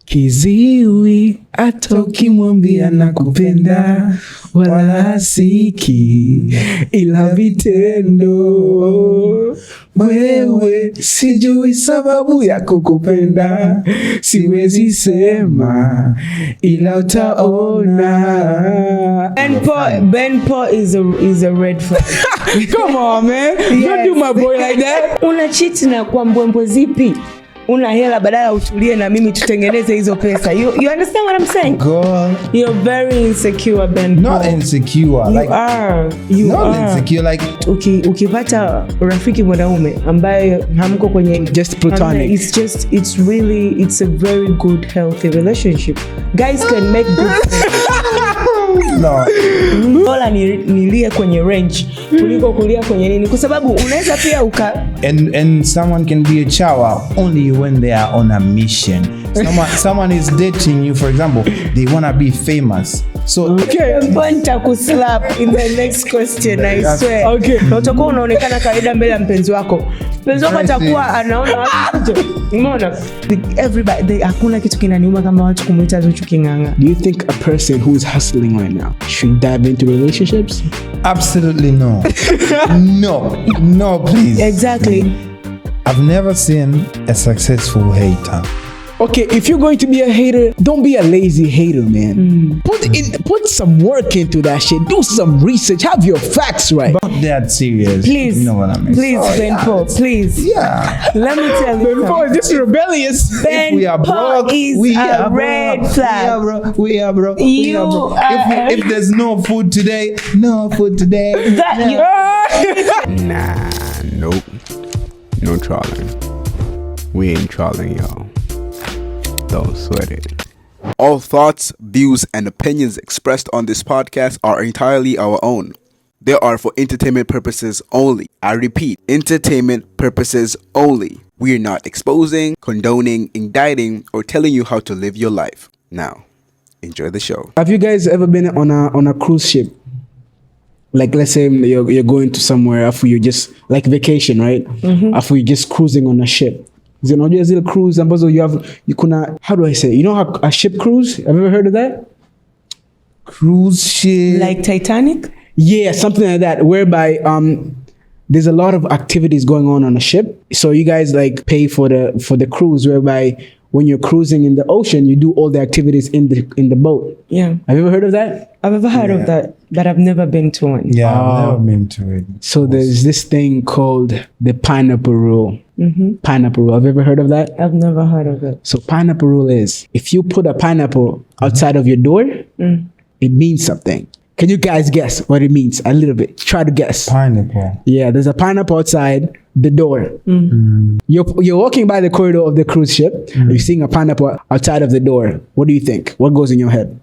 Kiziwi hata ukimwambia nakupenda wala hasiki, ila vitendo wewe sijui sababu ya kukupenda, siwezi sema ila utaona. Ben Paul is a red flag. Come on man, yes. Don't do my boy like that. Una cheat na kwa mbwembwe zipi? Una hela badala utulie na mimi tutengeneze hizo pesa. You understand what I'm saying? Girl, you're very insecure, Ben Paul. Not insecure. You are. Not insecure. Like ukipata rafiki mwanaume ambaye hamko kwenye just platonic. It's a very good healthy relationship. Guys can make good no. Holla nilie kwenye range kuliko kulia kwenye nini, kwa sababu unaweza pia and someone can be a chawa only when they are on a mission. Someone is dating you, for example, they want to be famous. So Bonta kuslap in the next question, I swear. Okay. Na utakuwa unaonekana kawaida mbele ya mpenzi wako. Mpenzi wako atakuwa anaona watu. Umeona? Everybody, hakuna kitu kinaniuma kama watu kumuita Zuchu kinganga. Do you think a person who is hustling right now should dive into relationships? Absolutely no. No, please. Exactly. I've never seen a successful hater. Okay, if you're going to be a hater, don't be a lazy hater, man. Put some work into that shit. Do some research. Have your facts right. Not that serious. Please. You know what I mean? Please, Ben Paul, please. Yeah. Let me tell you. Ben Paul is just rebellious. Ben Paul is a red flag. We are bro. If there's no food today, no food today. Nah, nope. No trawling. We ain't trawling, y'all. Don't sweat it. All thoughts, views, and opinions expressed on this podcast are entirely our own. They are for entertainment purposes only. I repeat, entertainment purposes only. We are not exposing, condoning, indicting, or telling you how to live your life. Now, enjoy the show. Have you guys ever been on a cruise ship? Like, let's say you're going to somewhere after you just, like vacation, right? After you're just cruising on a ship. Unajua zile cruise ambazo you kuna, how do I say? You know how a ship cruise? Have you ever heard of that? Cruise ship. Like Titanic? Yeah, something like that, whereby there's a lot of activities going on a ship. So you guys like pay for the cruise, whereby when you're cruising in the ocean, you do all the activities in the boat. Yeah. Have you ever heard of that? I've ever heard of that, but I've never been to one. Yeah, I've never been to it. So there's this thing called the pineapple rule. Pineapple rule. Have you ever heard of that? I've never heard of it. So pineapple rule is, if you put a pineapple outside of your door, it means something. Can you guys guess what it means? A little bit. Try to guess. Pineapple. Yeah, there's a pineapple outside the door. You're walking by the corridor of the cruise ship. You're seeing a pineapple outside of the door. What do you think? What goes in your head?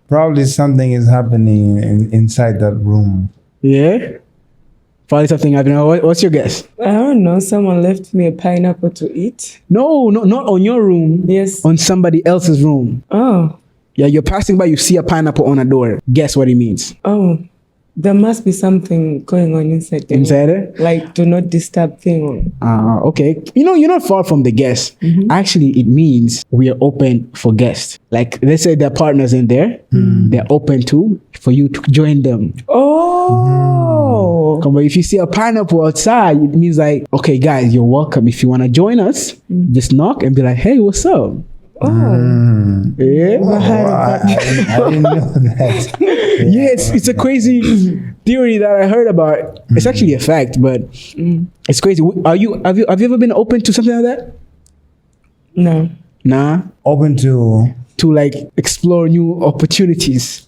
Probably something is happening inside that room. Yeah? Probably something happening. What's your guess? I don't know. Someone left me a pineapple to eat. No, not on your room. Yes. On somebody else's room. Oh. Yeah, you're passing by, you see a pineapple on a door. Guess what it means? Oh. There must be something going on inside there. Inside it? Like do not disturb thing. Okay. You know, you're not far from the guest. Actually, it means we are open for guests. Like, let's say there are partners in there. They're open for you to join them. Oh. Come on, if you see a pineapple outside, it means like, okay, guys, you're welcome. If you want to join us, just knock and be like, hey, what's up? Oh. Yeah. I didn't know that. Yeah, it's a crazy theory that I heard about. It's actually a fact, but it's crazy. Have you ever been open to something like that? No. Nah. Open to like explore new opportunities.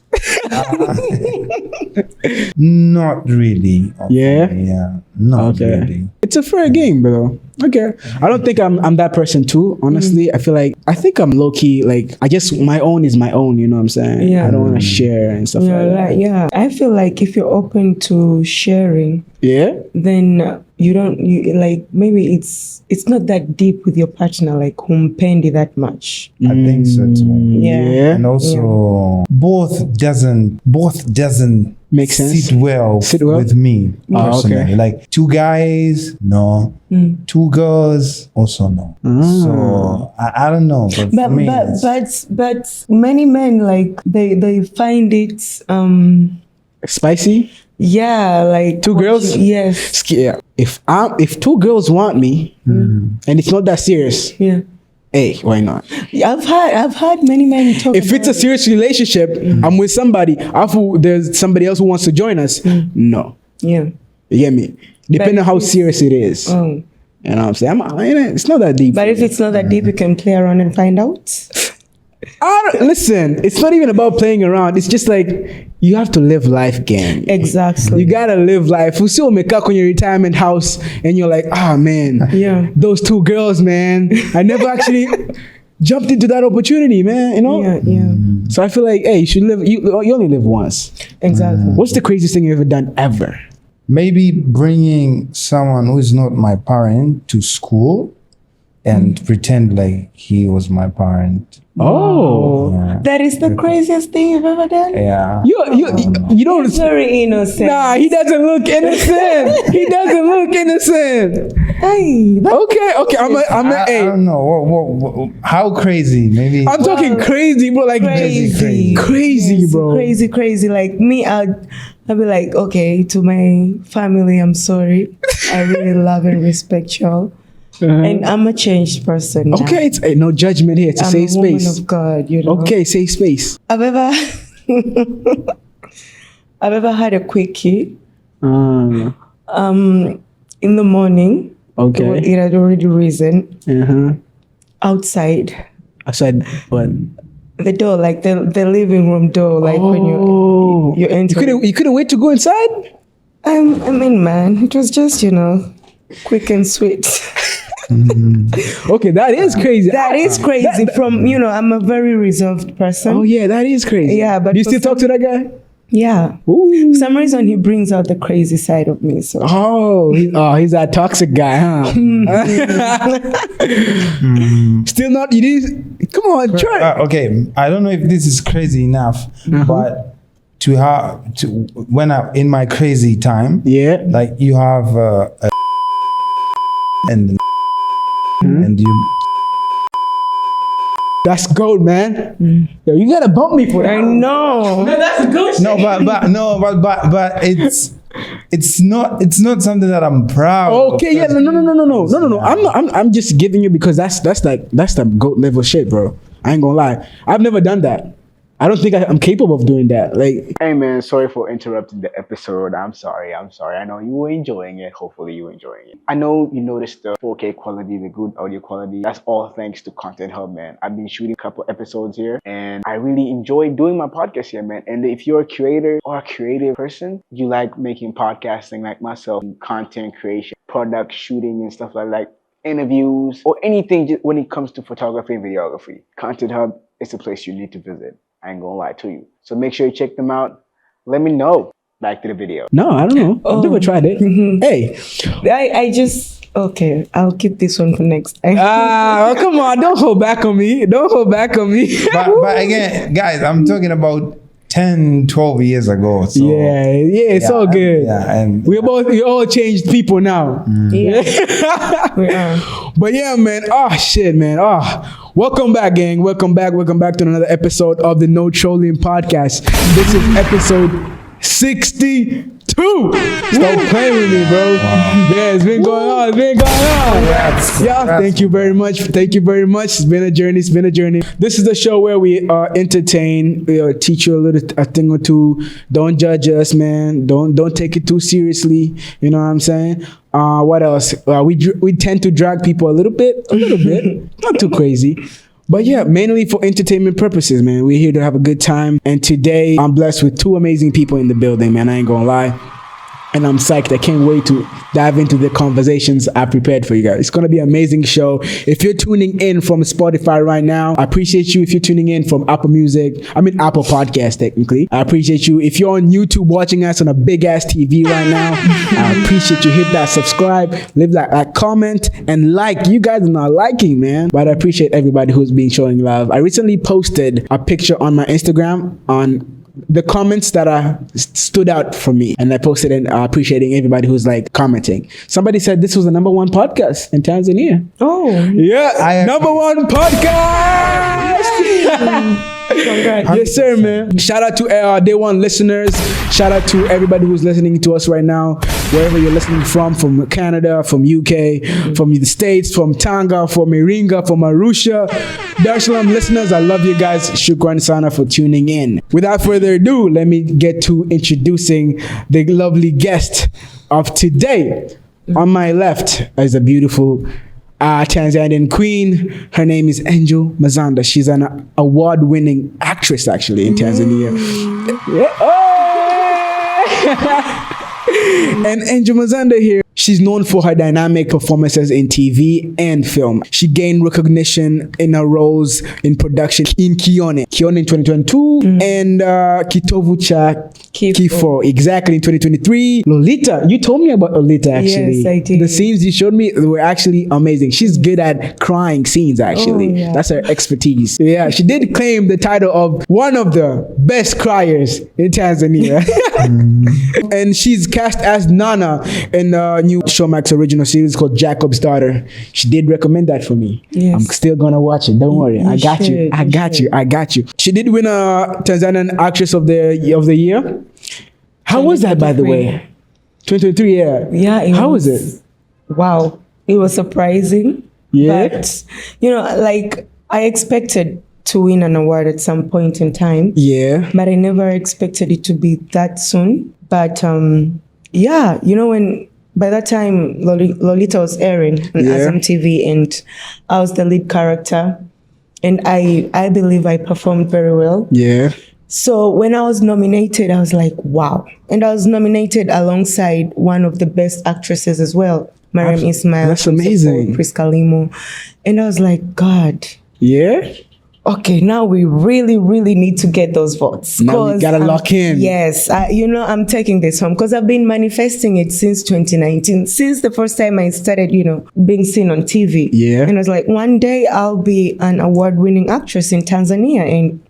Not really. Yeah? Yeah. Not really. It's a fair game, bro. Okay. I don't think I'm that person too, honestly. I think I'm low-key, like, my own is my own, you know what I'm saying? Yeah. I don't want to share and stuff like that. Yeah. I feel like if you're open to sharing, Yeah? then you like, maybe it's not that deep with your partner, like humpendi that much. I think so too. Yeah. And also both doesn't Make sense? sit well with me personally. okay. Like 2 guys, no. 2 girls, also no. So I don't know. But for me, But many men, like they find it Spicy? yeah, like 2 girls? Yes. Yeah. If 2 girls want me and it's not that serious, Yeah. hey, why not? I've had many men talk If it's a serious relationship, I'm with somebody, after there's somebody else who wants to join us, no. yeah. You get me? Depending on how if it's- serious it is. Oh. You know what I'm saying? It's not that deep. But if it's not that deep, you can play around and find out. Listen, it's not even about playing around. It's just like, you have to live life, gang. Exactly. You gotta live life. You still make up on your retirement house and you're like, man, Yeah. those 2 girls, man. I never actually jumped into that opportunity, man. You know? Yeah. So I feel like, hey, you should live. You only live once. Exactly. What's the craziest thing you've ever done ever? maybe bringing someone who is not my parent to school and pretend like he was my parent. Oh, Yeah. That is the craziest thing you've ever done? Yeah. you don't. It's very innocent. Nah, he doesn't look innocent. He doesn't look innocent. Hey, Okay. I don't know. What, how crazy? Maybe. I'm talking crazy, bro. Like crazy. crazy, Yes, bro. Crazy. Like me, I'll be like, okay, to my family, I'm sorry. I really love and respect y'all. And I'm a changed person now. Okay, it's no judgment here. It's a I'm safe a woman space. of God, you know. Okay, safe space. I've ever had a quickie in the morning. Okay. It had already risen outside Outside what? the door, like the living room door, like when you enter. You couldn't wait to go inside? I mean, man, it was just, quick and sweet. Okay, that is crazy. That is crazy. I'm a very reserved person. Oh yeah, that is crazy. Yeah, but do you for still talk to that guy? Yeah. Ooh. For some reason, he brings out the crazy side of me. So He's that toxic guy, huh? Still not. You did. Come on, try. Okay, I don't know if this is crazy enough, but when I'm in my crazy time, Yeah. like you have a and you. That's gold, man. Yo, you gotta bump me for that. I know. No, but it's not something that I'm proud of. Okay, yeah, no. I'm just giving you because that's the goat level shit, bro. I ain't gonna lie. I've never done that. I don't think I'm capable of doing that. Like, hey man, sorry for interrupting the episode. I'm sorry. I know you were enjoying it. Hopefully you were enjoying it. I know you noticed the 4K quality, the good audio quality. That's all thanks to Content Hub, man. I've been shooting a couple episodes here and I really enjoy doing my podcast here, man. And if you're a creator or a creative person, you like making podcasting like myself, content creation, product shooting and stuff like that, interviews or anything when it comes to photography and videography, Content Hub is the place you need to visit. I ain't gonna lie to you. So make sure you check them out. Let me know. Back to the video. No, I don't know. I've never tried it. Hey. Okay, I'll keep this one for next time. Come on. Don't hold back on me. But again, guys, I'm talking about 10, 12 years ago. So Yeah, it's all good. And We all changed people now. Yeah. We are. But yeah, man. Oh shit, man. Welcome back, gang. Welcome back to another episode of the No Trolling Podcast. This is episode 62. Stop playing with me, bro. Yeah, it's been going on. Thank you very much. It's been a journey. This is the show where we entertain, teach you a thing or two. Don't judge us, man. Don't take it too seriously. You know what I'm saying? What else? We tend to drag people a little bit, not too crazy. But yeah, mainly for entertainment purposes, man. We're here to have a good time. And today I'm blessed with 2 amazing people in the building, man. I ain't gonna lie. and I'm psyched. I can't wait to dive into the conversations I prepared for you guys. It's gonna be an amazing show. If you're tuning in from Spotify right now, I appreciate you. If you're tuning in from Apple Podcast technically, I appreciate you. If you're on YouTube watching us on a big ass TV right now, I appreciate you. Hit that subscribe, leave that comment, and like. You guys are not liking, man, but I appreciate everybody who's been showing love. I recently posted a picture on my Instagram on the comments that stood out for me, and I posted and appreciating everybody who's like commenting. Somebody said this was the number one podcast in Tanzania. Oh, yeah, number one podcast. Yes, sir, man. Shout out to our day one listeners. Shout out to everybody who's listening to us right now, wherever you're listening from Canada, from UK, from the States, from Tanga, from Iringa, from Arusha. Dar es Salaam listeners, I love you guys. Shukran sana for tuning in. Without further ado, let me get to introducing the lovely guest of today. On my left is a beautiful Tanzanian queen. Her name is Angel Mazanda. She's an award-winning actress, actually, in Tanzania. And Angel Mazanda here, she's known for her dynamic performances in TV and film. She gained recognition in her roles in production in Kione in 2022, and Kitovu cha Kifo, exactly, in 2023. Lolita, you told me about Lolita, actually. Yes, I did. The scenes you showed me were actually amazing. She's good at crying scenes, actually. Oh, yeah. That's her expertise. Yeah, she did claim the title of one of the best criers in Tanzania. And she's cast as Nana in the new Showmax original series called Jacob's Daughter. She did recommend that for me. Yes. I'm still gonna watch it. Don't worry. I got you. I got you. She did win a Tanzanian Actress of the Year. How was that, by the way? 2023, yeah. Yeah. How was it? Wow. It was surprising. Yeah. But, like, I expected to win an award at some point in time. Yeah. But I never expected it to be that soon. But, yeah, when by that time Lolita was airing on Azam TV, and I was the lead character, and I believe I performed very well. Yeah. So when I was nominated, I was like, wow. And I was nominated alongside one of the best actresses as well, Mariam Ismail. That's amazing. Priska Limo. And I was like, God. Yeah. Okay, now we really, really need to get those votes. Now we gotta lock in. Yes, I'm taking this home because I've been manifesting it since 2019, since the first time I started, being seen on TV. Yeah. And I was like, one day I'll be an award-winning actress in Tanzania, and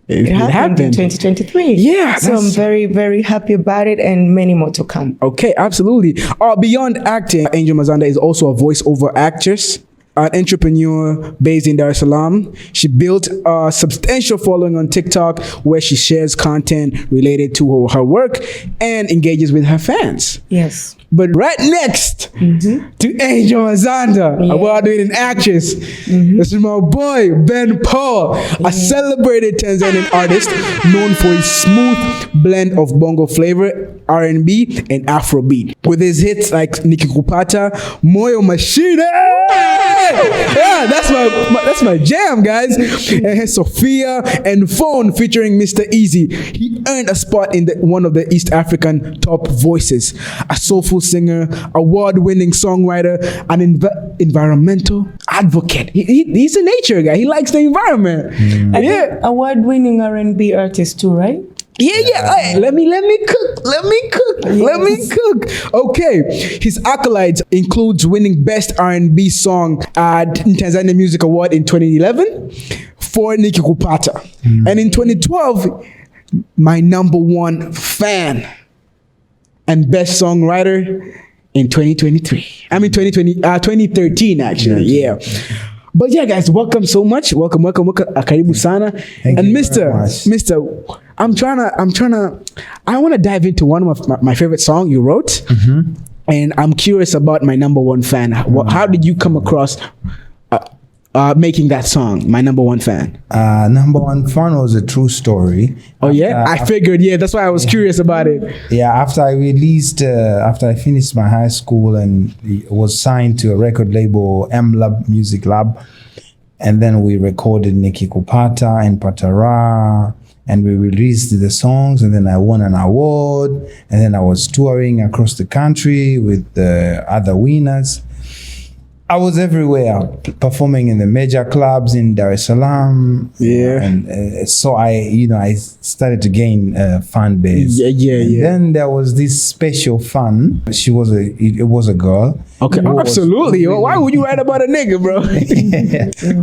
it happened in 2023. Yeah. So I'm very, very happy about it, and many more to come. Okay, absolutely. Beyond acting, Angel Mazanda is also a voiceover actress, an entrepreneur based in Dar es Salaam. She built a substantial following on TikTok where she shares content related to her work and engages with her fans. Yes. But right next to Angel Mazanda, award-winning actress, this is my boy, Ben Paul, a celebrated Tanzanian artist known for his smooth blend of bongo flavor, R&B, and Afrobeat. With his hits like Nikikupata, Moyo Machine. Yeah, that's my jam, guys. And Sophia and Phone featuring Mr. Easy. He earned a spot in one of the East African top voices. A soulful singer, award-winning songwriter, an environmental advocate. He's a nature guy. He likes the environment. Yeah, award-winning R&B artist too, right? Yeah. Hey, let me cook. Okay. His accolades includes winning Best R&B Song at Tanzania Music Award in 2011 for Nikikupata. And in 2012, my number one fan and Best Songwriter in 2023. 2013 actually. Yeah. But yeah, guys, welcome so much. Welcome. Karibu sana. Thank and you Mr. I want to dive into one of my favorite songs you wrote. And I'm curious about my number one fan. How did you come across making that song, My Number One Fan? Number One Fan was a true story. I figured. Yeah, that's why I was curious about it. Yeah, after I finished my high school and was signed to a record label, M-Lab Music Lab, and then we recorded Nikikupata and Patara and we released the songs, and then I won an award, and then I was touring across the country with the other winners. I was everywhere, performing in the major clubs in Dar es Salaam. Yeah. And so I started to gain a fan base. And then there was this special fan. It was a girl. Okay, absolutely. Why would you write about a nigga, bro?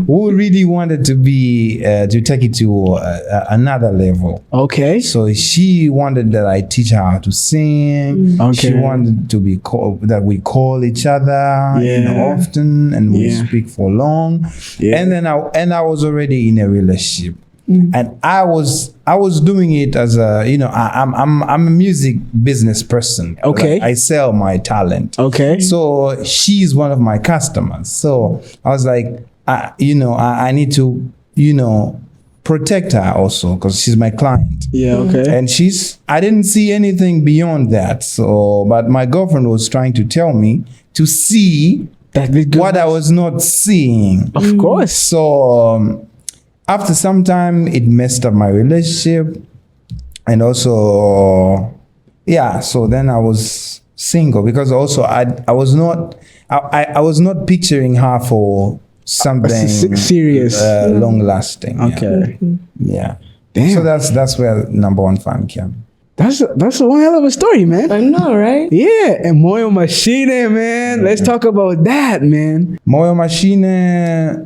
Who really wanted to be to take it to another level. Okay. So she wanted that I teach her how to sing. Okay. She wanted to be that we call each other often, and we speak for long. Yeah. And I was already in a relationship. And I was doing it as a, I'm a music business person. Okay. Like, I sell my talent. Okay. So she's one of my customers. So I was like, I need to, protect her also, because she's my client. Yeah, okay. And I didn't see anything beyond that. So, but my girlfriend was trying to tell me to see what I was not seeing. Of course. So, after some time, it messed up my relationship, and also, so then I was single, because also I was not picturing her for something serious, long lasting. Okay. Yeah. Damn. So that's where number one fan came. That's one hell of a story, man. I know, right? Yeah, and Moyo Machine, man. Let's talk about that, man. Moyo Machine,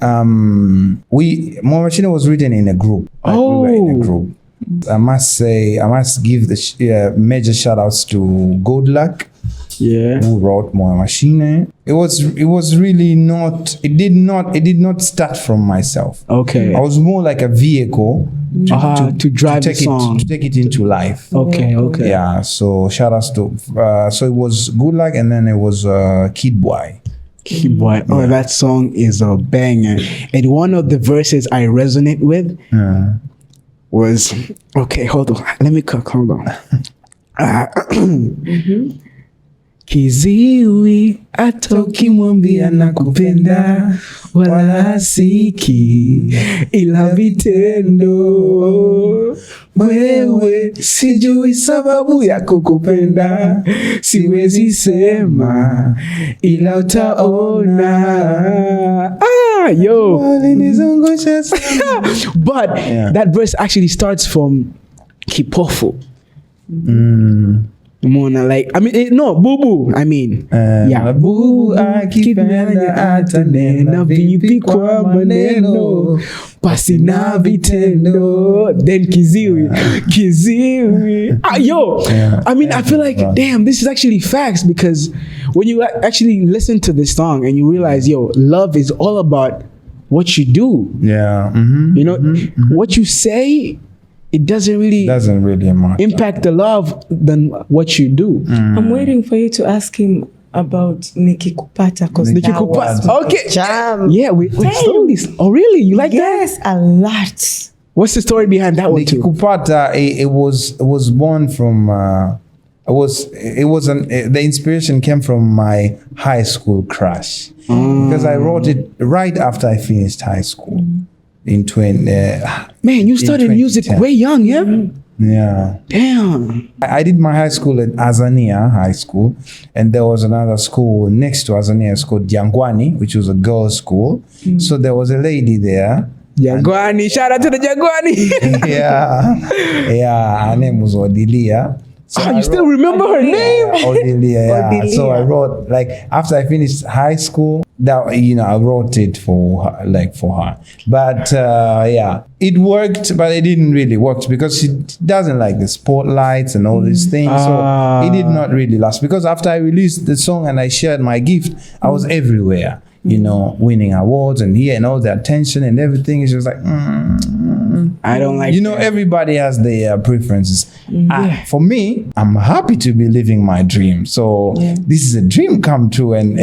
Moyo Machine was written in a group. Like, we were in a group. I must give the major shout outs to Good Luck, who wrote Moyo Machine. It was really not. It did not start from myself. Okay. I was more like a vehicle to drive take the song. to take it into life. Okay. Yeah. So shout outs to. So it was Good Luck, and then it was Kid Boy. Kid Boy. Oh, that song is a banger. And one of the verses I resonate with was, okay, hold on. Let me hold on. Kiziwi hata ukimwambia nakupenda wala hasiki, ila vitendo wewe sijui sababu ya kukupenda, siwezi sema ila utaona. But that verse actually starts from Kipofu. Mona, like, I mean, no, Bubu. I mean, Bubu akipenda atanena vipi kwa maneno pasi na vitendo. Then Kiziwi. I mean, I feel like, damn, this is actually facts, because when you actually listen to this song and you realize, love is all about what you do. Yeah. What you say, it doesn't really impact the love than what you do. I'm waiting for you to ask him about Nikikupata, because okay, jam. Yeah, we slowly. Oh, really? You like that? Yes, a lot. What's the story behind that one too? Nikikupata, it was born from. The inspiration came from my high school crush, because I wrote it right after I finished high school. In Man, you started music way young, yeah? Yeah. Damn. I did my high school at Azania High School, and there was another school next to Azania. It's called Jangwani, which was a girls' school. So there was a lady there. Jangwani, shout out to the Jangwani. Yeah. Her name was Odilia. So you still remember her name? Odilia. So I wrote, like, after I finished high school, that I wrote it for her. But it worked, but it didn't really work, because she doesn't like the spotlights and all these things. So it did not really last, because after I released the song and I shared my gift, I was everywhere, winning awards and all the attention and everything. It's just like, I don't like everybody has their preferences. For me, I'm happy to be living my dream. So this is a dream come true, and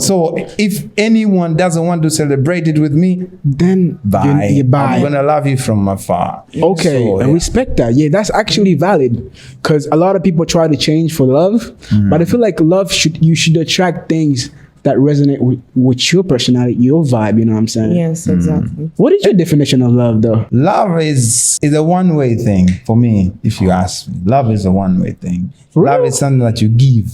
so if anyone doesn't want to celebrate it with me, then bye. I'm gonna love you from afar. Okay, so, I respect that. Yeah, that's actually valid, because a lot of people try to change for love, but I feel like love you should attract things that resonate with your personality, your vibe, you know what I'm saying? Yes, exactly. What is your definition of love though? Love is a one-way thing for me, if you ask me. Love is a one-way thing. Love is something that you give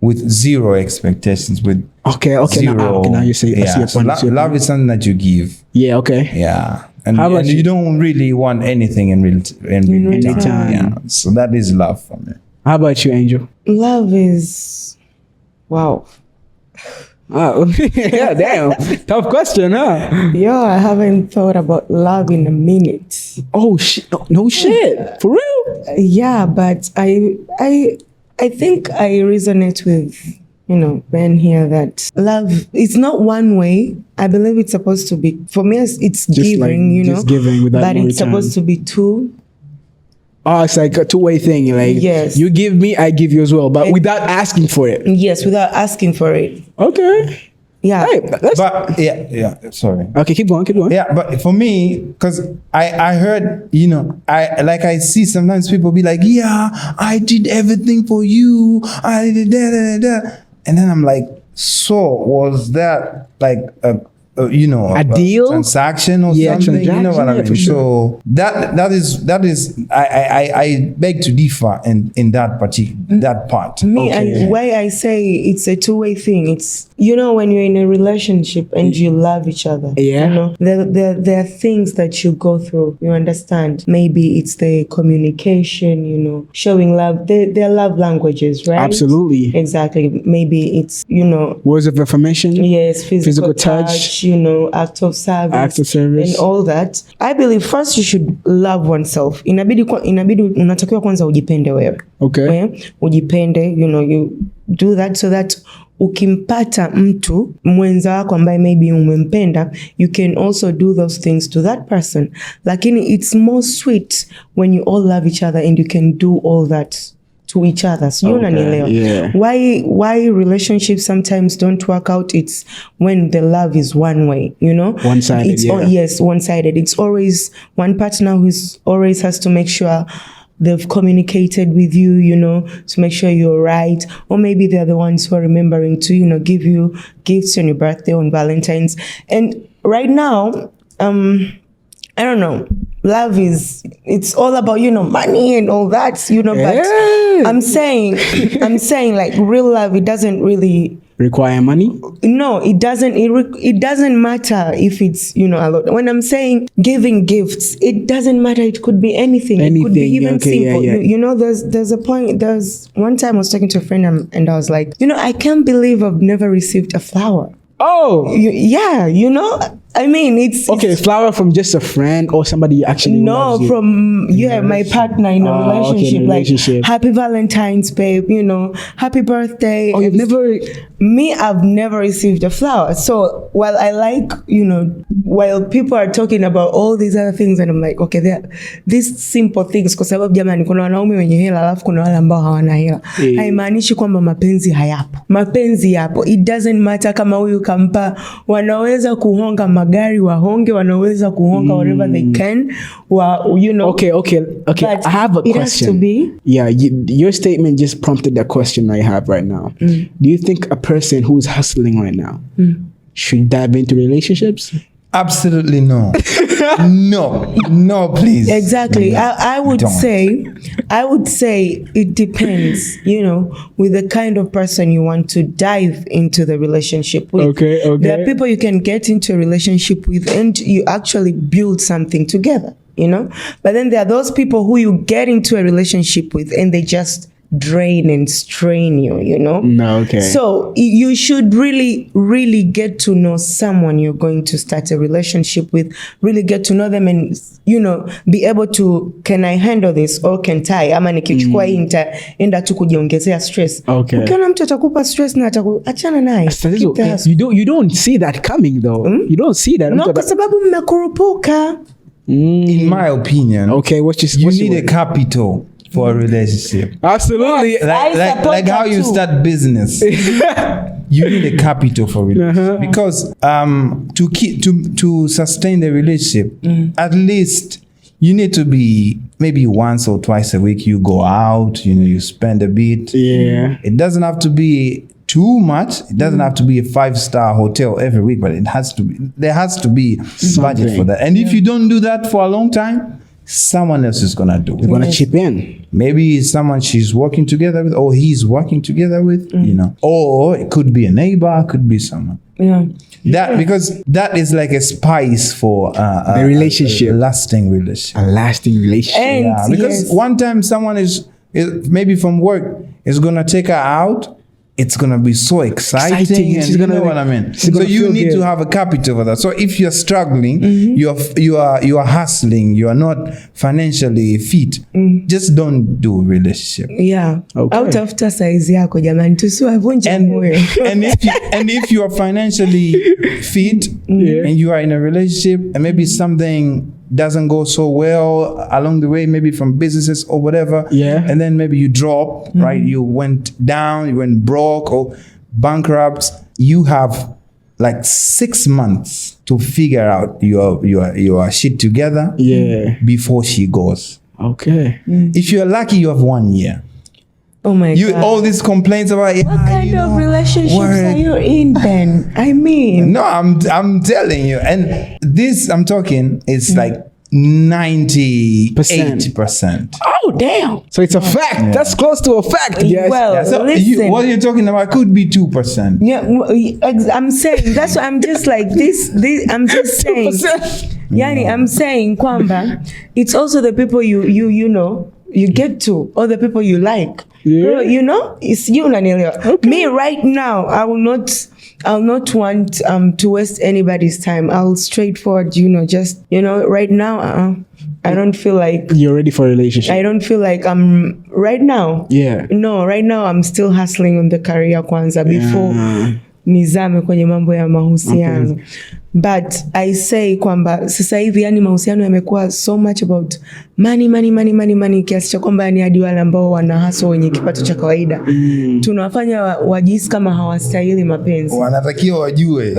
with zero expectations, with Okay, zero. now you say, I see your So point. love is something that you give. Yeah, okay. Yeah. And, How about and you? you don't really want anything in return. return. Yeah. So that is love for me. How about you, Angel? Love is, wow. Oh, yeah, damn. Tough question, huh? Yo, I haven't thought about love in a minute. Oh, shit. No shit. For real? Yeah, but I think I resonate with, Ben here, that love is not one way. I believe it's supposed to be, for me, it's giving, just giving without but no it's return. supposed to be two. Oh, it's like a two-way thing. Like, Yes. you give me, I give you as well, but without asking for it. Yes, without asking for it. Okay. Yeah. Hey, that's, But yeah, sorry. okay, keep going. Yeah, but for me, because I heard, I see sometimes people be like, yeah, I did everything for you. I did da. And then I'm like, so was that like a deal? transaction or Yeah, something? You know what I transaction, yeah, mean? for sure. So that is I beg to differ in that that part. Me, Okay. why I say it's a two-way thing. It's, when you're in a relationship and you love each other. Yeah. There are things that you go through. You understand? Maybe it's the communication, showing love. They're love languages, right? Absolutely. Exactly. Maybe it's, Words of affirmation. yes, physical touch. act of service. Act of service. And all that. I believe first you should love oneself. Inabidi unatakiwa kwanza ujipende wewe. Okay. Ujipende, you do that so that ukimpata mtu mwenza wako ambaye maybe umempenda, you can also do those things to that person. Lakini it's more sweet when you all love each other and you can do all that to each other. So unanielewa. Yeah. Why relationships sometimes don't work out? It's when the love is one way, One-sided, It's yeah. yes, one-sided. It's always one partner who's always has to make sure they've communicated with you, to make sure you're right. Or maybe they're the ones who are remembering to, give you gifts on your birthday, on Valentine's. And right now, I don't know. Love it's all about, money and all that, but Yeah. I'm saying like real love, it doesn't really Require money? no, it doesn't. It doesn't matter if it's a lot. When I'm saying giving gifts, it doesn't matter. It could be anything. It could be even simple. Yeah. There's a point. There's one time I was talking to a friend and I was like, I can't believe I've never received a flower. Oh. I mean, it's Okay, flower from just a friend or somebody you actually no, loves you. from my partner in a relationship. Okay, like happy Valentine's, babe. Happy birthday. Oh, you've never... Me, I've never received a flower. So while I like, while people are talking about all these other things, and I'm like, okay, these simple things, kwa sababu jamani, kuna wanaume wenye hela alafu kuna wale ambao hawana hela. Haimaanishi kwamba mapenzi hayapo. Mapenzi yapo. It doesn't matter kama huyu kampa, wanaweza kuhonga magari wahonge, wanaweza kuhonga whatever they can. Okay. But I have a question. It has to be. Yeah, your statement just prompted that question I have right now. Do you think a person who's hustling right now should dive into relationships? Absolutely no. no, please. Exactly. I would say it depends, with the kind of person you want to dive into the relationship with. Okay. There are people you can get into a relationship with and you actually build something together, But then there are those people who you get into a relationship with and they just drain and strain you, No, okay. So you should really, really get to know someone you're going to start a relationship with, really get to know them and, be able to, can I handle this or can't I? Ama nikichukua hii enda tu kujiongezea stress. Okay. Ukiona mtu atakupa stress na achana naye. You don't see that coming though. You don't see that. No, kwa sababu mmekurupuka. In my opinion, okay, you need a capital for a relationship. Absolutely. Like how you start business. You need a capital for relationship. Because to sustain the relationship, at least you need to be maybe once or twice a week you go out, you spend a bit. Yeah. It doesn't have to be too much. It doesn't have to be a 5-star hotel every week, but there has to be budget for that. And if you don't do that for a long time, someone else is gonna do it. They're gonna chip in. Maybe it's someone she's working together with, or he's working together with, or it could be a neighbor, could be someone. Because that is like a spice for the relationship, a lasting relationship. A lasting relationship. And because one time someone is maybe from work is gonna take her out. It's gonna be so exciting, and you know what I mean. So you need to have a capital for that. So if you're struggling, you are hustling, you are not financially fit. Just don't do a relationship. Yeah. Okay. Out after size yako jamani, tusiwavunje moyo. And if you are financially fit and you are in a relationship and maybe something doesn't go so well along the way, maybe from businesses or whatever, and then maybe you drop, right? You went down, you went broke or bankrupt. You have like 6 months to figure out your shit together before she goes. Okay. If you're lucky, you have 1 year. Oh my God. All these complaints about what kind of relationships are you in then? I mean. No, I'm telling you. And this I'm talking is like 98%. Oh damn. So it's a fact. That's close to a fact, yes. Well, So listen. what you're talking about could be 2%. Yeah, I'm saying that's what I'm just like this I'm just saying. Yani, I'm saying kwamba it's also the people you know you get to, or the people you like. Yeah. You know, it's you unanielewa. Okay. Me right now, I'll not want to waste anybody's time. I'll straightforward, just right now I don't feel like you're ready for a relationship. I don't feel like I'm right now. Yeah. No, right now I'm still hustling on the career kwanza before nizame kwenye mambo ya mahusiano. Okay. But I say kwamba sasa hivi yani mahusiano yamekuwa so much about money kiasi cha kwamba ni hadi wale ambao wana hustle wenye kipato cha kawaida. Tunawafanya wajisi kama hawastahili mapenzi. Wanatakiwa wajue.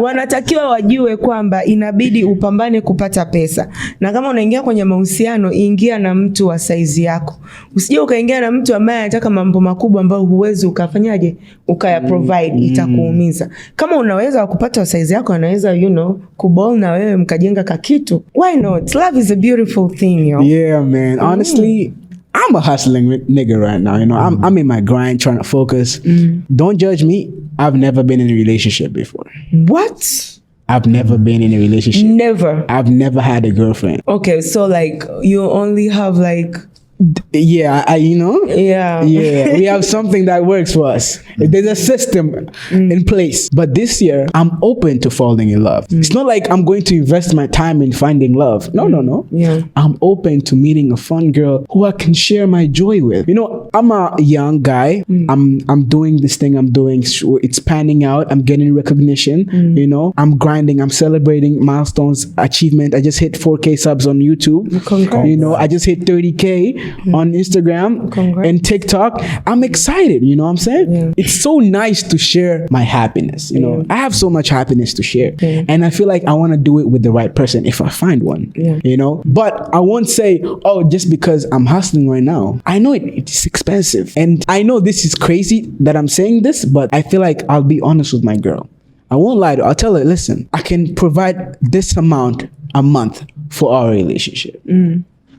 Wanatakiwa wajue kwamba inabidi upambane kupata pesa. Na kama unaingia kwenye mahusiano, ingia na mtu wa size yako. Usije ukaingia na mtu ambaye anataka mambo makubwa ambayo huwezi ukafanyaje ukaya provide, itakuumiza. Kama unaweza kupata wa size yako, anaweza kuball na wewe mkajenga kakitu. Why not? Love is a beautiful thing, yo. Yeah, man. Honestly, I'm a hustling nigga right now. I'm in my grind, trying to focus. Don't judge me. I've never been in a relationship before. What? I've never been in a relationship. Never. I've never had a girlfriend. Okay, so like you only have like. Yeah, Yeah. Yeah, we have something that works for us. There's a system in place. But this year, I'm open to falling in love. It's not like I'm going to invest my time in finding love. No. Yeah. I'm open to meeting a fun girl who I can share my joy with. I'm a young guy. I'm doing this thing I'm doing. It's panning out. I'm getting recognition. I'm grinding. I'm celebrating milestones, achievement. I just hit 4K subs on YouTube. Congrats. I just hit 30K on Instagram and TikTok. I'm excited, you know what I'm saying? Yeah. It's so nice to share my happiness, I have so much happiness to share. And I feel like I want to do it with the right person if I find one. But I won't say, just because I'm hustling right now. I know it's expensive. And I know this is crazy that I'm saying this, but I feel like I'll be honest with my girl. I won't lie to her. I'll tell her, listen, I can provide this amount a month for our relationship.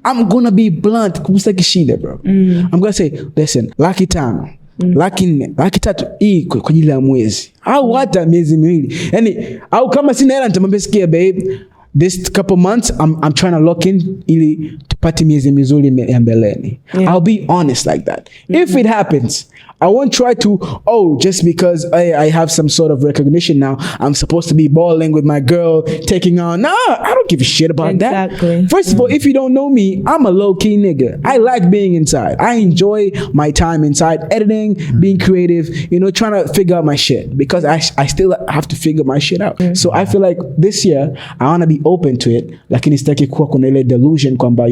I'm gonna be blunt, bro. I'm gonna say, listen, laki tano, laki tatu hii kwa ajili ya mwezi. Au hata miezi miwili. Yani, au kama sina hela nitamwambia sikia babe, this couple months I'm trying to lock in ili tupate miezi mizuri ya mbeleni. I'll be honest like that. If it happens, I won't try to, just because I have some sort of recognition now, I'm supposed to be balling with my girl, taking on. Nah, I don't give a shit about that. First of all, if you don't know me, I'm a low-key nigga. I like being inside. I enjoy my time inside, editing, being creative, trying to figure out my shit. Because I still have to figure my shit out. So I feel like this year, I want to be open to it. Lakini sitaki kuwa kuna ile delusion kwamba,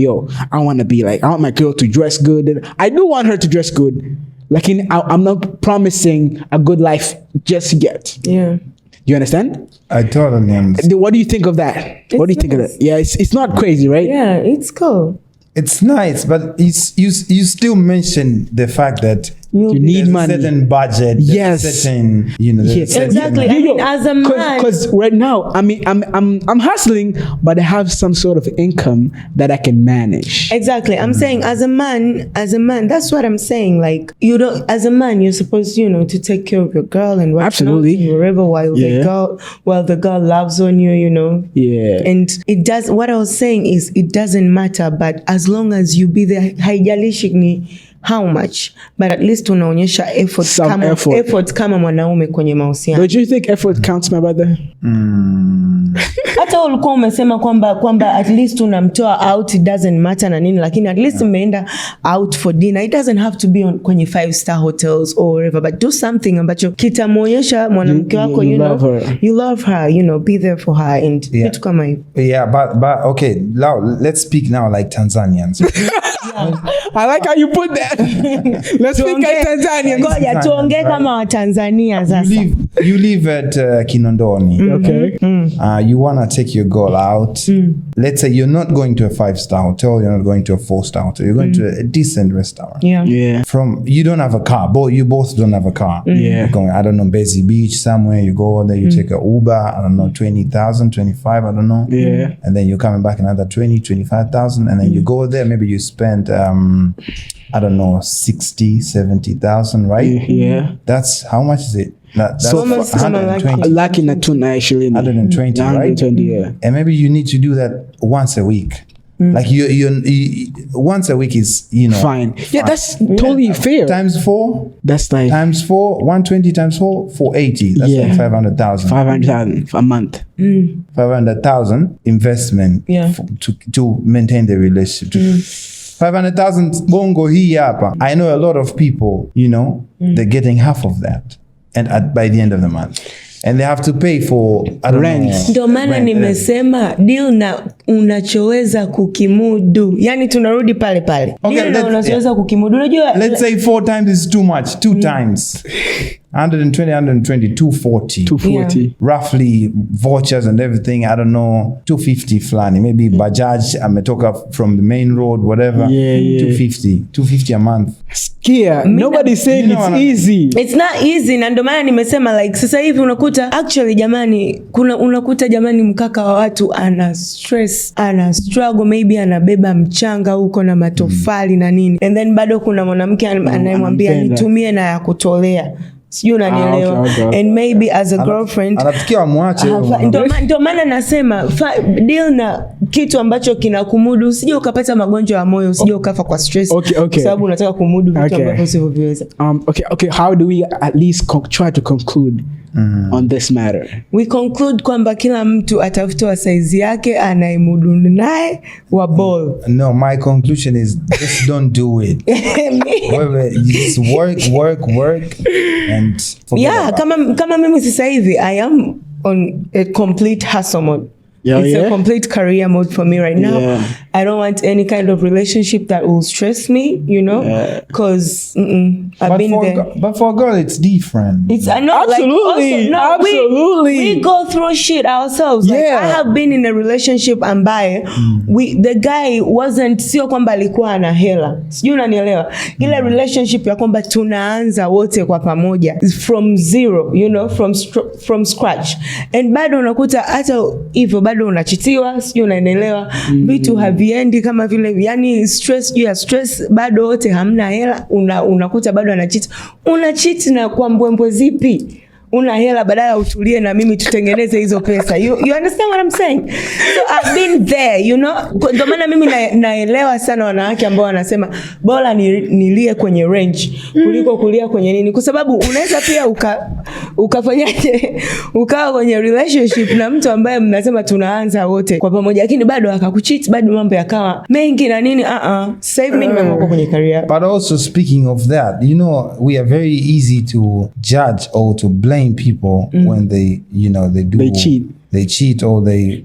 I want to be like, I want my girl to dress good. I do want her to dress good. Like I'm not promising a good life just yet. Yeah. You understand? I totally understand. What do you think of that? What do you think of that? Yeah, it's not crazy, right? Yeah, it's cool. It's nice, but you still mention the fact that You need money. A certain budget. Yes. Certain, Yes. Exactly. I mean, as a man, because right now, I mean, I'm hustling, but I have some sort of income that I can manage. Exactly. I'm saying as a man, that's what I'm saying. Like, you don't, as a man, you're supposed, to take care of your girl and whatnot, Absolutely. wherever while the girl loves on you, Yeah. And it does, what I was saying is it doesn't matter, but as long as you be there, haijalishi ni how much, but at least unaonyesha effort, effort kama mwanaume kwenye mahusiano. But do you think effort counts, my brother? Hata ulikuwa umesema kwamba at least unamtoa out, it doesn't matter na nini, lakini at least umeenda out for dinner. It doesn't have to be kwenye 5-star hotels or whatever, but do something ambacho kitamuonyesha mwanamke wako, you love her, be there for her and vitu kama hivyo. Yeah, but okay, now let's speak now like Tanzanians. I like how you put that. Let's speak at Tanzania. Ngoja tuongee kama Watanzania sasa. You live at Kinondoni. Okay. You want to take your girl out. Let's say you're not going to a 5-star hotel, you're not going to a 4-star hotel, you're going to a decent restaurant. Yeah. You don't have a car, you both don't have a car. Yeah. You're going, I don't know, Bezi Beach somewhere, you go there, you take a Uber, I don't know, 20,000, 25, I don't know. Yeah. And then you're coming back another 20, 25,000, and then you go there, maybe you spend I don't know, 60, 70,000, right? Yeah. That's how much is it? That's So 120. Lucky in a tuna actually. 120, right? 120, yeah. And maybe you need to do that once a week. Like you once a week is, fine. Yeah, that's totally fair. Times 4. That's like times 4, 120 times 4, 480. That's like 500,000. 500,000 a month. 500,000 investment to maintain the relationship. 500,000 bongo hii hapa. I know a lot of people, they're getting half of that, and by the end of the month, and they have to pay for rent. Ndio maana nimesema deal na unachoweza kukimudu. Yani tunarudi pale. Deal na unachoweza kukimudu. Unajua, let's say 4 times is too much. 2 times 120, 240. Roughly vouchers and everything, I don't know, 250 flani. Maybe Bajaj, ametoka from the main road, whatever. 250 a month. Skia, nobody's saying it's easy. It's not easy, na ndio maana nimesema like sasa hivi unakuta actually jamani, unakuta jamani mkaka wa watu ana stress, ana struggle, maybe anabeba mchanga huko na matofali na nini. And then bado kuna mwanamke anayemwambia nitumie na ya kutolea. Sijui unanielewa. Okay. And maybe as a girlfriend anatakiwa muache. Ndio maana nasema deal na kitu ambacho kinakumudu, usije ukapata magonjwa ya moyo, usije ukafa kwa stress kwa sababu unataka kumudu vitu ambavyo usivyoweza. Okay, how do we at least try to conclude on this matter? We conclude kwamba kila mtu atafute size yake anaimudu naye wa ball. No, my conclusion is just don't do it. Just work and forget about. Kama mimi sasa hivi I am on a complete hustle mode. It's a complete career mode for me right now. I don't want any kind of relationship that will stress me, because I've been there. But for a girl, it's different. It's absolutely. We go through shit ourselves. Like, I have been in a relationship ambaye the guy wasn't, sio kwamba alikuwa ana hela. Sijui unanielewa. Ile relationship ya kwamba tunaanza wote kwa pamoja from zero, from scratch. And bado unakuta hata hivyo bado unachitiwa, sijui unaelewa, vitu haviendi kama vile, yani stress juu ya stress, bado wote hamna hela, unakuta bado unachiti na kwa mbwembwe zipi? Una hela badala utulie na mimi tutengeneze hizo pesa. You understand what I'm saying? So I've been there, Ndio maana mimi naelewa sana wanawake ambao wanasema bora nilie kwenye range kuliko kulia kwenye nini, kwa sababu unaweza pia ukafanyaje ukawa kwenye relationship na mtu ambaye mnasema tunaanza wote kwa pamoja, lakini bado akakucheat, bado mambo yakawa mengi na nini. Sasa hivi mimi nimeamua kwenye career. But also speaking of that, we are very easy to judge or to blame people when they cheat or they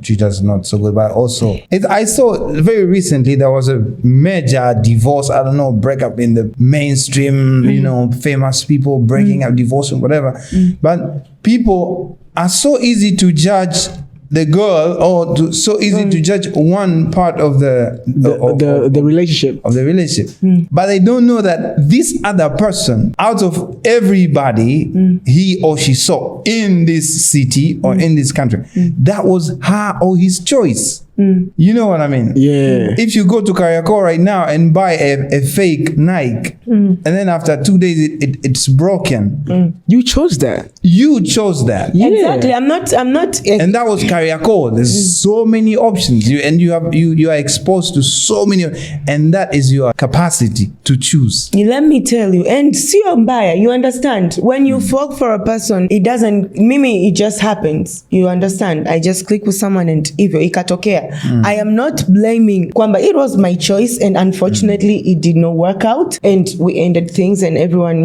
treat us not so good. But also I saw very recently there was a major divorce, I don't know, breakup in the mainstream, famous people breaking up, divorcing, whatever. But people are so easy to judge the girl, or so easy to judge one part of the relationship. Of the relationship. But they don't know that this other person, out of everybody he or she saw in this city or in this country, that was her or his choice. You know what I mean? Yeah. If you go to Kariakor right now and buy a fake Nike, and then after 2 days it's broken. You chose that. You chose that. Yeah. Exactly. I'm not. And that was Kariakor. There's so many options. You are exposed to so many, and that is your capacity to choose. Let me tell you, and sio mbaya, you understand? When you fall for a person, it doesn't, it just happens. You understand? I just click with someone and hivyo ikatokea. I am not blaming kwamba it was my choice, and unfortunately it did not work out, and we ended things, and everyone,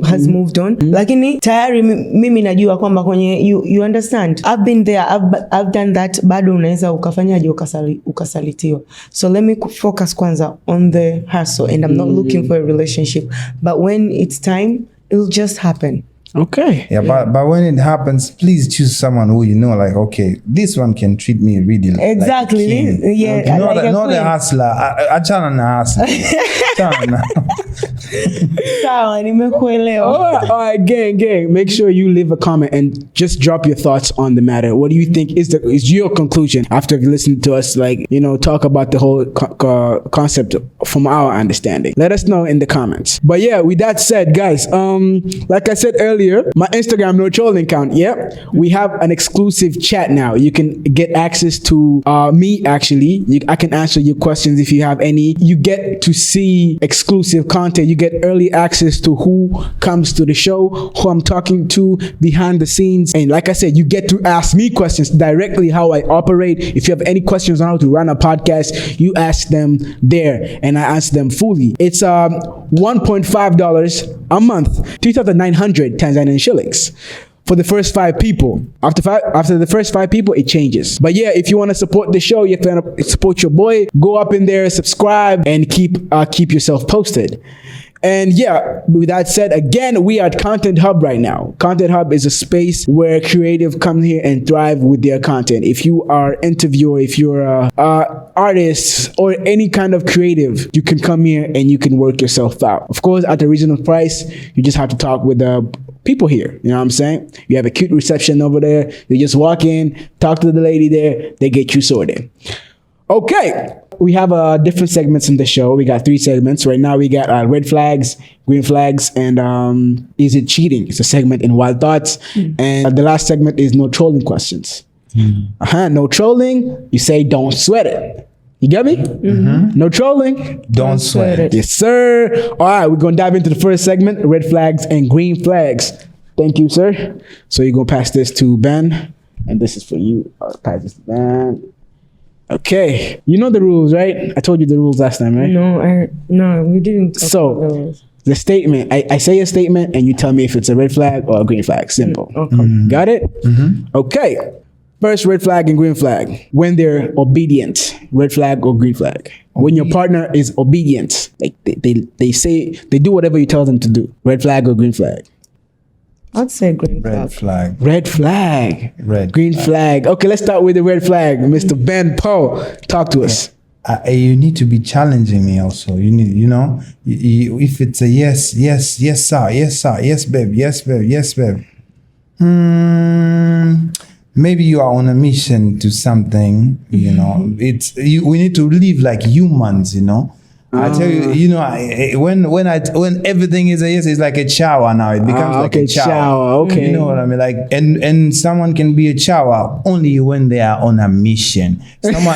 has moved on. Lakini tayari mimi najua kwamba kwenye you understand, I've been there, I've done that. Bado unaweza ukafanyaje ukasalitiwa. So let me focus kwanza on the hustle, and I'm not looking for a relationship, but when it's time, it'll just happen. Okay. Yeah, but when it happens, please choose someone who you know, like, okay, this one can treat me really exactly. Like a king. Yeah, okay, not like the hustler. Achana na hustler. Sawa, nimekuelewa. All right, gang. Make sure you leave a comment and just drop your thoughts on the matter. What do you think is your conclusion after you listened to us, talk about the whole concept from our understanding? Let us know in the comments. But yeah, with that said, guys, like I said earlier, my Instagram no trolling account. Yep, we have an exclusive chat now. You can get access to me. Actually, I can answer your questions if you have any. You get to see exclusive content. You get early access to who comes to the show, who I'm talking to behind the scenes, and like I said, you get to ask me questions directly how I operate. If you have any questions on how to run a podcast, you ask them there, and I answer them fully. It's $1.5 a month, 3,900 Tanzanian shillings for the first 5 people. After the first 5 people, it changes. But yeah, if you want to support the show, you have to support your boy. Go up in there, subscribe, and keep yourself posted. And yeah, with that said, again, we are at Content Hub right now. Content Hub is a space where creative come here and thrive with their content. If you are an interviewer, if you're a artist or any kind of creative, you can come here and you can work yourself out. Of course, at a reasonable price. You just have to talk with the people here. You know what I'm saying? You have a cute reception over there. You just walk in, talk to the lady there, they get you sorted. Okay. We have different segments in the show. We got 3 segments. Right now we got red flags, green flags, and is it cheating? It's a segment in Wild Thoughts. And the last segment is no trolling questions. No trolling. You say don't sweat it. You get me? No trolling. Don't sweat it. Yes, sir. All right, we're going to dive into the first segment, red flags and green flags. Thank you, sir. So you're going to pass this to Ben, and this is for you. I'll pass this to Ben. Okay, you know the rules, right? I told you the rules last time, right? No, we didn't. So the statement, I say a statement and you tell me if it's a red flag or a green flag. Simple. Okay. Got it? Okay. First, red flag and green flag. When they're obedient, red flag or green flag. When your partner is obedient, like they say, they do whatever you tell them to do. Red flag or green flag? I'd say green flag. Red flag. Red flag. Green flag. Okay, let's start with the red flag. Mr. Ben Poe, talk to us. You need to be challenging me also. You need, if it's a yes, sir, yes, babe, yes, babe. Maybe you are on a mission to something, we need to live like humans, I tell you, when everything is a yes, it's like a shower now. It becomes like a shower. Okay. You know what I mean? Like, and someone can be a shower only when they are on a mission.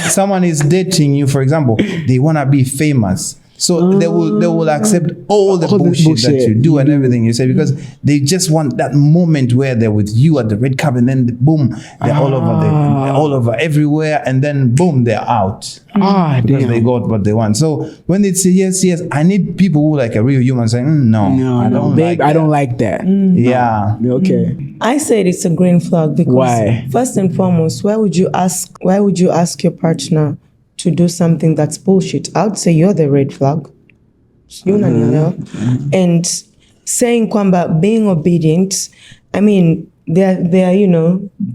Someone is dating you, for example, they want to be famous. So they will accept all the bullshit that you do and everything you say, because they just want that moment where they're with you at the red carpet, and then boom, they're all over everywhere, and then boom, they're out. Because they got what they want. So when they say yes, I need people who like a real human saying no, I don't babe, I don't like that. Yeah. Okay. I said it's a green flag because why? First and foremost, why would you ask your partner to do something that's bullshit? I would say you're the red flag. And saying kwamba being obedient, I mean, there are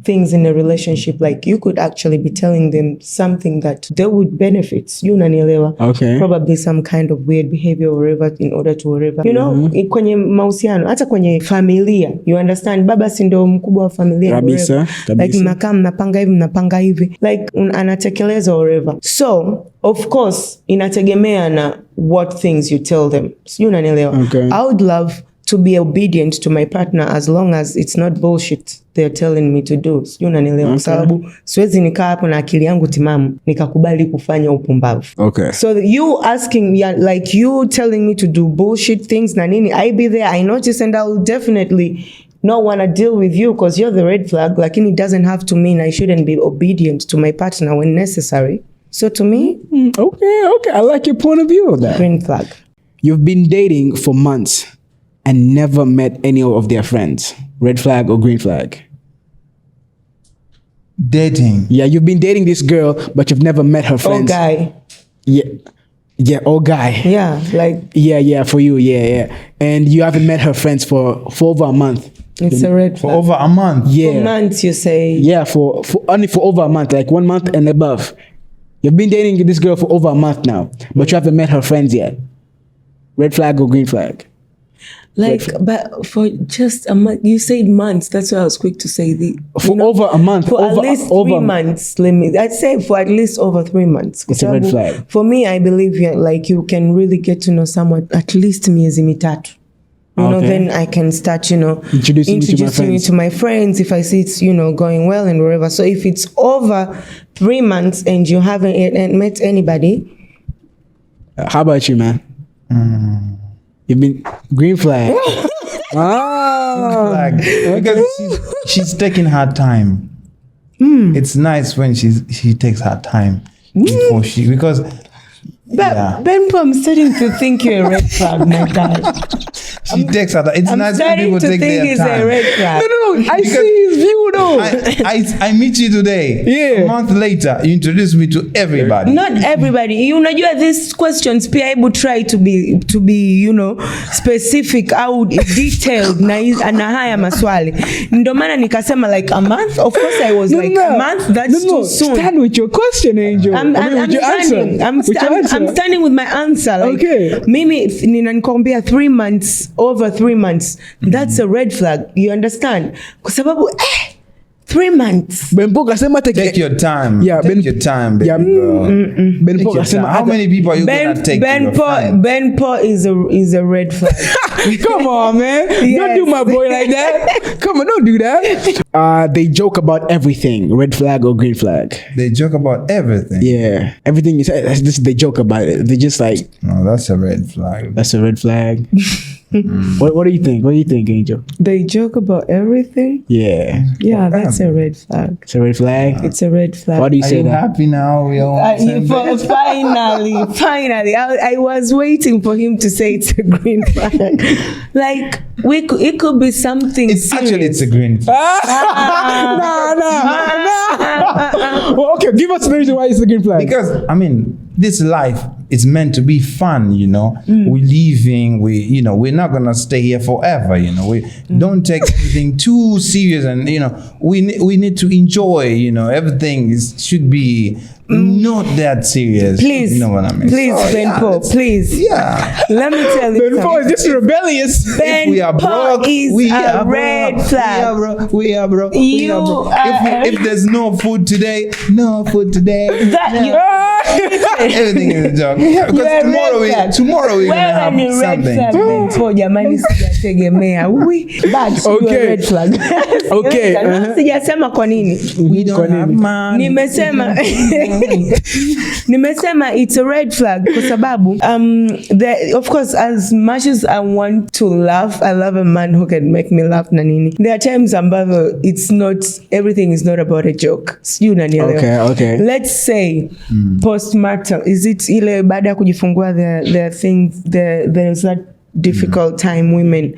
things in a relationship. Like you could actually be telling them something that they would benefit. You unanielewa. Okay. Probably some kind of weird behavior or whatever in order to whatever. You know, kwenye mahusiano, hata kwenye familia. You understand? Baba si ndo mkubwa wa familia. Kabisa. Like mnakaa mnapanga hivi. Like anatekeleza whatever. So, of course, inategemea na what things you tell them. You unanielewa. Okay. I would love to be obedient to my partner as long as it's not bullshit they're telling me to do. You unanielewa. Okay. Sababu siwezi nikaa hapo na akili yangu timamu nikakubali kufanya upumbavu. Okay. So you asking, yeah, like you telling me to do bullshit things na nini, I be there, I notice, and I'll definitely not want to deal with you because you're the red flag. Like, it doesn't have to mean I shouldn't be obedient to my partner when necessary. So to me, Okay. I like your point of view of that. green flag. You've been dating for months and never met any of their friends. Red flag or green flag? Dating. Yeah, you've been dating this girl, but you've never met her Oh, friends. guy. Yeah, oh guy. Yeah, like Yeah, for you, yeah. And you haven't met her friends for over a month. it's a red For flag. over a month. Yeah. For months, you say. Yeah, for only for over a month, like 1 month and above. You've been dating this girl for over a month now, but you haven't met her friends yet. Red flag or green flag? Like, but for just a month, you said months. That's why I was quick to say For over a month. For over, at least over 3 months. I'd say for at least over 3 months. It's a red flag. For me, I believe like you can really get to know someone at least miezi mitatu. You know, Okay. then I can start, Introducing you to my friends if I see it's, going well and whatever. So if it's over 3 months and you haven't met anybody. How about you, man? You've been green flag. Like, because she's taking her time. It's nice when she takes her time before because But Ben, I'm starting to think you're a red flag, my guy. she takes her time. It's nice when people take their he's time. a red flag. No, I see his view though. I meet you today. Yeah. A month later, you introduce me to everybody. Not everybody. Unajua these questions pia able try to be specific au detailed na haya maswali. Ndio maana nikasema like a month. Of course I was a month. That's too soon. Stand with your question, Angel. With your answer. I'm standing with my answer. Like, okay. Mimi ninanikwambia 3 months, over 3 months. That's a red flag. You understand? Kwa sababu 3 months. Benpo kasema Take your time. Yeah, take your time, baby girl. Benpo kasema How many people are you gonna take to your friend? Benpo is a red flag. Come on, man. Yes. Don't do my boy like that. Come on, don't do that. They joke about everything. Red flag or green flag? They joke about everything. Yeah. Everything you say, they joke about it. They're just like, No, that's a red flag. that's a red flag. What do you think? What do you think, Angel? They joke about everything. Yeah. Yeah, that's a red flag. It's a red flag. It's a red flag. Why do you Are say you that? happy now? We all on the same page? Finally. I was waiting for him to say it's a green flag. Like it could be something It's serious. actually it's a green flag. No. Well, okay, give us the reason why it's a green flag. Because this life is meant to be fun, We're leaving, we're not gonna stay here forever, we don't take everything too serious, and we need to enjoy, everything should be not that serious. Please, you know what I mean? Please, Benpo, please. Yeah. Let me tell you Benpo is just rebellious. If we are broke, is we a are red broke. flag. We are broke. You are- If there's no food today, no food today. Everything is a joke. Yeah, because tomorrow we're gonna have something. Benpo, jamani, sijategemea. But you are red flag. Okay. Sijasema kwa nini. We don't have money. Nimesema it's a red flag kwa sababu of course, as much as I want to laugh, I love a man who can make me laugh na nini. There are times ambavyo everything is not about a joke. Sijui unanielewa. Okay. Let's say postmortem, is it ile baada ya kujifungua the things there's that difficult time women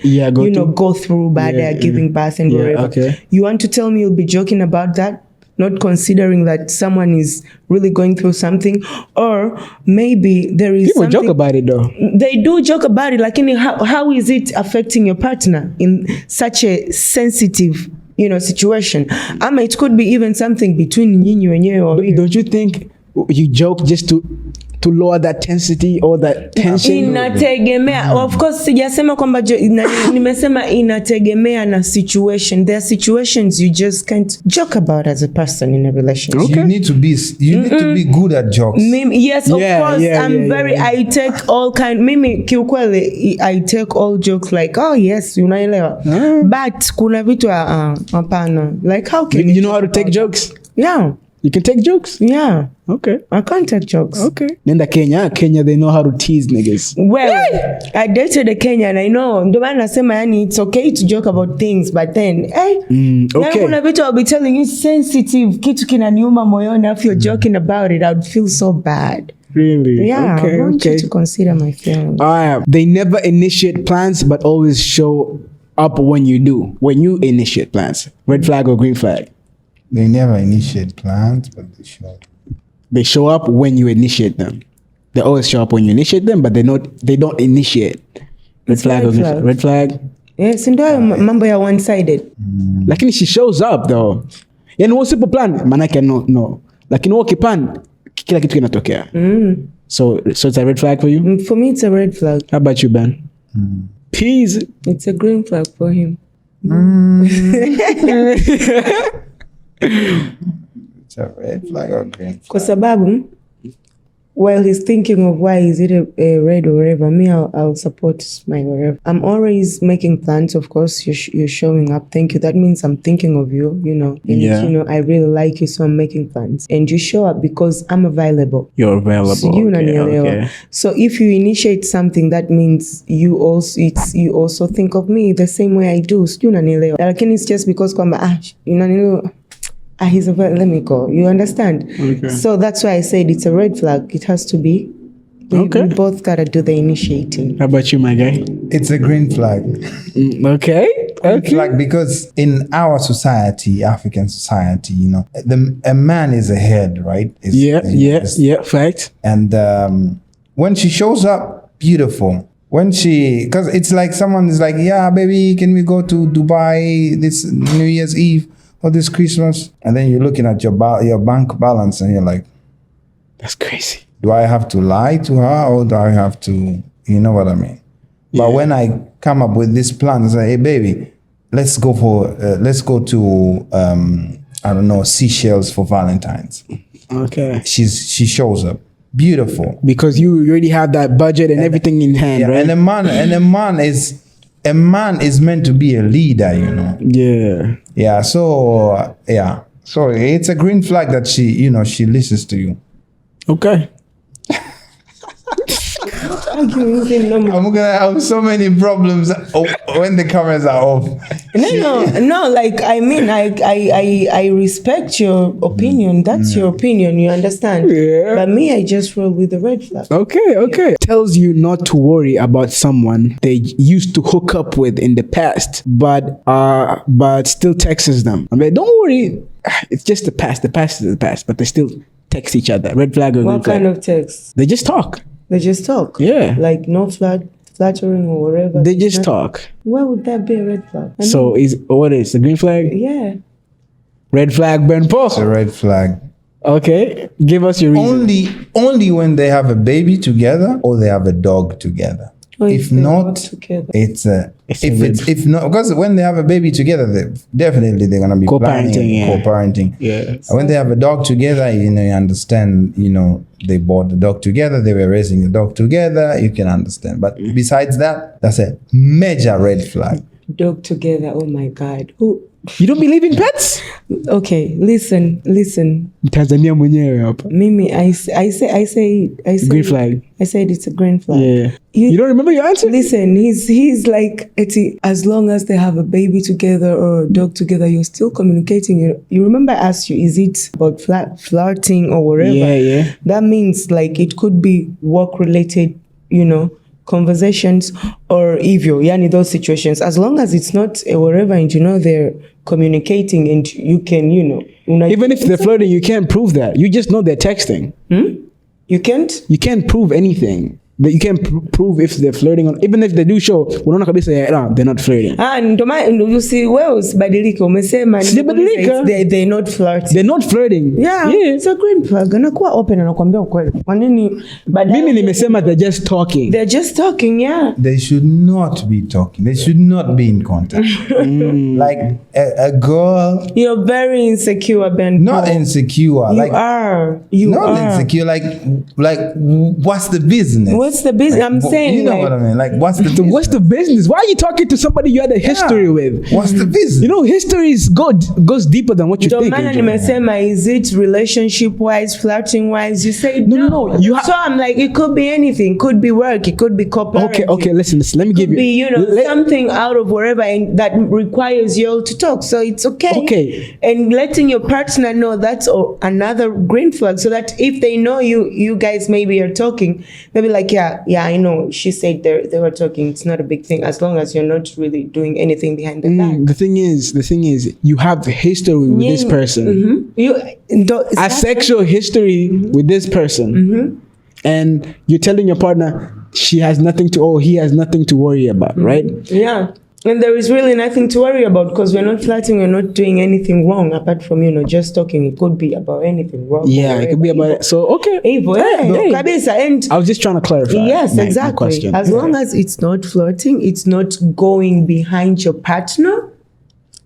go through baada ya giving birth and whatever. Okay. You want to tell me you'll be joking about that? Not considering that someone is really going through something, or maybe there is People something. joke about it though. They do joke about it, like how is it affecting your partner in such a sensitive situation. It could be even something between nyinyi wenyewe wawili. Don't you think you joke just to lower that intensity or that tension? Inategemea. Of course, sijasema kwamba nimesema inategemea na situation. There are situations you just can't joke about as a person in a relationship. Okay. You need to be good at jokes. Yes, of course. I take all kind. Mimi kiukweli I take all jokes like, oh yes, unaelewa. But kuna vitu hapana. Like how can you know how to take jokes? Yeah. You can take jokes? Yeah. Okay. I can't take jokes. Okay. Nenda Kenya, they know how to tease niggas. Well, I dated a Kenyan and I know. Ndio maana nasema yani it's okay to joke about things, but then, okay. Kuna vitu I'll be telling you sensitive, kitu kinaniuma moyoni, if you're joking about it, I would feel so bad. Really? Yeah, okay, I want you to consider my feelings. They never initiate plans, but always show up when you do. When you initiate plans. Red flag or green flag? They never initiate plans, but they show up. They show up when you initiate them. They always show up when you initiate them, but they don't initiate. Red flag or green flag? Red flag? Yes, ndio mambo ya one-sided. Lakini she shows up though. Yani usipo plan, manake no. Lakini ukiplan, kila kitu kinatokea. So it's a red flag for you? For me, it's a red flag. How about you, Ben? Peas. It's a green flag for him. It's a red flag or green flag? Kwa sababu, while he's thinking of why is it a red or whatever, me, I'll support my whatever. I'm always making plans, of course. You're showing up. Thank you. That means I'm thinking of you, And, I really like you, so I'm making plans. And you show up because I'm available. You're available. So okay. So if you initiate something, that means you also think of me the same way I do. Lakini it's just because he's let me go. You understand? Okay. So that's why I said it's a red flag. It has to be. We both gotta do the initiating. How about you, my guy? It's a green flag. Okay. Green flag because in our society, African society, a man is a head, right? Fact. And when she shows up, beautiful. Because it's like someone is like, yeah, baby, can we go to Dubai this New Year's Eve? Or this Christmas, and then you're looking at your bank balance and you're like, that's crazy. Do I have to lie to her or do I have to, you know what I mean? Yeah. But when I come up with this plan, I say, hey baby, let's go to I don't know, Seychelles for Valentine's. Okay. She shows up. Beautiful. Because you already have that budget and everything in hand, right? And a man is meant to be a leader, Yeah. Yeah. So it's a green flag that she listens to you. Okay. I'm gonna have so many problems when the cameras are off. No. Like I respect your opinion. That's your opinion. You understand? Yeah. But me, I just roll with the red flag. Okay. Tells you not to worry about someone they used to hook up with in the past, but still texts them. I'm like, don't worry. It's just the past. The past is the past, but they still text each other. Red flag or green flag? What kind of text? They just talk. They just talk. Yeah. Like no flattering or whatever. They just talk. Why would that be a red flag? So what is the green flag? Yeah. Red flag, Ben Paul. It's a red flag. Okay. Give us your reason. Only when they have a baby together or they have a dog together. If not, it's because when they have a baby together, they're gonna be co-parenting. Yeah. When they have a dog together, you understand. They bought the dog together. They were raising the dog together. You can understand. But besides that, that's a major red flag. Dog together. Oh my God. Who? You don't believe in pets? Okay, listen. Tanzania mwenyewe hapa. Mimi, I say green flag. I said it's a green flag. Yeah. You don't remember your answer? Listen, he's like, as long as they have a baby together or a dog together, you're still communicating. You remember I asked you, is it about flirting or whatever? Yeah. That means like it could be work related, conversations or yani those situations. As long as it's not whatever and they're communicating and you can, even if they're flirting, you can't prove that. You just know they're texting. You can't? You can't prove anything. that you can't prove if they're flirting or even if they do show. Unaona kabisa they're not flirting. You see, wewe usibadilike, umesema Sijabadilika. they're not flirting. They're not flirting. Yeah. It's a green flag. Anakuwa open, anakuambia ukweli. Kwa nini mimi nimesema they're just talking. They're just talking, yeah. They should not be talking. They should not be in contact. Like a girl. You're very insecure, Ben. Not insecure. You like are. You not are. insecure. Like what's the business? What's the business? I'm saying, you know what I mean. Like what's the business? Why are you talking to somebody you had a history with? What's the business? You know, history goes deeper than what you think. Is it relationship wise, flirting wise? You say no. So I'm like, it could be anything. Could be work. It could be corporate. Okay. Listen. Let me give you. Be something out of wherever and that requires you all to talk. So it's okay. Okay. And letting your partner know that's another green flag. So that if they know you guys maybe are talking, they'll be like, yeah, I know. She said they were talking. It's not a big thing as long as you're not really doing anything behind the back. The thing is, you have history with this person. A sexual history with this person, and you're telling your partner he has nothing to worry about, right? Yeah. And there is really nothing to worry about because we're not flirting, we're not doing anything wrong apart from, just talking. It could be about anything wrong. Yeah, it could be about it. So, okay. Evil. And I was just trying to clarify. Yes, exactly. As long as it's not flirting, it's not going behind your partner,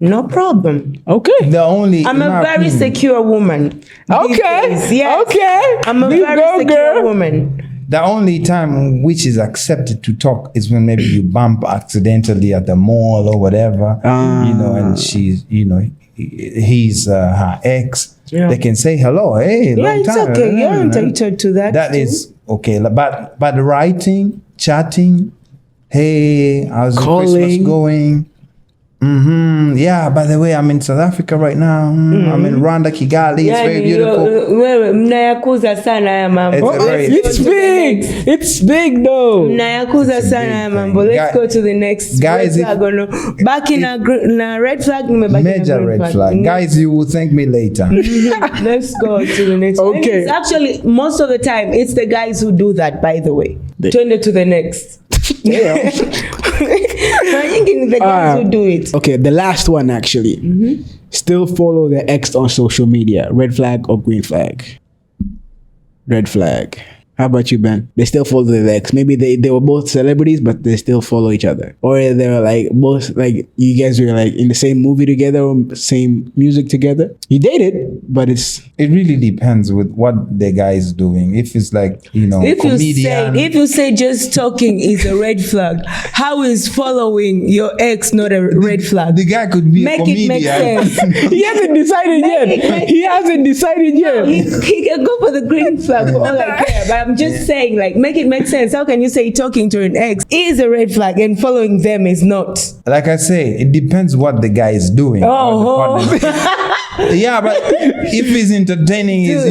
no problem. Okay. I'm a very secure woman. Okay. Yes. Okay. I'm a very secure woman. The only time which is accepted to talk is when maybe you bump accidentally at the mall or whatever, and she's, he's her ex. Yeah. They can say hello, hey, long it's time. Okay. You're entitled to that. That is okay, but writing, chatting, hey, how's your Christmas going? Yeah, by the way, I'm in South Africa right now. I'm in Rwanda, Kigali. It's very beautiful. Mnayakuza sana ya mambo. It's big. It's big though. Mnayakuza sana ya mambo. Let's go to the next guys. Back in a red flag. Major red flag. Guys, you will thank me later. Let's go to the next. Okay. It's actually, most of the time, it's the guys who do that, by the way. Turn it to the next. I think it's the guys who do it. Okay, the last one actually. Still follow their ex on social media. Red flag or green flag? Red flag. How about you, Ben? They still follow their ex. Maybe they were both celebrities, but they still follow each other. Or they were like both, like you guys were like in the same movie together or same music together. You dated, but it really depends with what the guy is doing. If it's like, comedian. If you say just talking is a red flag, how is following your ex not a red flag? The guy could be a comedian. Make it make sense. He hasn't decided yet. He can go for the green flag for all I care. But I'm just saying, like, make it make sense. How can you say talking to an ex is a red flag and following them is not? Like I say, it depends what the guy is doing. Yeah, but if he's entertaining, he's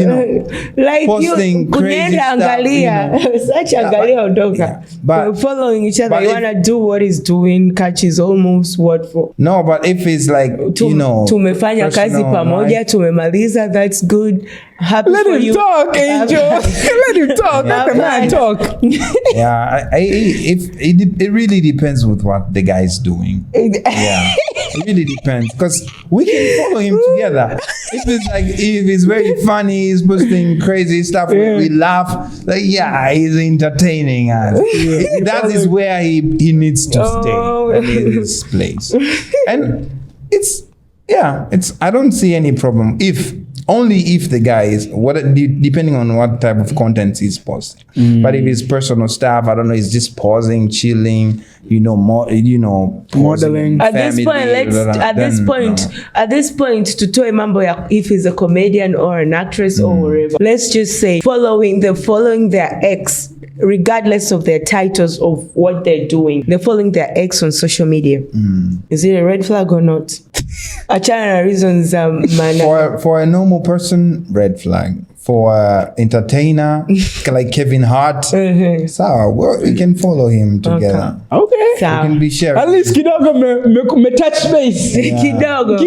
like posting crazy stuff. Such angalia odoka. But following each other, you wanna do what he's doing, catch his own moves, what for? No, but if it's like tumefanya kazi pamoja, tumemaliza, that's good. Happy Let for him you. talk, Angel. Let him talk. Let the man talk. Yeah, it really depends with what the guy is doing. Yeah, it really depends because we can follow him together. If it's very funny, he's posting crazy stuff, we laugh. Like, he's entertaining us. That is where he needs to stay. In his place, and I don't see any problem only if the guy is depending on what type of content he's posting. But if it's personal stuff, I don't know, he's just pausing, chilling, modeling. At this point, to toy mambo if he's a comedian or an actress or whatever, let's just say following their ex, regardless of their titles of what they're doing, they're following their ex on social media. Is it a red flag or not? Achana reasons, for a normal person, red flag. for entertainer like Kevin Hart. So we can follow him together. Okay. We can be sharing. At least kidogo me touch base. Kidogo.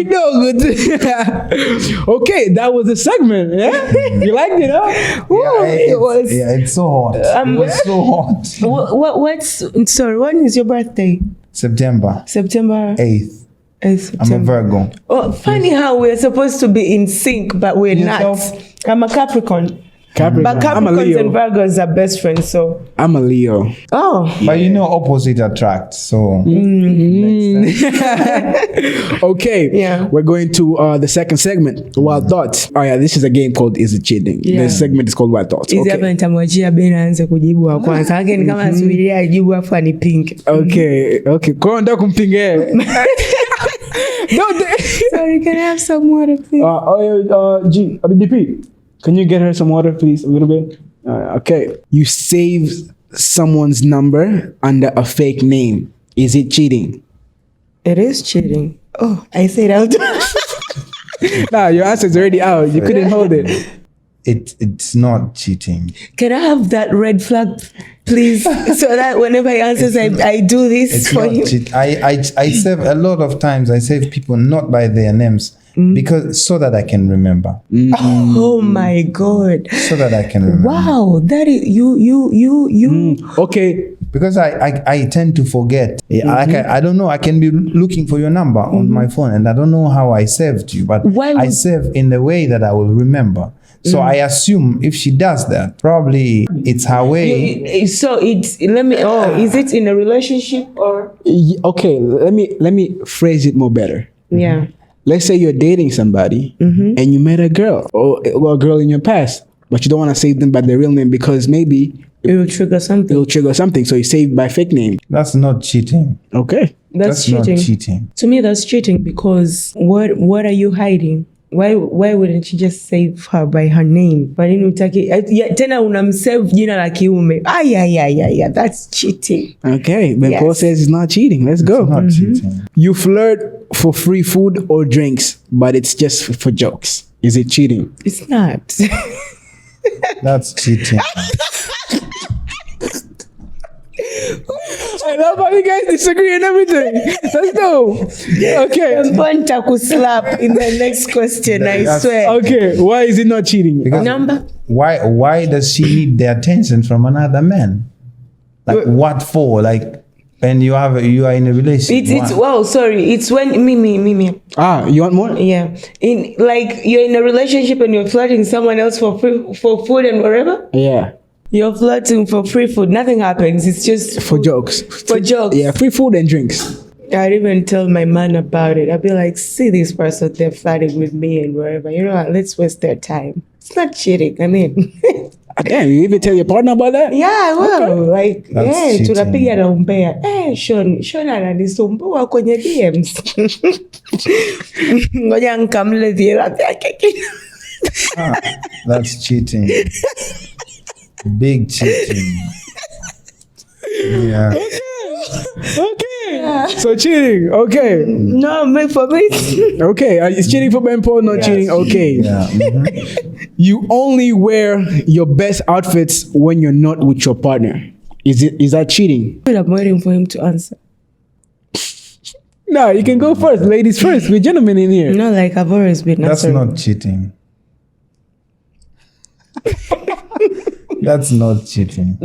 Okay, that was a segment. Yeah, you liked it, huh? It's so hot. It was so hot. When is your birthday? September 8th. I'm a Virgo. Oh, funny how we're supposed to be in sync, but we're not. I'm a Capricorn. But Capricorns and Virgos are best friends, so. I'm a Leo. Oh. But opposite attract, so. Okay. Yeah. We're going to the second segment, Wild Thoughts. Oh yeah, this is a game called Is It Cheating? Yeah. The segment is called Wild Thoughts. Okay. Okay. Kwa ndo kumpinge. Sorry, can I have some water, please? DP, can you get her some water, please? A little bit. Okay. You save someone's number under a fake name. Is it cheating? It is cheating. Oh, I said out. Nah, your answer's already out. You couldn't hold it. It's not cheating. Can I have that red flag, please? So that whenever he answers, I do this It's for not him. cheat. I save a lot of times. I save people not by their names because so that I can remember. Oh my God! So that I can remember. Wow, that is you. Okay. Because I tend to forget. I don't know. I can be looking for your number on my phone and I don't know how I saved you, but I save in the way that I will remember. So I assume if she does that, probably it's her way. Is it in a relationship or? Okay, let me phrase it more better. Yeah. Let's say you're dating somebody and you met a girl or a girl in your past, but you don't want to save them by their real name because maybe it will trigger something. So you save by fake name. That's not cheating. Okay. That's cheating. Not cheating. To me, that's cheating because what are you hiding? Why wouldn't you just save her by her name? But tena unamsave jina la kiume. That's cheating. Okay, Ben Paul says it's not cheating. Let's go. It's not cheating. You flirt for free food or drinks, but it's just for jokes. Is it cheating? It's not. That's cheating. I love how you guys disagree and everything. Let's go. Okay. I'm going to slap in the next question, I swear. Okay, why is it not cheating? Because Number? Why does she need the attention from another man? Like what for? Like when you are in a relationship. It's when me. You want more? Yeah. You're in a relationship and you're flirting someone else for food and whatever. Yeah. You're flirting for free food. Nothing happens. It's just for jokes. For jokes. Yeah, free food and drinks. I'd even tell my man about it. I'd be like, see this person, they're flirting with me and wherever. You know what? Let's waste their time. It's not cheating. I mean. Damn, you even tell your partner about that? Yeah, I will. Okay. Tunapiga na umbea. Sean ananisumbua kwenye DMs. Ngoja nikamle dhiera yake. That's cheating. Big cheating. Yeah. Okay. Yeah. So cheating. Okay. No, for me. Okay. It's cheating for Ben Paul, not cheating. Okay. Yeah. You only wear your best outfits when you're not with your partner. Is that cheating? I'm waiting for him to answer. No, you can go first. Ladies first. We're gentlemen in here. No, I've always been. That's not cheating. That's not cheating.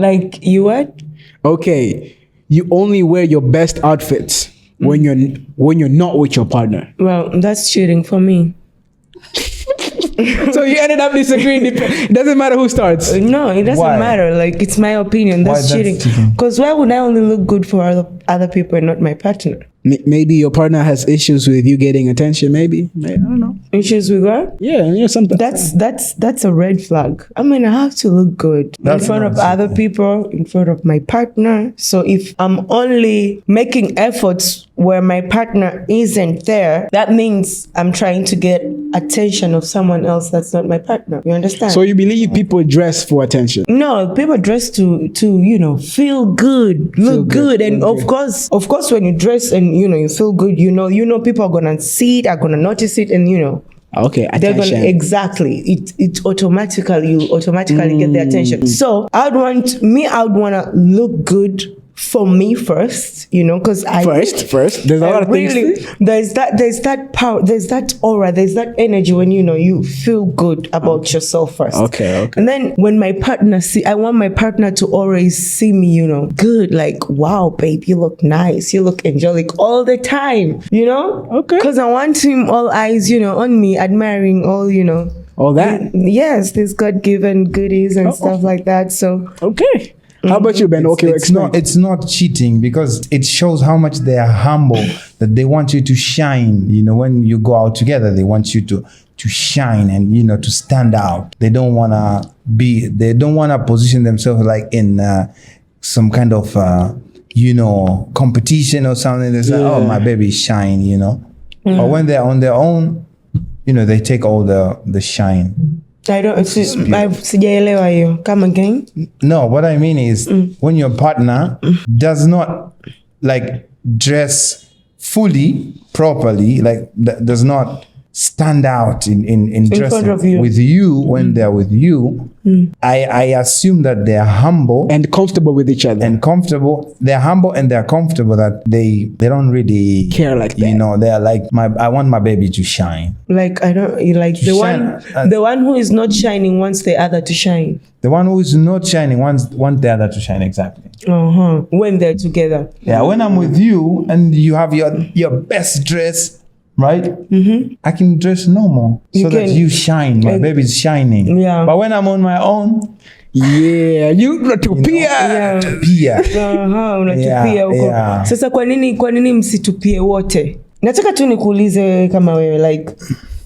You what? Okay. You only wear your best outfits when you're not with your partner. Well, that's cheating for me. So you ended up disagreeing. It doesn't matter who starts. No, it doesn't matter. It's my opinion. That's cheating. Because why would I only look good for other people and not my partner? Maybe your partner has issues with you getting attention. Maybe I don't know. Issues with what? Yeah, something. That's a red flag. I mean, I have to look good in front of other people, in front of my partner. So if I'm only making efforts where my partner isn't there, that means I'm trying to get attention of someone else that's not my partner. You understand? So you believe people dress for attention? No, people dress to feel good, look good, and of course, when you dress and you feel good, you know people are gonna see it, are gonna notice it, and Okay, they're attention. gonna exactly. It automatically you automatically get their attention. So I would wanna look good for me first, because First, there's a lot of things. There's that power, there's that aura, there's that energy when you feel good about yourself first. Okay. And then when I want my partner to always see me, good, like, wow, babe, you look nice, you look angelic all the time, Okay. Because I want him all eyes, on me, admiring all, all that. Yes, these God-given goodies and stuff like that. So okay. How about you, Ben? Okay, it's not cheating because it shows how much they are humble, that they want you to shine. When you go out together, they want you to shine and, to stand out. They don't want to position themselves like in some kind of, competition or something. They say, oh, my baby shine, Or when they're on their own, they take all the shine. I don't. Sijaelewa hiyo. Come again. No, what I mean is when your partner does not like dress fully properly, like does not stand out in dressing with you when they're with you, I assume that they're humble and comfortable with each other. They're humble and they're comfortable that they don't really care like that. They're like I want my baby to shine. Like I don't like the one who is not shining wants the other to shine. The one who is not shining wants the other to shine, exactly. When they're together. Yeah, when I'm with you and you have your best dress, right? I can dress normal that you shine. My baby's shining. Yeah. But when I'm on my own, you unatupia. Unatupia huko. Sasa kwa nini msitupie wote? Nataka tu nikuulize wewe kama wewe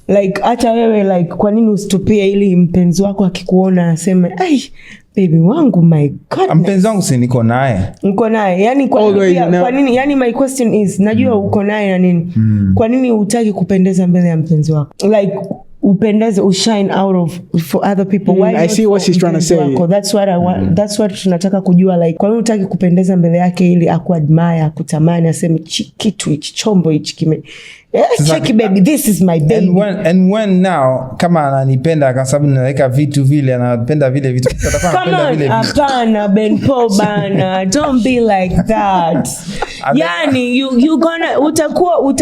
like hata wewe like kwa nini usitupie ili mpenzi wako akikuona aseme ai baby wangu, my god. Mpenzi wangu si niko naye. Uko naye. Yani kwa nini? Yani my question is, najua uko naye na nini? Kwa nini hutaki kupendeza mbele ya mpenzi wako? Like upendeze, ushine out for other people. Why I see what she's trying to say. That's what I want. That's what tunataka kujua, like kwa nini hutaki kupendeza mbele yake ili akuadmire, akutamani, aseme kitu hichi, chombo hichi kime. Check baby, this is my baby. And when now kama ananipenda kwa sababu naweka vitu vile, anapenda vile vitu, atakapenda vile vitu. Hapana Ben Paul bana, don't be like that. Yani you gonna utakuwa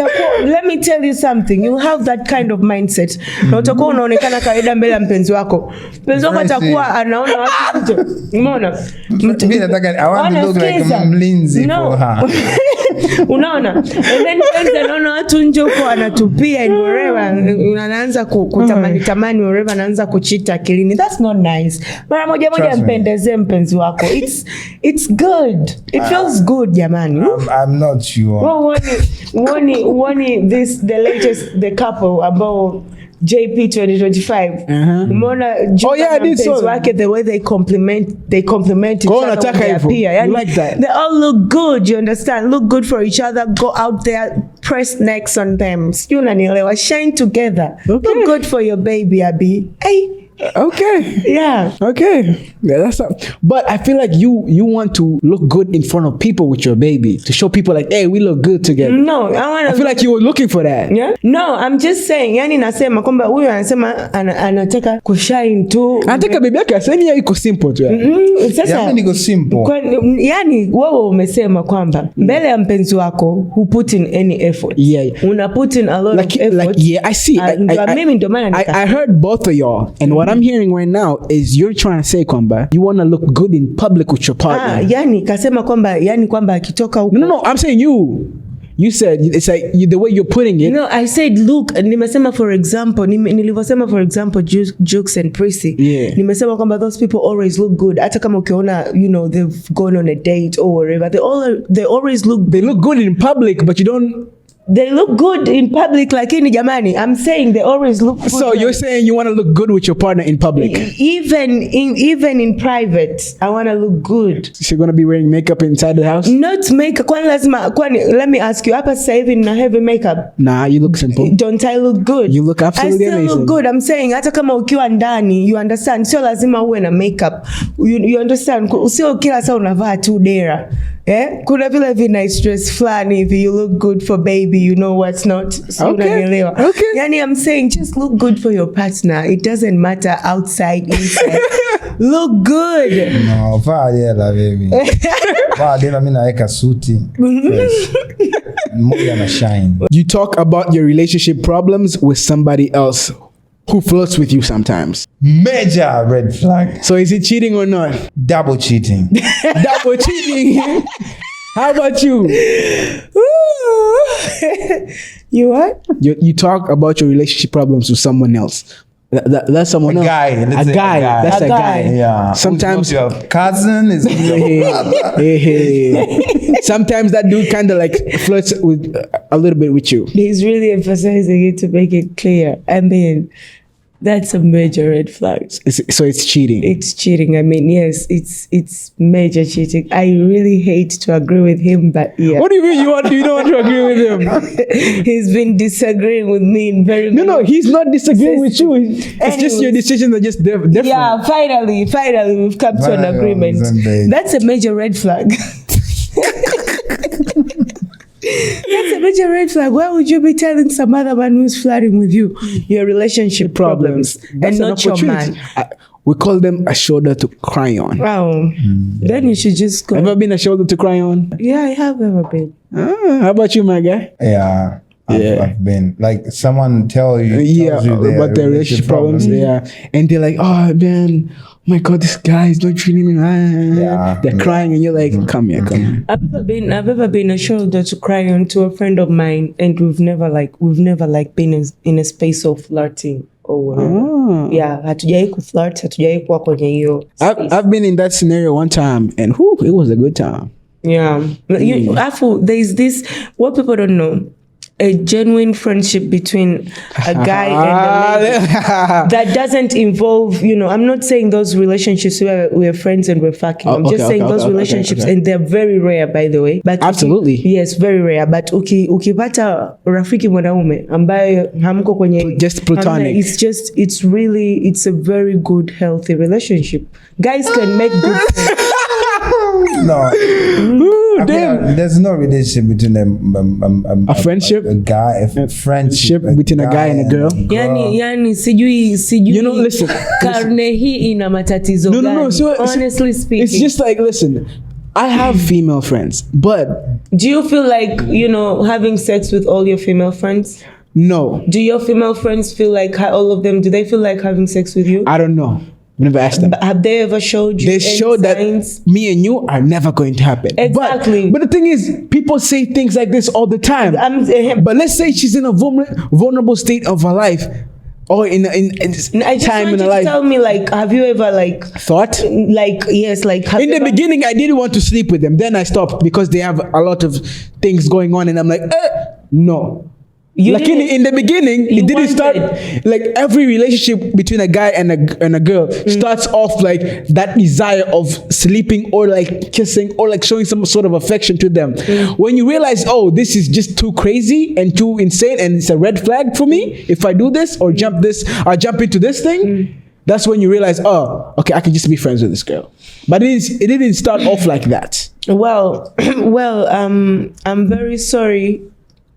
let me tell you something, you have that kind of mindset. Na utakuwa unaonekana kawaida mbele ya mpenzi wako. Mpenzi wako atakuwa anaona watu nje. Umeona? Mimi nataka I want to look like mlinzi for her. Unaona? And then mpenzi anaona watu nje huko anatupia and whatever, anaanza kutamani whatever, anaanza kuchita akilini. That's not nice. Mara moja mpendeze mpenzi wako. It's good. It feels good jamani. I'm not sure. The latest the couple ambao JP 2025. Umeona mpenzi wake, the way they compliment each other when they appear. You like that? They all look good, you understand? Look good for each other. Go out there, press necks on them. You unanielewa? Shine together. Okay. Look good for your baby, Abi. Hey. Okay. Yeah. Okay. Yeah, that's up. But I feel like you want to look good in front of people with your baby, to show people like, hey, we look good together. No, I feel like you were looking for that. Yeah. No, I'm just saying. Yani nasema kwamba huyu anasema anataka kushine tu. Anataka baby yake aseni iko simple tu. Sasa yani niko simple. Yani wewe umesema kwamba mbele ya mpenzi wako who put in any effort. Yeah. Una put in a lot of effort. I see. I heard both of y'all, and what I'm hearing right now is you're trying to say kwamba you want to look good in public with your partner. Yani kasema kwamba akitoka huko. No, I'm saying you said it's like the way you're putting it. No, I said look, nimesema for example, nilivyosema for example Jukes and Prissy. Yeah. Nimesema kwamba those people always look good. Hata kama ukiona, they've gone on a date or whatever, they always look good in public, but you don't. They look good in public, lakini jamani, I'm saying they always look good. So you're saying you want to look good with your partner in public? Even in private, I want to look good. So you're going to be wearing makeup inside the house? Not makeup. Let me ask you, hapa sasa hivi na heavy makeup? Nah, you look simple. Don't I look good? You look absolutely amazing. I still look good. I'm saying hata kama ukiwa ndani, you understand, sio lazima uwe na makeup. You understand? Sio kila saa unavaa tu dera. Kuna vile vina stress flani if you look good for baby, you know what's not. So unanielewa. Okay. Yani I'm saying just look good for your partner. It doesn't matter outside, inside. Look good. No, vaa dela baby. Vaa dela mimi naweka suti. Moja na shine. You talk about your relationship problems with somebody else who flirts with you sometimes. Major red flag. So is it cheating or not? Double cheating. Double cheating. How about you? You what? You talk about your relationship problems with someone else. That's someone else. Let's a say guy. That's a guy. Yeah. Sometimes your cousin is your brother. Sometimes that dude kind of like flirts with a little bit with you. He's really emphasizing it to make it clear. I mean, that's a major red flag. So it's cheating. It's cheating. I mean, yes, it's major cheating. I really hate to agree with him, but yeah. What do you mean you don't want to agree with him? He's been disagreeing with me in very No, he's not disagreeing with you. It's just your decisions are just different. Yeah, finally, we've come to an agreement. That's a major red flag. That's a major red flag. Why would you be telling some other man who's flirting with you your relationship problems and not your man? We call them a shoulder to cry on. Wow. Then you should just go. Ever been a shoulder to cry on? Yeah, I have ever been. How about you, my guy? Yeah. I've been like someone tells you about their relationship problems. Yeah, and they're like, oh man, oh my God, this guy is not treating me. They're crying, and you're like, come here. I've ever been a shoulder to cry on to a friend of mine, and we've never been in a space of flirting or whatever. Yeah, hatujai kuflirt, hatujai kuwa kwenye hiyo. I've been in that scenario one time, and it was a good time. Yeah, there's this what people don't know. A genuine friendship between a guy and a lady that doesn't involve, I'm not saying those relationships where we're friends and we're fucking. I'm just saying those relationships, and they're very rare, by the way. But absolutely, yes, very rare. But ukipata rafiki mwanaume ambaye hamko kwenye just platonic, it's a very good, healthy relationship. Guys can make good friends. No. There's no relationship between a friendship, a friendship between a guy and a girl. Yani sijui. Listen. Karne hii ina matatizo gani? No. So, honestly speaking, it's just like, listen. I have female friends, but do you feel like having sex with all your female friends? No. Do your female friends feel like all of them? Do they feel like having sex with you? I don't know. I've never asked them. But have they ever showed you? They showed that me and you are never going to happen. Exactly. But the thing is, people say things like this all the time. But let's say she's in a vulnerable state of her life, or in time in her life. Tell me, like, have you ever thought? Yes, in the beginning, I didn't want to sleep with them. Then I stopped because they have a lot of things going on, and I'm like, no. In the beginning, it didn't start like every relationship between a guy and a girl starts off like that desire of sleeping or like kissing or like showing some sort of affection to them. When you realize, oh, this is just too crazy and too insane, and it's a red flag for me if I do this or jump into this thing. That's when you realize, oh, okay, I can just be friends with this girl. But it didn't start off like that. Well, I'm very sorry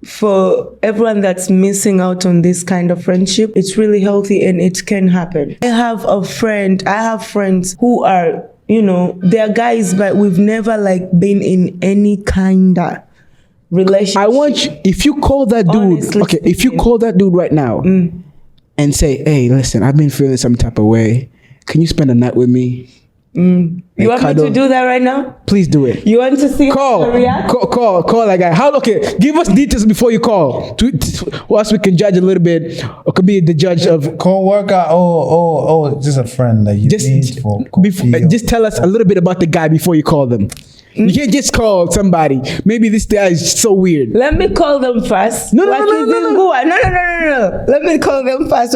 for everyone that's missing out on this kind of friendship. It's really healthy and it can happen. I have friends who are, they're guys, but we've never been in any kind of relationship. I want you, if you call that dude, if you call that dude right now and say, hey, listen, I've been feeling some type of way. Can you spend a night with me? You want me to do that right now? Please do it. You want to see call that guy. Give us details before you call, or else we can judge a little bit, or could be the judge of co-worker. Just a friend that you need for coffee. Just tell us a little bit about the guy before you call them. You can't just call somebody. Maybe this guy is so weird. Let me call them first. No. Let me call them first.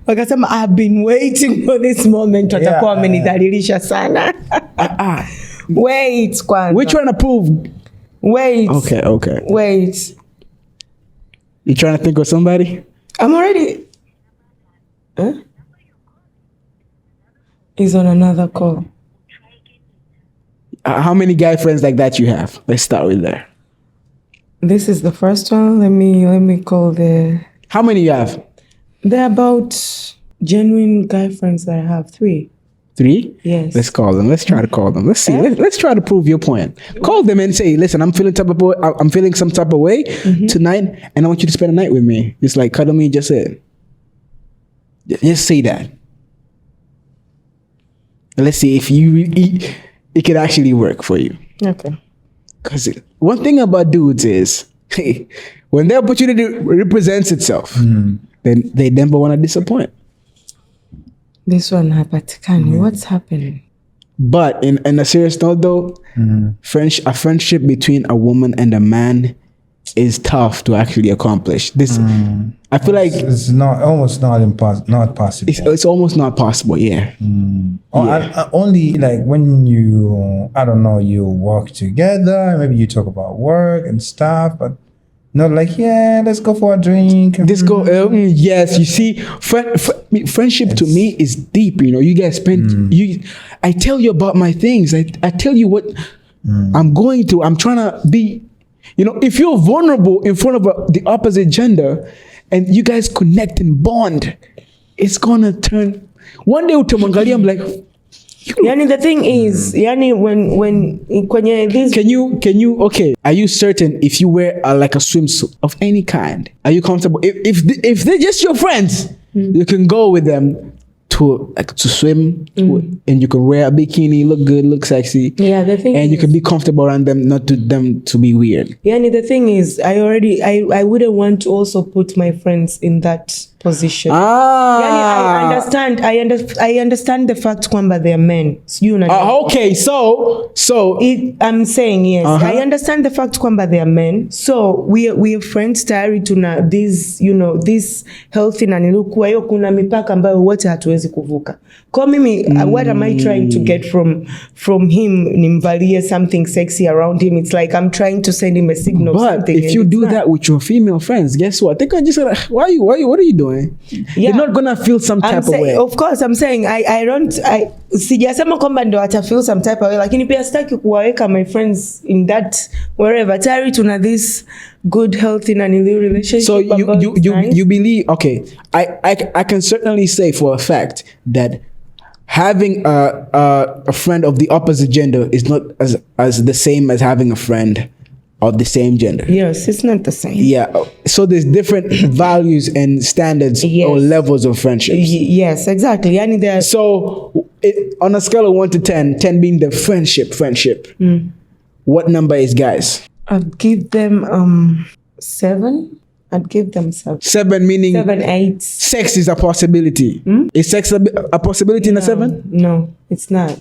Wakasema I've been waiting for this moment. Watakuwa wamenidhalilisha sana. Wait, kwanza. We're trying to prove. Wait. Okay. Wait. You trying to think of somebody? I'm already. Huh? He's on another call. How many guy friends like that you have? Let's start with there. This is the first one. Let me call the. How many you have? They're about genuine guy friends that I have 3. 3? Yes. Let's call them. Let's try to call them. Let's see. Let's try to prove your point. Call them and say, listen, I'm feeling some type of way tonight, and I want you to spend the night with me. Just like cuddle me, just say it. Just say that. And let's see if it could actually work for you. Okay. Because one thing about dudes is, when the opportunity represents itself, then they never want to disappoint. This one hapatikani. What's happening? But in a serious note, though, a friendship between a woman and a man is tough to actually accomplish. This, I feel like it's not possible. It's almost not possible. Yeah. Only like when you work together, maybe you talk about work and stuff, but not like, let's go for a drink. Yes, you see, friendship to me is deep. You guys spend. I tell you about my things. I tell you what I'm going through. I'm trying to be. If you're vulnerable in front of the opposite gender, and you guys connect and bond, it's gonna turn. One day utamwangalia, I'm like. Yani the thing is, yani when this. Can you? Okay. Are you certain if you wear like a swimsuit of any kind, are you comfortable? If they're just your friends, you can go with them to swim, and you can wear a bikini, look good, look sexy. Yeah, the thing. And you can be comfortable around them, not to them to be weird. Yani the thing is, I wouldn't want to also put my friends in that position. Yani I understand the fact kwamba they're men. Okay, so I'm saying yes. I understand the fact kwamba they're men. So we are friends tayari tuna this this healthy na nilikuwa hiyo kuna mipaka ambayo wote hatuwezi kuvuka. Kwa mimi what am I trying to get from him nimvalie something sexy around him? It's like I'm trying to send him a signal. But if you do that with your female friends, guess what? They can just say, what are you doing? You're not gonna feel some type of way. Of course, I'm saying I sijasema kwamba ndo ata feel some type of way, lakini pia sitaki kuwaweka my friends in that wherever. Tayari tuna this good healthy na new relationship. So you believe? Okay, I can certainly say for a fact that having a friend of the opposite gender is not as the same as having a friend of the same gender. Yes, it's not the same. Yeah, so there's different values and standards or levels of friendships. Yes, exactly. So on a scale of 1 to 10, 10 being the friendship, what number is guys? I'd give them 7. I'd give them 7. 7 meaning 7, 8. Sex is a possibility. Is sex a possibility in a 7? No, it's not.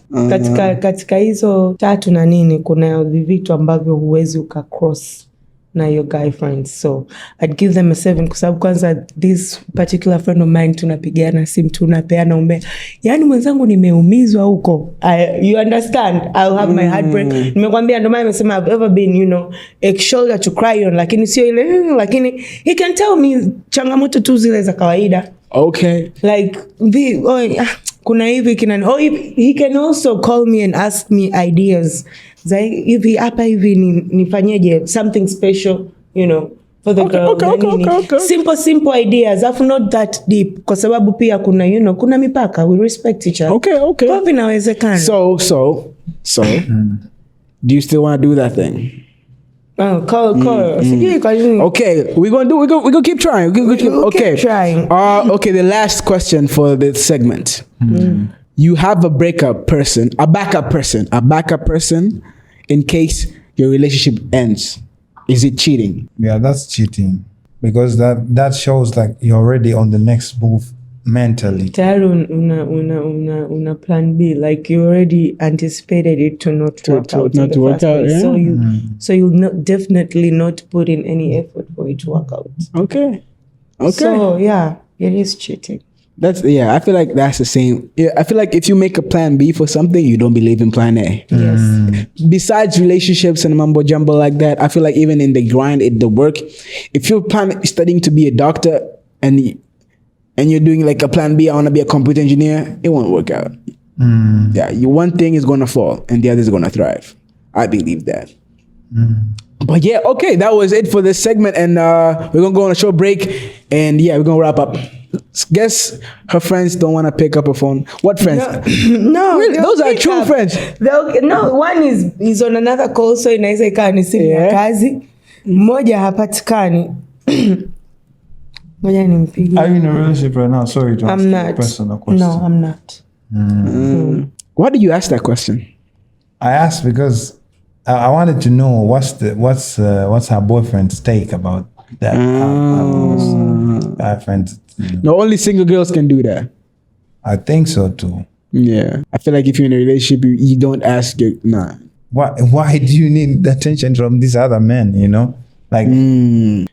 Katika hizo 3 na nini kuna vitu ambavyo huwezi ukacross na your guy friends. So I'd give them a 7 kwa sababu kwanza this particular friend of mine tunapigana simu tunapeana umbe. Yani mwenzangu nimeumizwa huko. You understand? I'll have my heartbreak. Nimekwambia ndio maana nimesema I've ever been, a shoulder to cry on, lakini sio ile lakini he can tell me changamoto tu zile za kawaida. Okay. Like kuna hivi he can also call me and ask me ideas. Hivi hapa hivi nifanyeje something special, for the girl. Okay. Simple ideas, not that deep kwa sababu pia kuna kuna mipaka, we respect each other. Okay. Kwa vinawezekana. So do you still want to do that thing? Call. Okay, we're gonna keep trying. Keep trying. Okay, the last question for this segment. You have a backup person in case your relationship ends. Is it cheating? Yeah, that's cheating because that shows like you're already on the next move mentally. Tayari una plan B, like you already anticipated it to not work out. Yeah? So you'll definitely not put in any effort for it to work out. Okay. So yeah, it is cheating. I feel like that's the same. Yeah, I feel like if you make a plan B for something, you don't believe in plan A. Yes. Besides relationships and mumbo jumbo like that, I feel like even in the grind, in the work, if you're studying to be a doctor and you're doing like a plan B, I want to be a computer engineer, it won't work out. Yeah, one thing is gonna fall and the other is gonna thrive. I believe that. But yeah, okay, that was it for this segment, and we're gonna go on a short break, and yeah, we're gonna wrap up. Guess her friends don't want to pick up a phone. What friends? No, Really? Those are true friends. No, one is on another call, so inaweza ikawa ni simu ya kazi. Mmoja hapatikani. Ngoja nimpigie. Are you in a relationship right now? Sorry to ask I'm you a not. personal question. No, I'm not. Why did you ask that question? I asked because I wanted to know what's her boyfriend's take about that. Her friends. No, only single girls can do that. I think so too. Yeah, I feel like if you're in a relationship, you don't ask your nah. Why do you need attention from these other men? You know, like.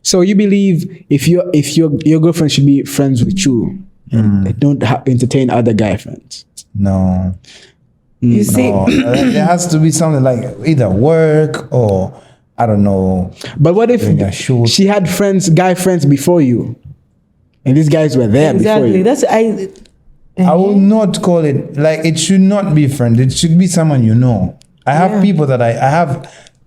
So you believe if your girlfriend should be friends with you, and don't entertain other guy friends? No. You see, There has to be something like either work or I don't know. But what if doing a shoot. she had guy friends before you, and these guys were there before exactly. you? That's I will not call it like it should not be friend. It should be someone you know. I have people that I have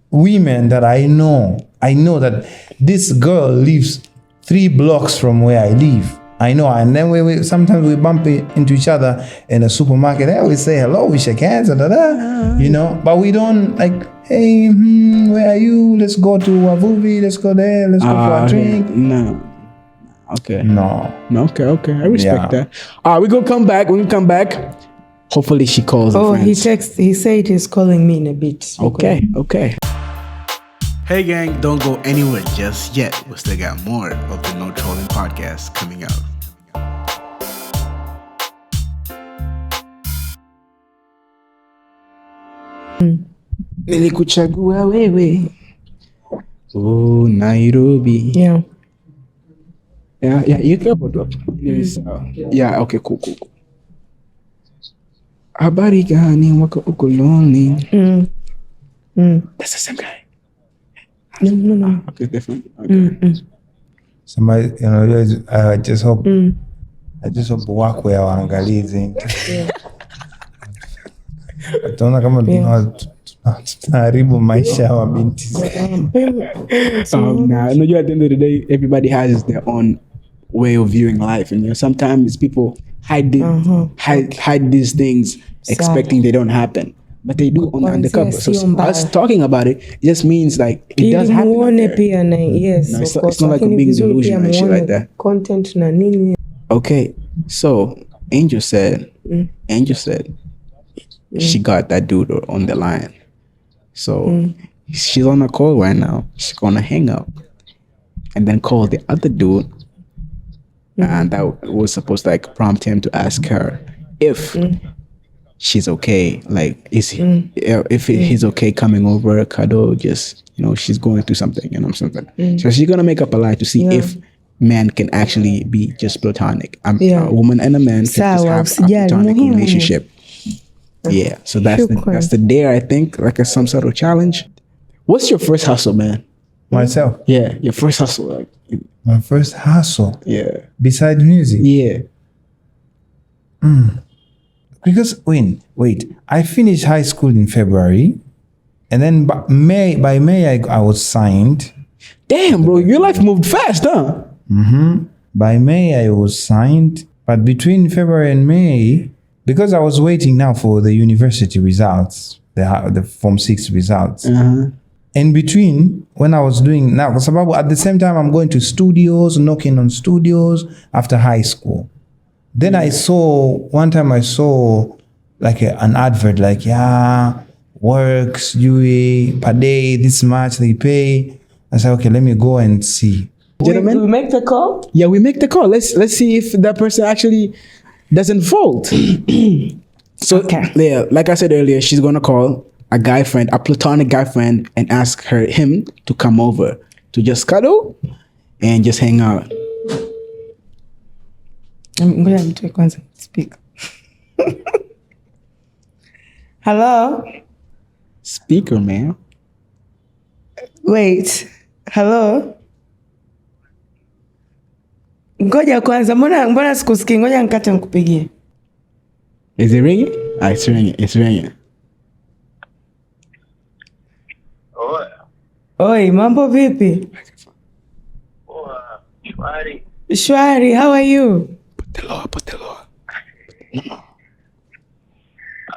women that I know. I know that this girl lives 3 blocks from where I live. I know, and then we sometimes we bump into each other in a supermarket. I always say hello, we shake hands, you know. But we don't like, hey, where are you? Let's go to Wavuvi. Let's go there. Let's go for a drink. No. Okay. No. Okay. I respect that. We're gonna come back. When we come back, hopefully she calls. Oh, he said he's calling me in a bit. Okay. Hey gang, don't go anywhere just yet. We still got more of the No Trolling Podcast coming out. Nilikuchagua wewe. Oh, Nairobi. Yeah. Yeah, you can put up. Yeah, okay, cool. Habari gani wako uko lonely? That's the same guy. No. Okay, different. Okay. Somebody, I just hope wako ya waangalizi. Ataona kama tunaharibu maisha ya binti. Unajua at the end of the day, everybody has their own way of viewing life, and sometimes people hide these things expecting they don't happen, but they do on the undercover. So us talking about it just means like it does happen. Yes, no, it's not like being delusional and shit like that. Content na nini. Okay, so Angel said she got that dude on the line. So she's on a call right now. She's gonna hang up and then call the other dude, and that was supposed to like prompt him to ask her if she's okay. Like, if he's okay coming over, cuddle, just she's going through something, something. So she's gonna make up a lie to see if man can actually be just platonic. A woman and a man can just have a platonic relationship. Yeah, so that's the dare, I think, like some sort of challenge. What's your first hustle, man? Myself? Yeah, your first hustle. Like, my first hustle? Yeah. Besides music? Yeah. Because, wait, I finished high school in February, and then by May I was signed. Damn, bro, your life moved fast, huh? By May I was signed, but between February and May, because I was waiting now for the university results, the Form 6 results. In between, when I was doing now, at the same time I'm going to studios, knocking on studios after high school. Then one time I saw like an advert, like, works, UA, per day, this much they pay. I said, okay, let me go and see. Gentlemen, we make the call? Yeah, we make the call. Let's see if that person actually doesn't fold. So, yeah, like I said earlier, she's going to call a platonic guy friend, and ask him to come over to just cuddle and just hang out. I'm going to speak. Hello? Speaker, man. Wait. Hello? Ngoja kwanza, mbona sikusikii? Ngoja nikate nikupigie. Is it ringing? It's ringing. It's ringing. Oi, mambo vipi? Shwari, how are you? Put the law.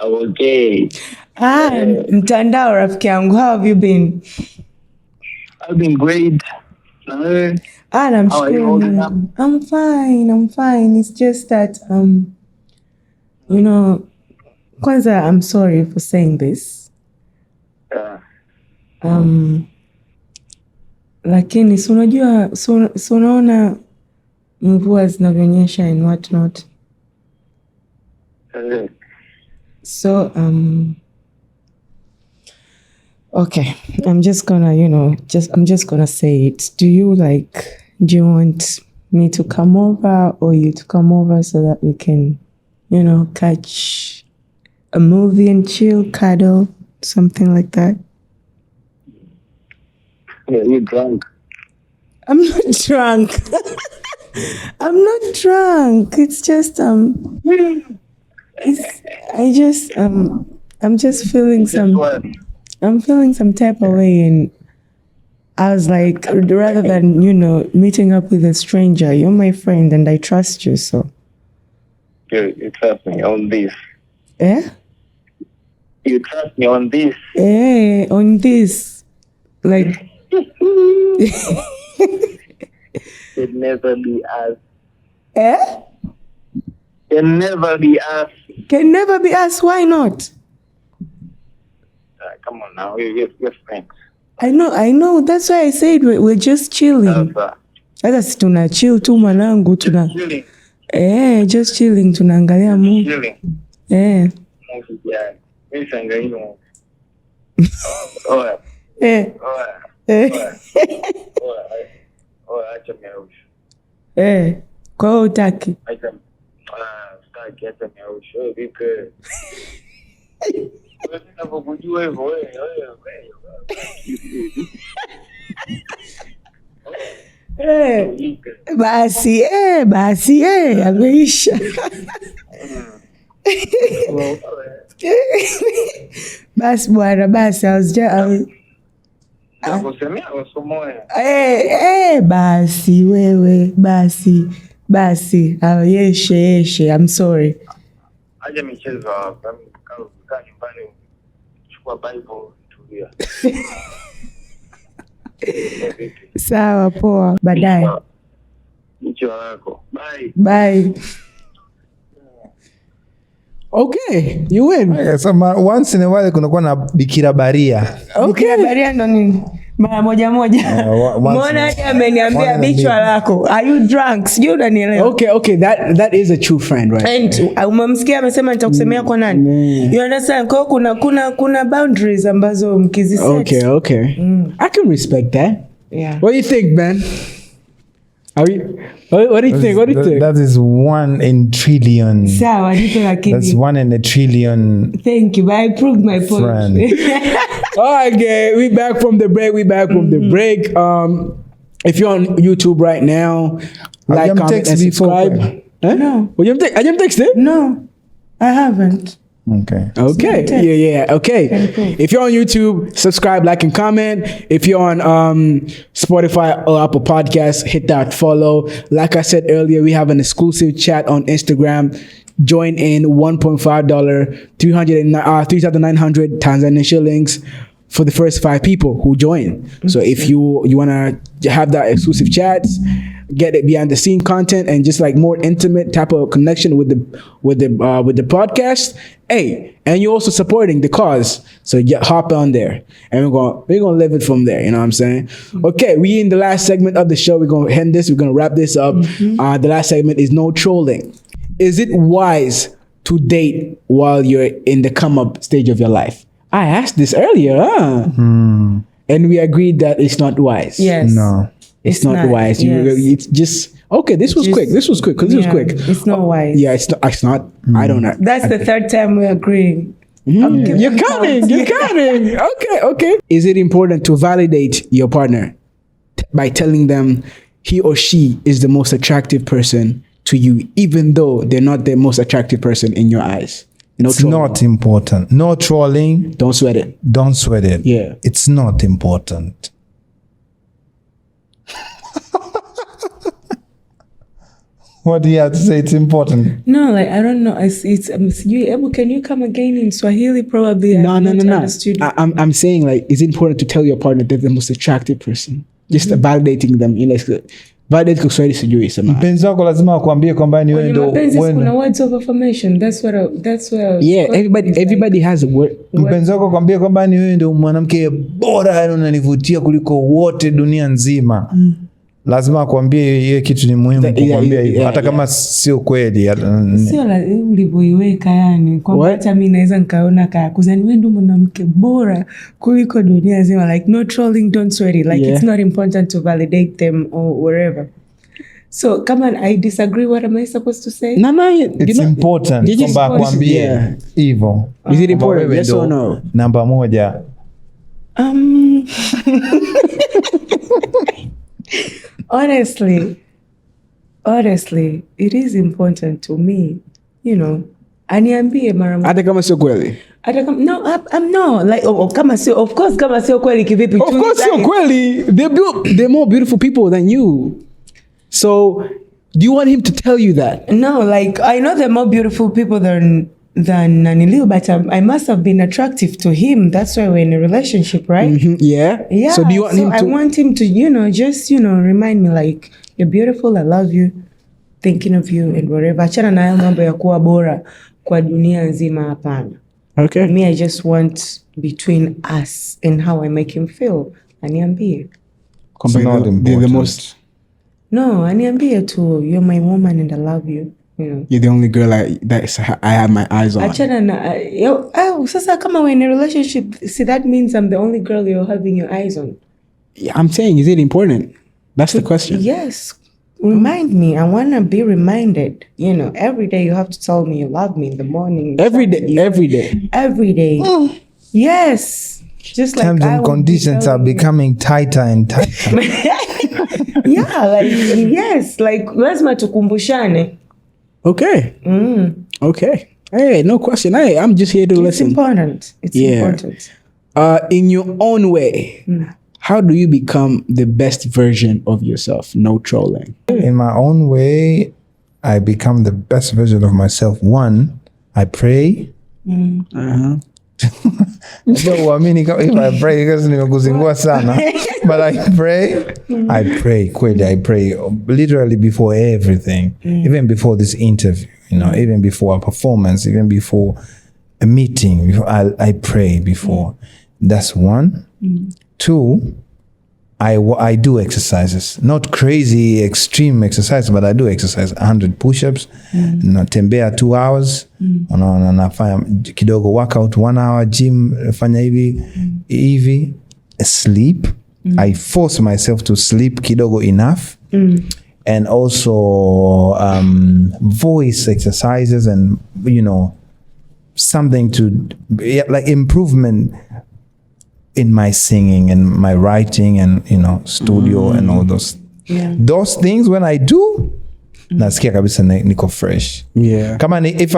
Okay. Mtandao rafiki yangu, how have you been? I've been great. Namshukuru Mungu. I'm fine. It's just that kwanza I'm sorry for saying this. Lakini si unajua so unaona mvua zinavyonyesha and what not. So okay, I'm just gonna say it. Do you want me to come over or you to come over so that we can, catch a movie and chill, cuddle, something like that? Yeah, you drunk? I'm not drunk. I'm not drunk. It's just I'm just feeling I'm feeling some type of way, and I was like, rather than meeting up with a stranger, you're my friend and I trust you, so. You trust me on this. Eh? You trust me on this. Eh, on this, like. Can never be us. Eh? Can never be us. Can never be us. Why not? Come on now, we're friends. I know. That's why I said we're just chilling. Sasa si tuna chill tu mwanangu, tuna Chilling. Just chilling, tunaangalia movie. Chilling. Eh. Movie, yeah. Mimi siangalii movie. Oya. Eh. Oya. Eh. Oya, acha miausho. Kwa hiyo utaki. Sitaki, acha miausho. Wewe vipi? Wewe unapokujua hivyo wewe. Basi, ameisha. Basi bwana, basi Nakusemea usomoe. Basi wewe, basi. Yeshe, I'm sorry. Aje michezo hapa, kaa nyumbani, chukua Bible, tulia. Sawa, poa. Baadaye. Mcho wako. Bye. Okay, you win. Yeah, so once in a while kunakuwa na bikira baria. Okay, baria ndo nini? Mara moja. Mbona hadi ameniambia bichwa lako. Are you drunk? Sijui unanielewa. Okay, that is a true friend, right? And umemsikia amesema nitakusemea kwa nani? You understand? Kwa kuna boundaries ambazo mkiziset. Okay. I can respect that. Yeah. What do you think, man? What do you think? That is 1 in trillion. Sawa, nipe lakini. That's 1 in a trillion. Thank you, but I proved my point. All right, okay, we back from the break. If you're on YouTube right now, like, comment, and subscribe. No. Are you texted? No, I haven't. Okay. Yeah. Okay. If you're on YouTube, subscribe, like, and comment. If you're on Spotify or Apple Podcasts, hit that follow. Like I said earlier, we have an exclusive chat on Instagram. Join in $1.5, 3,900 Tanzanian shillings for the first 5 people who join. So if you want to have that exclusive chats, get it behind the scene content and just like more intimate type of connection with the podcast. Hey, and you're also supporting the cause. So hop on there and we're gonna live it from there. You know what I'm saying? Okay, we in the last segment of the show. We're gonna end this. We're gonna wrap this up. The last segment is no trolling. Is it wise to date while you're in the come up stage of your life? I asked this earlier, and we agreed that it's not wise. Yes. No. It's not wise. Yes. It's just okay. This was quick. This was quick. It's not wise. Yeah, it's not. I don't know. That's the third time we agree. You're counting. Okay. Is it important to validate your partner by telling them he or she is the most attractive person to you, even though they're not the most attractive person in your eyes? No it's trolling. not important. No trolling. Don't sweat it. Don't sweat it. Yeah. It's not important. What do you have to say? It's important. No, like I don't know. Can you come again in Swahili? Probably. No. Understood. I'm saying, like, it's important to tell your partner they're the most attractive person. Just validating them. Validate kwa Kiswahili sijui sema. Mpenzi wako lazima akwambie kwamba ni wewe ndio. Kuna words of affirmation. That's where. Yeah, everybody has a word. Mpenzi wako akwambie kwamba ni wewe ndio mwanamke bora, yani unanivutia kuliko wote dunia nzima. Lazima akwambie hiyo kitu ni muhimu kukwambia hivyo, hata kama sio kweli. Sio lazima ulivyoiweka, yani kwamba hata mimi naweza nikaona kuzani wewe ndio mwanamke bora kuliko dunia nzima. Like no trolling, don't sweat it. Like it's not important to validate them or whatever. So come on, I disagree. What am I supposed to say? No, it's important kwamba akwambie hivyo. Is it important? Yes or no? Namba 1. Honestly, it is important to me, aniambie mara moja. Hata kama sio kweli. Kama sio kweli kivipi? Of course sio kweli. They're more beautiful people than you. So, do you want him to tell you that? No, like I know they're more beautiful people than Naniliu, but I must have been attractive to him. That's why we're in a relationship, right? Mm-hmm. Yeah. So do you want him to? I want him to, just remind me like you're beautiful. I love you. Thinking of you and whatever. Achana na hayo mambo ya kuwa bora kwa dunia nzima, hapana. Okay. Me, I just want between us and how I make him feel. Aniambie. They're the most. No, aniambie tu, you're my woman and I love you. You're the only girl I have my eyes on. Achana na sasa kama we're in a relationship, see that means I'm the only girl you're having your eyes on. Yeah, I'm saying, is it important? That's the question. Yes. Remind me. I want to be reminded. Every day you have to tell me you love me in the morning. Every day. Yes. Just like terms and conditions are becoming tighter and tighter. Yeah, like yes, like lazima tukumbushane. Okay. Okay. Hey, no question. Hey, I'm just here to listen. It's important. It's important. In your own way, how do you become the best version of yourself? No trolling. In my own way, I become the best version of myself. 1, I pray. If I pray, because nimekuzingua sana. But I pray. Kweli, I pray literally before everything, even before this interview, even before a performance, even before a meeting. I pray before. That's 1. 2, I do exercises, not crazy extreme exercise, but I do exercise 100 push-ups, natembea 2 hours, nafanya kidogo workout 1 hour, gym fanya hivi, sleep. I force myself to sleep kidogo enough, and also voice exercises and something to like improvement in my singing and my writing and studio and all those things. When I do, nasikia kabisa niko fresh. Yeah. Come on, if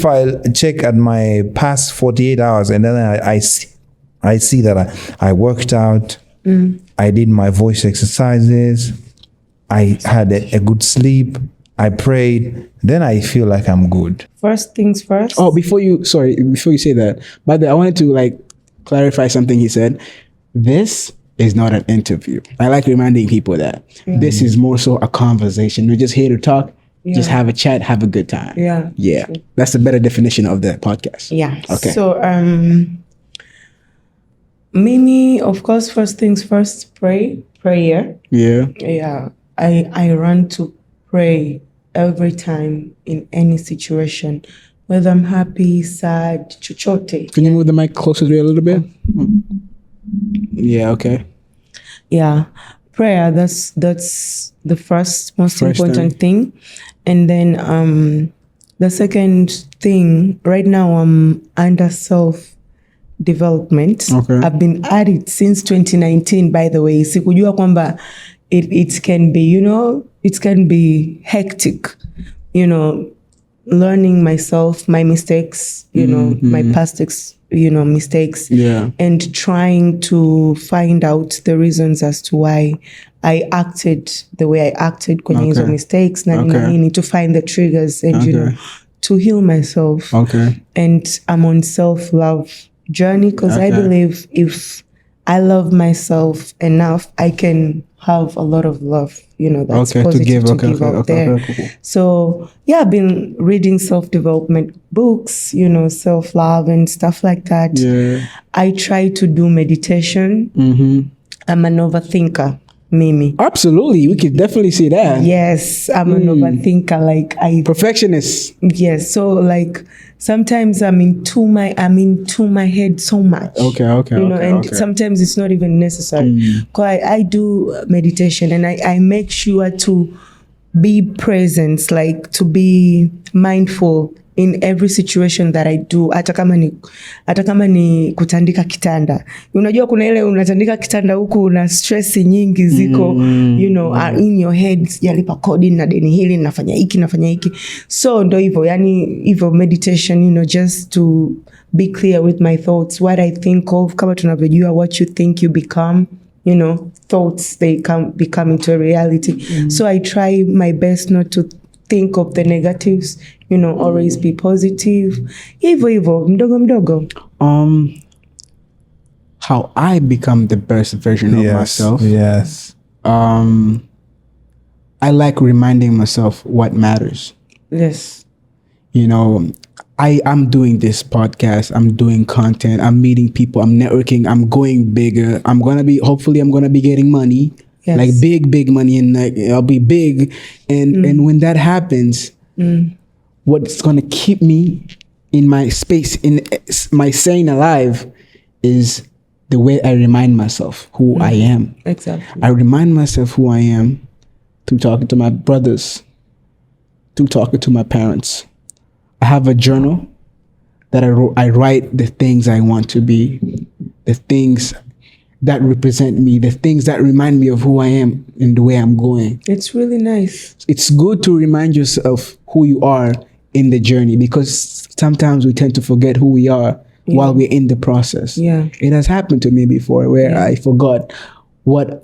I check at my past 48 hours and then I see that I worked out, I did my voice exercises, I had a good sleep, I prayed, then I feel like I'm good. First things first. Oh, before you say that, but I wanted to clarify something he said. This is not an interview. I like reminding people that this is more so a conversation. We're just here to talk, just have a chat, have a good time. Yeah. That's a better definition of the podcast. Yeah. Okay. So, Mimi, of course, first things first, prayer. Yeah. Yeah. I run to pray every time in any situation. Whether I'm happy, sad, chochote. Can you move the mic closer to you a little bit? Yeah, okay. Yeah. Prayer, that's the first most important thing. And then the second thing, right now I'm under self-development. Okay. I've been at it since 2019, by the way. Sikujua kwamba it can be, you know, it can be hectic, you know, learning myself, my mistakes, you know, my past mistakes, and trying to find out the reasons as to why I acted the way I acted, kwenye hizo mistakes, to find the triggers and, you know, to heal myself. And I'm on self-love journey because I believe if I love myself enough, I can have a lot of love, you know, that's positive to give out there. Cool. So yeah, I've been reading self-development books, you know, self-love and stuff like that. I try to do meditation. I'm an overthinker, Mimi. Absolutely, we can definitely see that. Yes, I'm an overthinker. Like Perfectionist. Yes, so like sometimes I'm into my head so much. You know, and sometimes it's not even necessary. Because I do meditation and I make sure to be present, like to be mindful in every situation that I do. Hata kama ni kutandika kitanda. Unajua kuna ile unatandika kitanda huku una stress nyingi ziko, you know, are in your head, yalipa kodi na deni hili, nafanya hiki. So ndo hivyo, yani hivyo meditation, you know, just to be clear with my thoughts, what I think of, kama tunavyojua what you think you become. You know, thoughts, they become into a reality. So I try my best not to think of the negatives, you know, always be positive. Hivyo, mdogo. How I become the best version of myself. Yes. I like reminding myself what matters. Yes. You know, I'm doing this podcast, I'm doing content, I'm meeting people, I'm networking, I'm going bigger. Hopefully I'm gonna be getting money. Yes. Like big money, and like I'll be big. And when that happens, what's gonna keep me in my space, in my staying alive, is the way I remind myself who I am. Exactly. I remind myself who I am through talking to my brothers, through talking to my parents. I have a journal that I write the things I want to be, the things that represent me, the things that remind me of who I am and the way I'm going. It's really nice. It's good to remind yourself who you are in the journey, because sometimes we tend to forget who we are while we're in the process. Yeah. It has happened to me before where I forgot what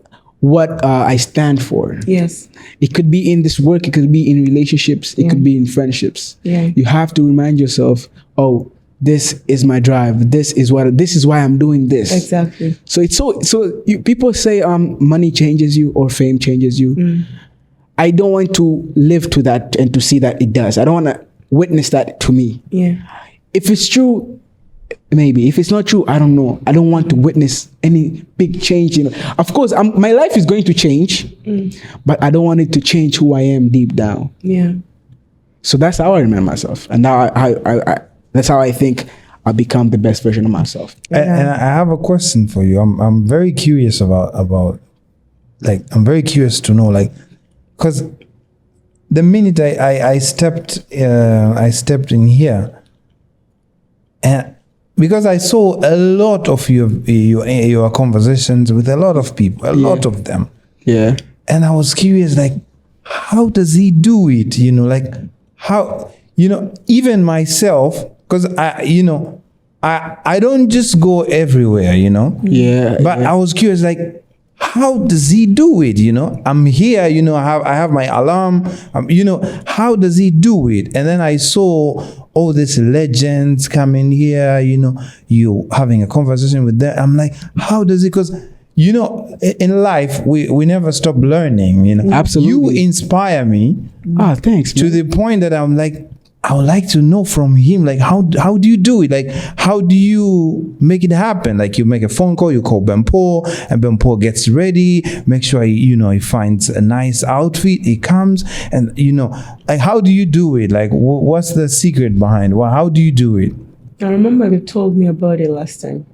I stand for. Yes. It could be in this work, it could be in relationships, it could be in friendships. Yeah. You have to remind yourself, oh, this is my drive. This is why I'm doing this. Exactly. So people say money changes you or fame changes you. I don't want to live to that and to see that it does. I don't want to witness that to me. Yeah. If it's true, maybe. If it's not true, I don't know. I don't want to witness any big change. You know, of course, my life is going to change, but I don't want it to change who I am deep down. Yeah. So that's how I remember myself, and now that's how I think I become the best version of myself. And I have a question for you. I'm very curious about like, I'm very curious to know, like, because the minute I stepped in here, and because I saw a lot of your conversations with a lot of people, a lot of them. Yeah. And I was curious, like, how does he do it? You know, like how, you know, even myself, because I don't just go everywhere, you know. Yeah. But I was curious, like, how does he do it? You know, I'm here, you know, I have my alarm, you know, how does he do it? And then I saw all these legends coming here, you know, you having a conversation with them. I'm like, how does it? Because, you know, in life, we never stop learning, you know. Absolutely. You inspire me. Ah, thanks, man. To the point that I'm like, I would like to know from him, like, how do you do it? Like, how do you make it happen? Like, you make a phone call, you call Bempo, and Bempo gets ready, make sure, he finds a nice outfit, he comes, and, you know, like, how do you do it? Like, what's the secret behind? Well, how do you do it? I remember you told me about it last time.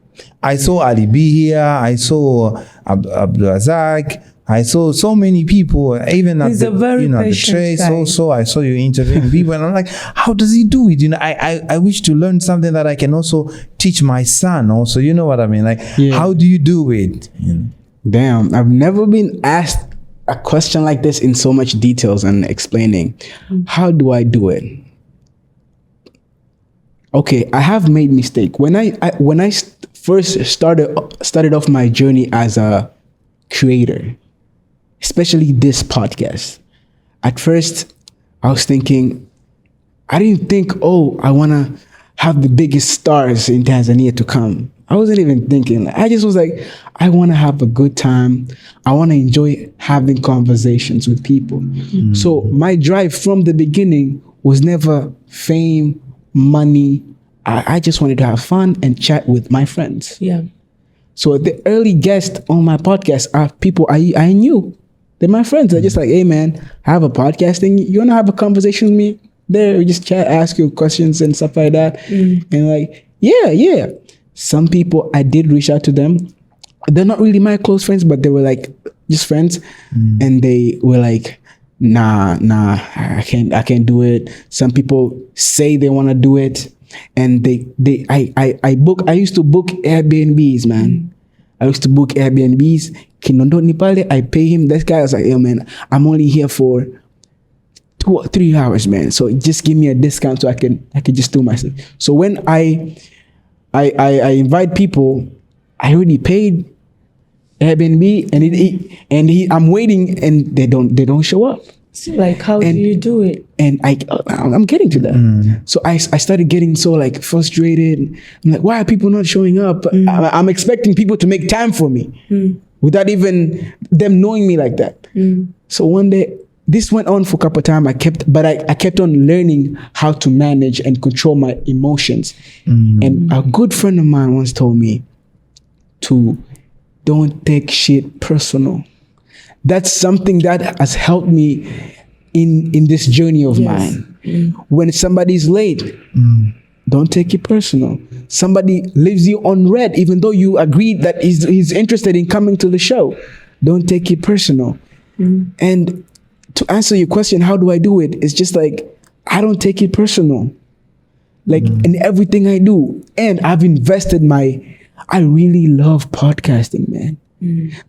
I saw Ali B here, I saw Abdulazak, I saw so many people, even at the trace guy. Also, I saw you interviewing people, and I'm like, how does he do it? You know, I wish to learn something that I can also teach my son also, you know what I mean? Like, how do you do it? You know? Damn, I've never been asked a question like this in so much details and explaining, how do I do it? Okay, I have made mistake. When I first started off my journey as a creator, especially this podcast. At first, I was thinking, I didn't think, oh, I want to have the biggest stars in Tanzania to come. I wasn't even thinking. I just was like, I want to have a good time. I want to enjoy having conversations with people. So my drive from the beginning was never fame, money. I just wanted to have fun and chat with my friends. Yeah. So the early guests on my podcast are people I knew. They're my friends. They're just like, hey man, I have a podcast thing. You want to have a conversation with me? There, we just chat, ask you questions and stuff like that. And like, yeah. Some people, I did reach out to them. They're not really my close friends, but they were like just friends. And they were like, nah, I can't do it. Some people say they want to do it. And I used to book Airbnbs, man. I used to book Airbnbs. Kinondoni pale, I pay him. This guy was like, yo man, I'm only here for 2 or 3 hours, man. So just give me a discount so I can just do myself. So when I invite people, I already paid Airbnb and I'm waiting and they don't show up. So like, how do you do it? And I'm getting to that. So I started getting so like frustrated. I'm like, why are people not showing up? I'm expecting people to make time for me without even them knowing me like that. So one day, this went on for a couple of times. I kept on learning how to manage and control my emotions. And a good friend of mine once told me to don't take shit personal. That's something that has helped me in this journey of mine. When somebody's late, don't take it personal. Somebody leaves you on red, even though you agreed that he's interested in coming to the show. Don't take it personal. And to answer your question, how do I do it? It's just like, I don't take it personal. Like in everything I do. And I've invested I really love podcasting, man.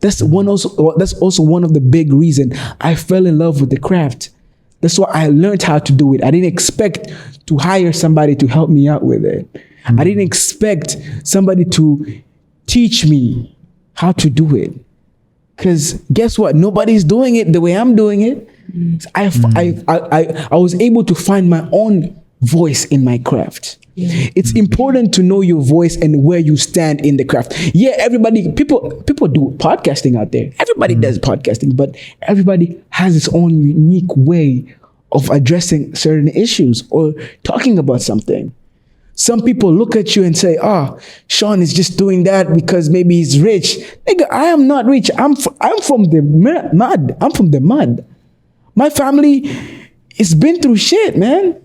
That's also one of the big reasons I fell in love with the craft. That's why I learned how to do it. I didn't expect to hire somebody to help me out with it. I didn't expect somebody to teach me how to do it. Because guess what? Nobody's doing it the way I'm doing it. I was able to find my own voice in my craft. It's important to know your voice and where you stand in the craft. People do podcasting out there. Everybody does podcasting, but everybody has its own unique way of addressing certain issues or talking about something. Some people look at you and say, Sean is just doing that because maybe he's rich. Nigga, I am not rich. I'm from the mud. I'm from the mud. My family has been through shit, man.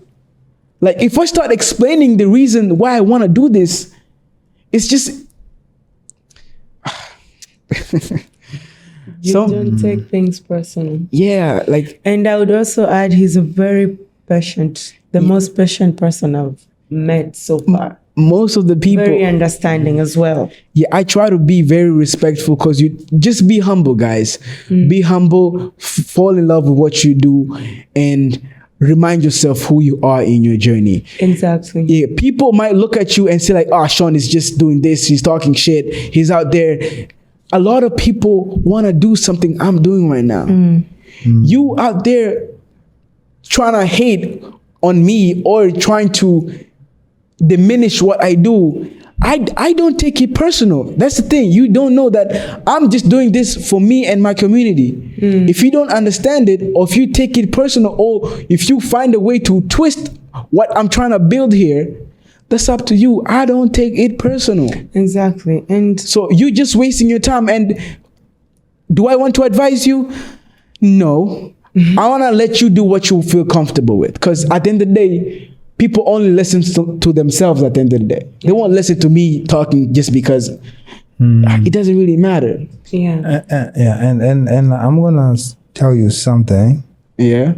Like, if I start explaining the reason why I want to do this, it's just... You don't take things personal. Yeah, like... And I would also add, he's a very patient, the most patient person I've met so far. Most of the people... Very understanding as well. Yeah, I try to be very respectful because you just be humble, guys. Be humble, fall in love with what you do, and remind yourself who you are in your journey. Exactly. Yeah, people might look at you and say like, Sean is just doing this. He's talking shit. He's out there. A lot of people want to do something I'm doing right now. You out there trying to hate on me or trying to diminish what I do. I don't take it personal. That's the thing. You don't know that I'm just doing this for me and my community. If you don't understand it, or if you take it personal, or if you find a way to twist what I'm trying to build here, that's up to you. I don't take it personal. Exactly. And so you're just wasting your time. And do I want to advise you? No. I want to let you do what you feel comfortable with. Because at the end of the day, people only listen to themselves at the end of the day. They won't listen to me talking just because it doesn't really matter. Yeah. And I'm gonna tell you something. Yeah.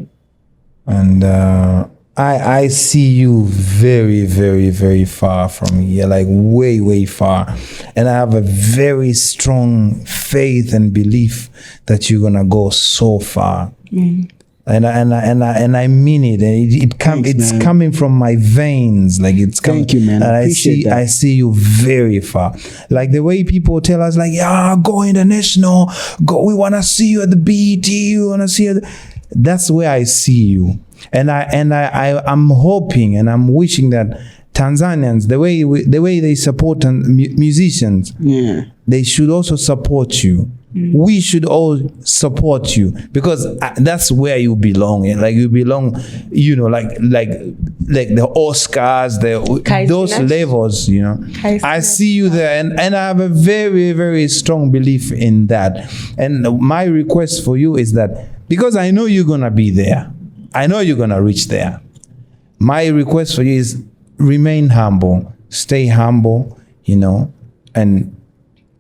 And I see you very, very, very far from here, like way, way far. And I have a very strong faith and belief that you're gonna go so far. And I mean it. And it's coming from my veins. Like it's coming. Thank you, man. And I see you very far. Like the way people tell us, like, yeah, go international. Go. We wanna see you at the BET. We wanna see you. That's where I see you. And I'm hoping and I'm wishing that Tanzanians, the way they support musicians, they should also support you. We should all support you because that's where you belong. Like you belong, you know, like the Oscars, those levels. You know, I see you there, and I have a very, very strong belief in that. And my request for you is that because I know you're gonna be there. I know you're going to reach there. My request for you is remain humble, stay humble, you know, and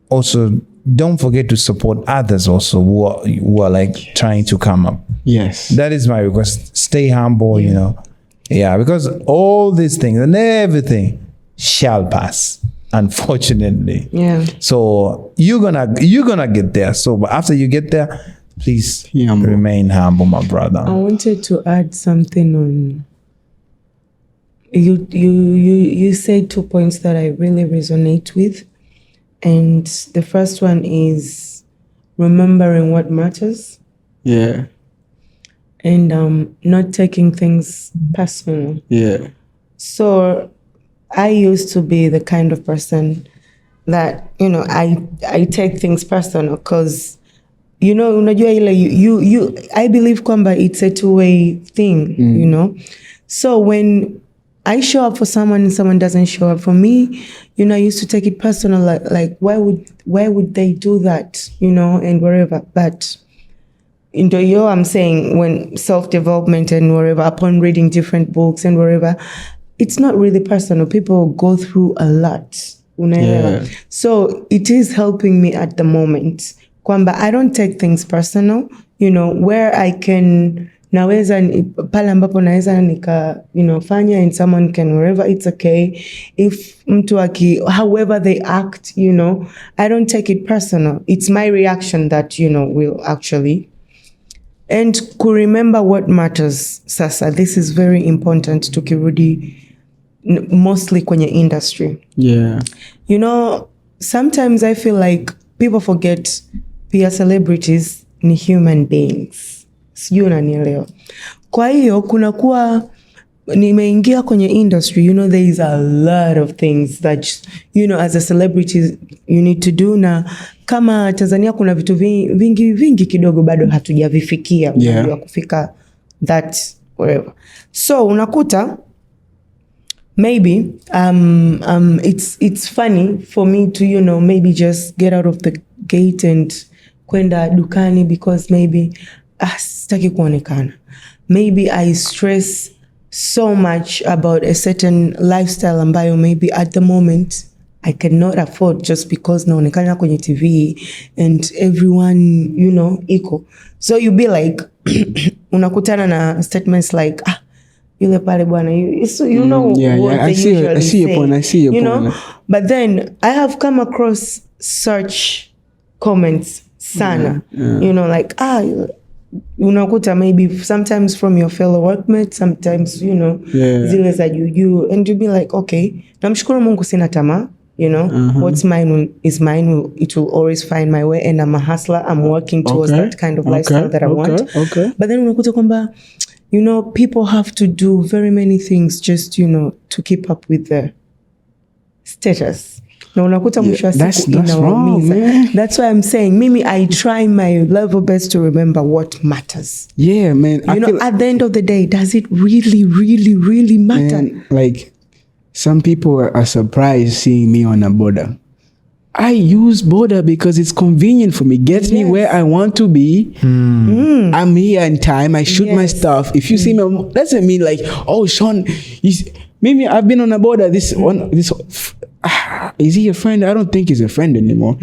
also don't forget to support others also who are like trying to come up. Yes. That is my request. Stay humble, you know. Yeah, because all these things and everything shall pass, unfortunately. Yeah. So you're gonna get there. So but after you get there, please remain humble, my brother. I wanted to add something on. You said 2 points that I really resonate with, and the first one is remembering what matters. Yeah. And not taking things personal. Yeah. So I used to be the kind of person that, you know, I take things personal because, you know, I believe kwamba it's a two-way thing, you know. So when I show up for someone and someone doesn't show up for me, you know, I used to take it personal, like why would they do that, you know, and whatever. But I'm saying when self-development and whatever, upon reading different books and whatever, it's not really personal. People go through a lot. Yeah. So it is helping me at the moment. Kwamba I don't take things personal, you know, where I can naweza pale ambapo naweza nika, you know, fanya and someone can wherever, it's okay. If mtu however they act, you know, I don't take it personal. It's my reaction that, you know, will actually. And to remember what matters, sasa, this is very important to kirudi mostly kwenye industry. Yeah. You know, sometimes I feel like people forget pia celebrities ni human beings. Sijui unanielewa. Kwa hiyo kunakuwa nimeingia kwenye industry, you know, there is a lot of things that, you know, as a celebrity you need to do, na kama Tanzania kuna vitu vingi kidogo bado hatujavifikia ya kufika that whatever. So unakuta maybe it's funny for me to, you know, maybe just get out of the gate and kwenda dukani because maybe sitaki kuonekana. Maybe I stress so much about a certain lifestyle ambayo maybe at the moment I cannot afford just because naonekana kwenye TV and everyone, you know, iko. So you be like unakutana na statements like yule pale bwana, you know what they usually say. You know, but then I have come across such comments sana, you know, like unakuta maybe sometimes from your fellow workmates, sometimes, you know, zile za juju, and you be like, okay, namshukuru Mungu sina tamaa, you know, what's mine is mine, it will always find my way, and I'm a hustler, I'm working towards that kind of lifestyle that I want. But then unakuta kwamba, you know, people have to do very many things just, you know, to keep up with the status. Na unakuta mwisho wa siku inawaumiza. That's why I'm saying, Mimi, I try my level best to remember what matters. Yeah, man. You know, at the end of the day, does it really, really, really matter? Man, like, some people are surprised seeing me on a border. I use border because it's convenient for me. Gets me where I want to be. I'm here in time. I shoot my stuff. If you see me, doesn't mean like, oh, Sean, maybe I've been on a border. This is he a friend? I don't think he's a friend anymore.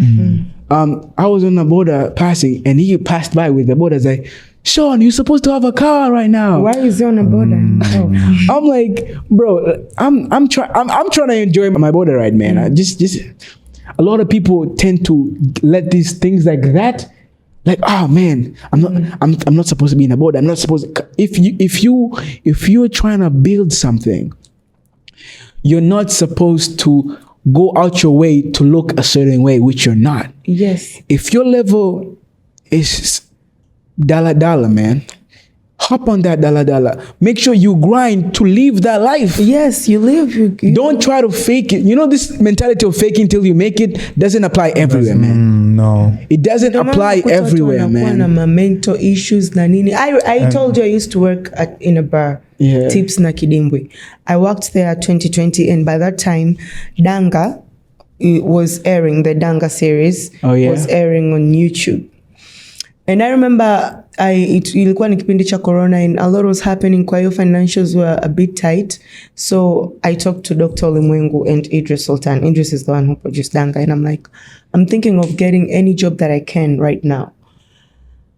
I was on a border passing, and he passed by with the border. I was like, Sean, you're supposed to have a car right now. Why is he on a border? I'm like, bro, I'm trying to enjoy my border ride, man. I just a lot of people tend to let these things like that, like, oh man, I'm not supposed to be in a border. I'm not supposed to, if you're trying to build something, you're not supposed to go out your way to look a certain way, which you're not. Yes. If your level is dollar, man, hop on that dollar. Make sure you grind to live that life. Yes, you live. You don't try to fake it. You know, this mentality of faking till you make it doesn't apply everywhere, man. No, it doesn't apply everywhere, man. Na mental issues na nini. I told you I used to work in a bar. Yeah. Tips na Kidimbwe. I worked there 2020, and by that time, Danga was airing. The Danga series was airing on YouTube. And I remember ilikuwa ni kipindi cha corona and a lot was happening, kwa hiyo financials were a bit tight. So I talked to Dr. Olimwengu and Idris Sultan. Idris is the one who produced Danga, and I'm like, I'm thinking of getting any job that I can right now.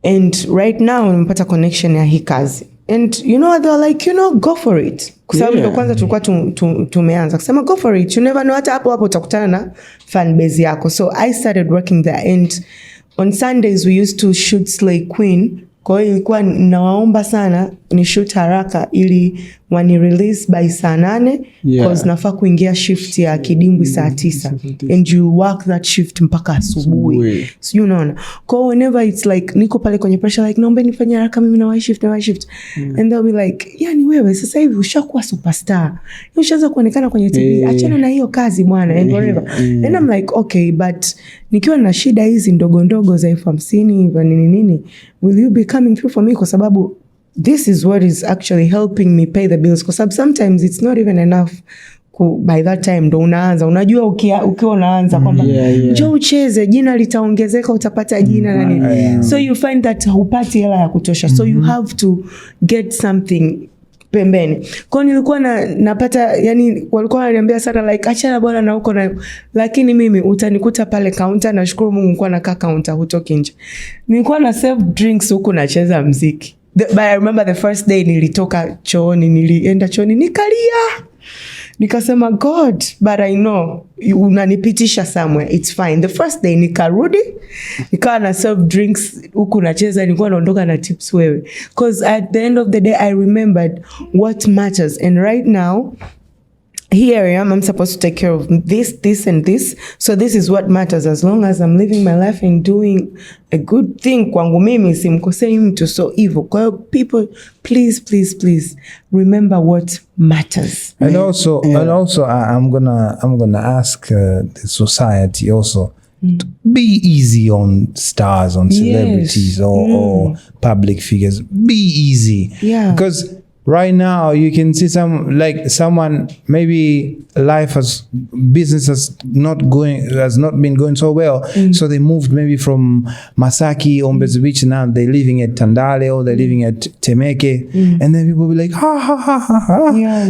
And right now nimepata connection ya hii kazi. And you know, they were like, you know, go for it. Kwa sababu ndo kwanza tulikuwa tumeanza kusema go for it. You never know, hata hapo utakutana na fan base yako. So I started working there, and on Sundays we used to shoot Slay Queen. Kwa hiyo ilikuwa nawaomba sana ni shoot haraka ili wani release by saa 8 because nafaa kuingia shift ya Kidimbwi saa 9 and you work that shift mpaka asubuhi. So you know, kwa whenever it's like niko pale kwenye pressure like naomba nifanye haraka mimi na shift and they'll be like, yani wewe sasa hivi ushakuwa superstar, ushaanza kuonekana kwenye TV, achana na hiyo kazi bwana and whatever. And I'm like, okay, but nikiwa na shida hizi ndogo za 50 nini, will you be coming through for me? Kwa sababu this is what is actually helping me pay the bills. Because sometimes it's not even enough. By that time ndo unaanza, unajua ukiwa unaanza kwamba njoo ucheze, jina litaongezeka, utapata jina na nini. So you find that hupati hela ya kutosha. So you have to get something pembeni. Kwa nilikuwa napata, yani walikuwa wananiambia sana like achana bwana na huko na, lakini mimi utanikuta pale counter. Nashukuru Mungu nilikuwa nakaa counter, hutoki nje. Nilikuwa na serve drinks huko nacheza muziki. But I remember the first day nilitoka chooni, nilienda chooni nikalia. Nikasema God, but I know unanipitisha somewhere, it's fine. The first day nikarudi, nikawa na serve drinks huku nacheza, nilikuwa naondoka na tips wewe. Because at the end of the day I remembered what matters. And right now, here I am, I'm supposed to take care of this and this. So this is what matters. As long as I'm living my life and doing a good thing, kwangu mimi simkosei mtu. So hivyo, kwa people, please remember what matters. And also I'm gonna ask the society also to be easy on stars, on celebrities or public figures. Be easy. Yeah. Because right now you can see someone maybe business has not been going so well, so they moved maybe from Masaki or Mbezi Beach, now they're living at Tandale or they're living at Temeke, and then people will be like ha. Yeah.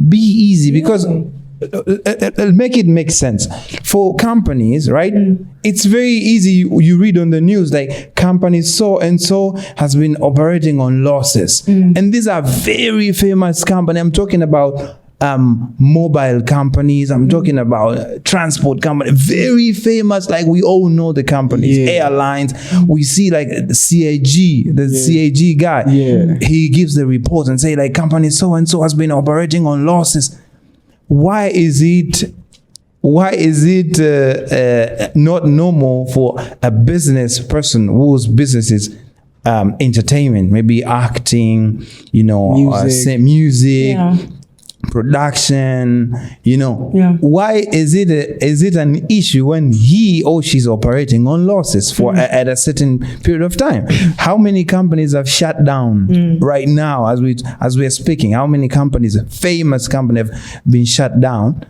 Be easy, because make it make sense for companies, right? It's very easy. You read on the news like companies so and so has been operating on losses, and these are very famous companies. I'm talking about mobile companies. I'm talking about transport companies, very famous. Like we all know the companies, airlines. We see like the CAG guy. He gives the reports and say like company so and so has been operating on losses. Why is it not normal for a business person whose business is entertainment, maybe acting, music, production, why is it an issue when he or she's operating on losses for at a certain period of time? How many companies have shut down right now as we're speaking? How many companies, famous companies, have been shut down,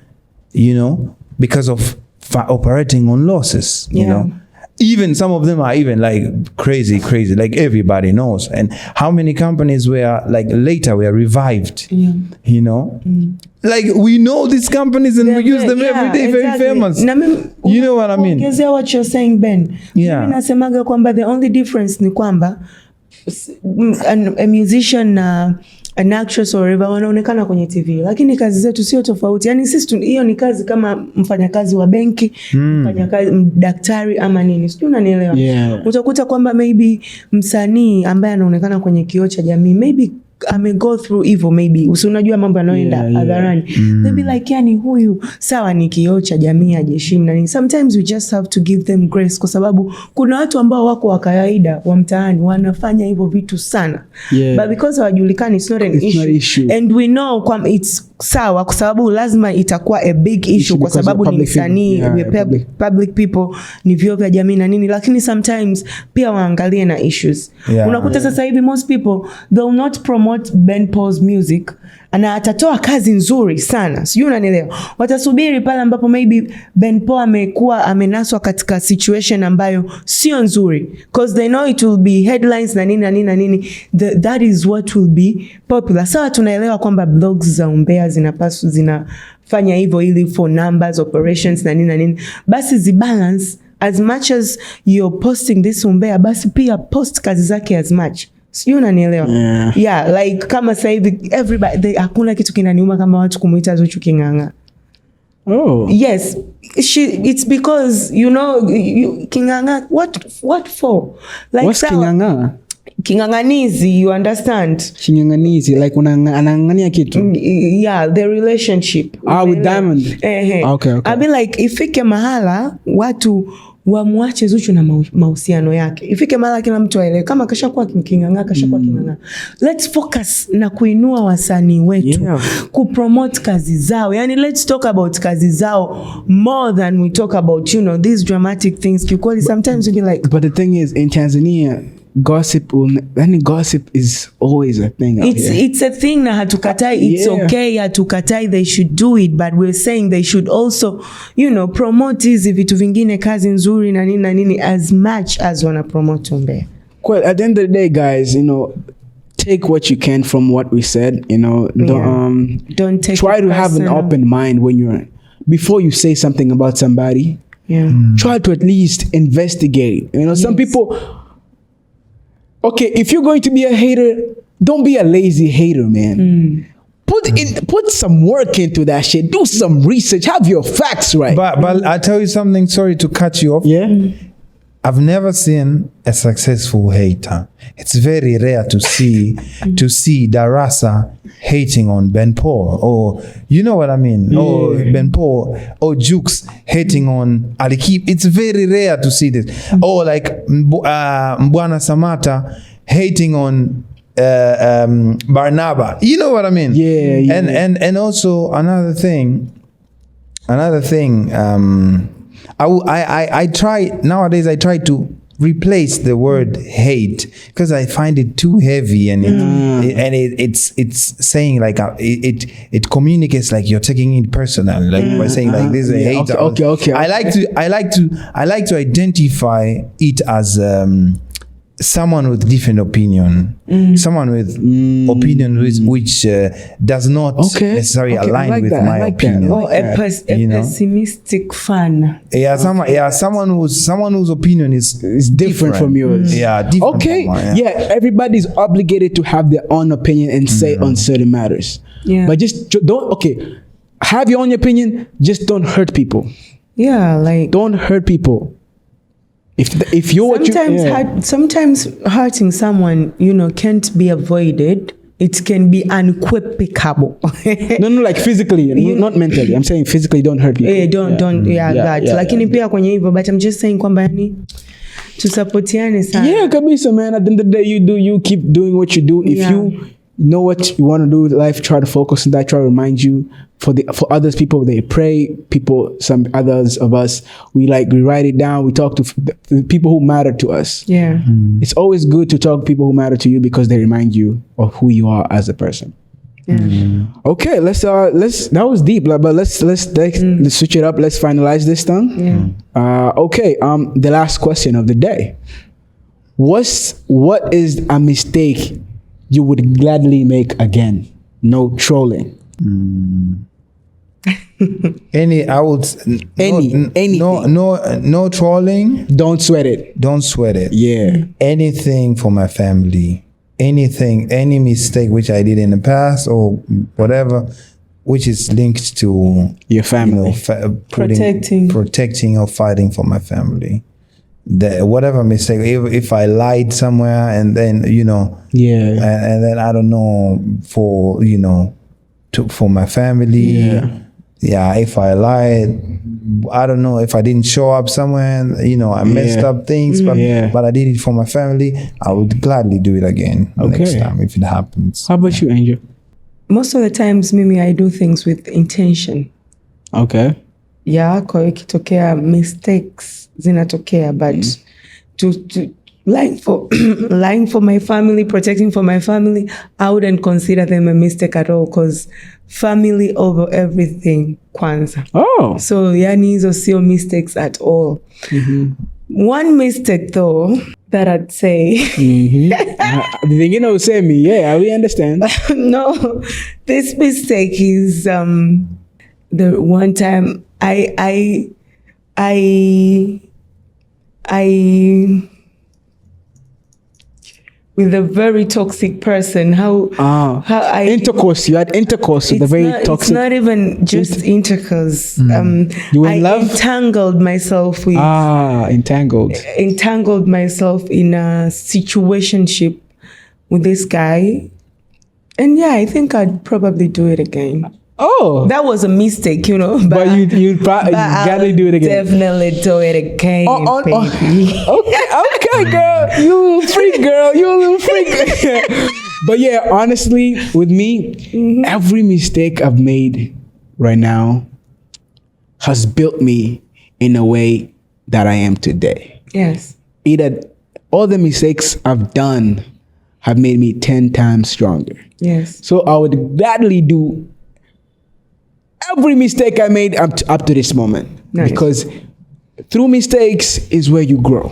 because of operating on losses? You know, even some of them are even like crazy, like everybody knows. And how many companies were like later were revived, like we know these companies and we use them every day, very famous. You know what I mean? What you're saying, Ben. Nasemaga kwamba the only difference ni kwamba a musician na an actress or whatever wanaonekana kwenye TV, lakini kazi zetu sio tofauti. Yani sisi hiyo ni kazi kama mfanyakazi wa benki, mfanyakazi daktari ama nini, sio, unanielewa? Utakuta kwamba maybe msanii ambaye anaonekana kwenye kioo cha jamii maybe go through evil, maybe unajua mambo yanayoenda hadharani, they be like, yani huyu sawa ni kioo cha jamii hajeshimi na nini. Sometimes we just have to give them grace, kwa sababu kuna watu ambao wako wa kawaida wa mtaani wanafanya hivyo vitu sana, but because hawajulikani, it's not an issue. And we know it's sawa, kwa sababu lazima itakuwa a big issue kwa sababu ni msanii, public people, ni vyoo vya jamii na nini, lakini sometimes pia waangalie na issues. Unakuta sasa hivi most people they will not promote Ben Paul's music, na atatoa kazi nzuri sana, sijui unanielewa, watasubiri pale ambapo maybe Ben Paul amekuwa amenaswa katika situation ambayo sio nzuri, because they know it will be headlines na nini na nini na nini, that is what will be popular. Sawa, tunaelewa kwamba blogs za umbea zinafanya hivyo ili for numbers, operations na nini na nini, basi zibalance, as much as you're posting this umbea, basi pia post kazi zake as much. Sijui unanielewa? Like kama sasa hivi everybody, hakuna kitu kinaniuma kama watu kumuita Zuchu Kinganga. Yes, it's because Kinganga, what for? Like, what's Kinganga? Kinganganizi, you understand? Kinganganizi, like anangania kitu. The relationship. With Diamond. Okay. I mean, like, ifike mahala watu wamwache Zuchu na mahusiano yake. Ifike mahala kila mtu aelewe kama kashakuwa Kinganga, Kinganga. Let's focus na kuinua wasanii wetu, kupromote kazi zao. Yani let's talk about kazi zao more than we talk about, these dramatic things. Because sometimes we be like, but the thing is, in Tanzania, gossip is always a thing. It's a thing na hatukatai. It's okay, hatukatai, they should do it, but we're saying they should also promote hizi vitu vingine, kazi nzuri na nini as much as wana promote umbea. Well, at the end of the day, guys, take what you can from what we said. Don't take try to have an open mind before you say something about somebody. Try to at least investigate. Some people. Okay, if you're going to be a hater, don't be a lazy hater, man. Put some work into that shit. Do some research. Have your facts right. But I'll tell you something. Sorry to cut you off. I've never seen a successful hater. It's very rare to see Darasa hating on Ben Paul, or you know what I mean, or Ben Paul, or Jukes hating on Alikip. It's very rare to see this. Or like Mbwana Samata hating on Barnaba. You know what I mean? And also another thing. I try nowadays. I try to replace the word hate because I find it too heavy, and it's saying like it communicates like you're taking it personal, like by saying like this is a hater. Okay. I like to identify it as someone with different opinion, someone with opinion which does not necessarily align with my opinion. A pessimistic fan. Someone whose opinion is different from yours. Different from mine, everybody's obligated to have their own opinion and say on certain matters. But just don't. Have your own opinion. Just don't hurt people. Don't hurt people. If you're sometimes hurting someone, can't be avoided. It can be unequivocal. No, like physically, not mentally. I'm saying physically, don't hurt people. Lakini pia kwenye hivyo, but I'm just saying kwamba yani tusapotiane sana. Kabisa, man. At the end of the day, you keep doing what you do. If you know what you want to do with life, try to focus on that. Try to remind you. For others people, they pray. Some others of us, we write it down. We talk to the people who matter to us. It's always good to talk to people who matter to you because they remind you of who you are as a person. Okay, let's that was deep, but let's switch it up. Let's finalize this thing. Okay, the last question of the day. What is a mistake you would gladly make again? No trolling. No trolling. Don't sweat it. Don't sweat it. Yeah. Anything for my family. Anything, any mistake which I did in the past or whatever, which is linked to your family, protecting or fighting for my family. Whatever mistake, if I lied somewhere and then and then I don't know for for my family, if I lied, I don't know if I didn't show up somewhere and I messed up things, but I did it for my family. I would gladly do it again next time if it happens. How about you, Angel? Most of the times, Mimi, I do things with intention. Okay. Yeah, kwa hiyo ikitokea mistakes zinatokea, but to lying for my family, protecting for my family, I wouldn't consider them a mistake at all, because family over everything kwanza. Oh. So yani hizo sio mistakes at all. One mistake though that I'd say. Vingine usemi, yeah, we understand. No, this mistake is the one time I with a very toxic person. How I intercourse. You had intercourse with a very toxic. It's not even just intercourse. You were in love? Entangled myself with. Entangled myself in a situationship with this guy, and I think I'd probably do it again. Oh, that was a mistake, But you gotta do it again. Definitely do it again, baby. Okay, girl. You little freak, girl. You a little freak. But yeah, honestly, with me, every mistake I've made right now has built me in a way that I am today. Yes. Either all the mistakes I've done have made me 10 times stronger. Yes. So I would gladly do every mistake I made up to this moment. Nice. Because through mistakes is where you grow.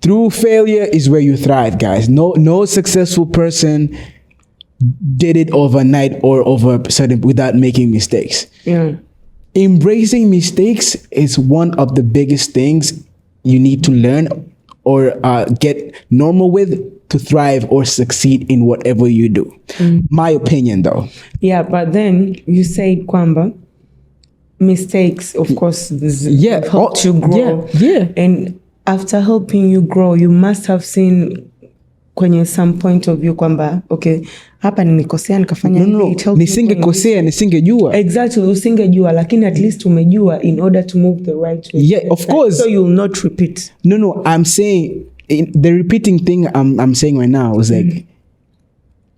Through failure is where you thrive, guys. No successful person did it overnight or over a sudden without making mistakes. Yeah. Embracing mistakes is one of the biggest things you need to learn or get normal with to thrive or succeed in whatever you do. My opinion, though. Yeah, but then you said kwamba mistakes, of course, helped you grow. Yeah. And after helping you grow, you must have seen kwenye some point of view kwamba hapa nilikosea nikafanya nisingejua. Exactly, usingejua, lakini at least umejua in order to move the right way. Yeah, of course. So you'll not repeat. No, I'm saying the repeating thing I'm saying right now is like,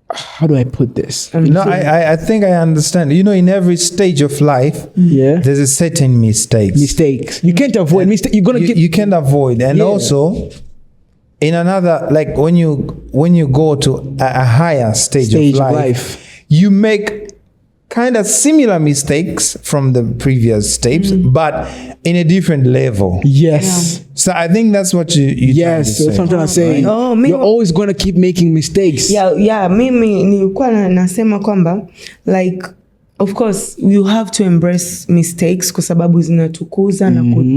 how do I put this? I think I understand. In every stage of life, there's a certain mistakes. You can't avoid mistakes. You're gonna you can't avoid, and also in another, like when you go to a higher stage of life, you make kind of similar mistakes from the previous steps, but in a different level. Yes. So I think that's what you yes, that's what I'm trying to say. Right? You're always going to keep making mistakes. Yeah, mimi nilikuwa nasema kwamba like of course you have to embrace mistakes kwa sababu zinatukuza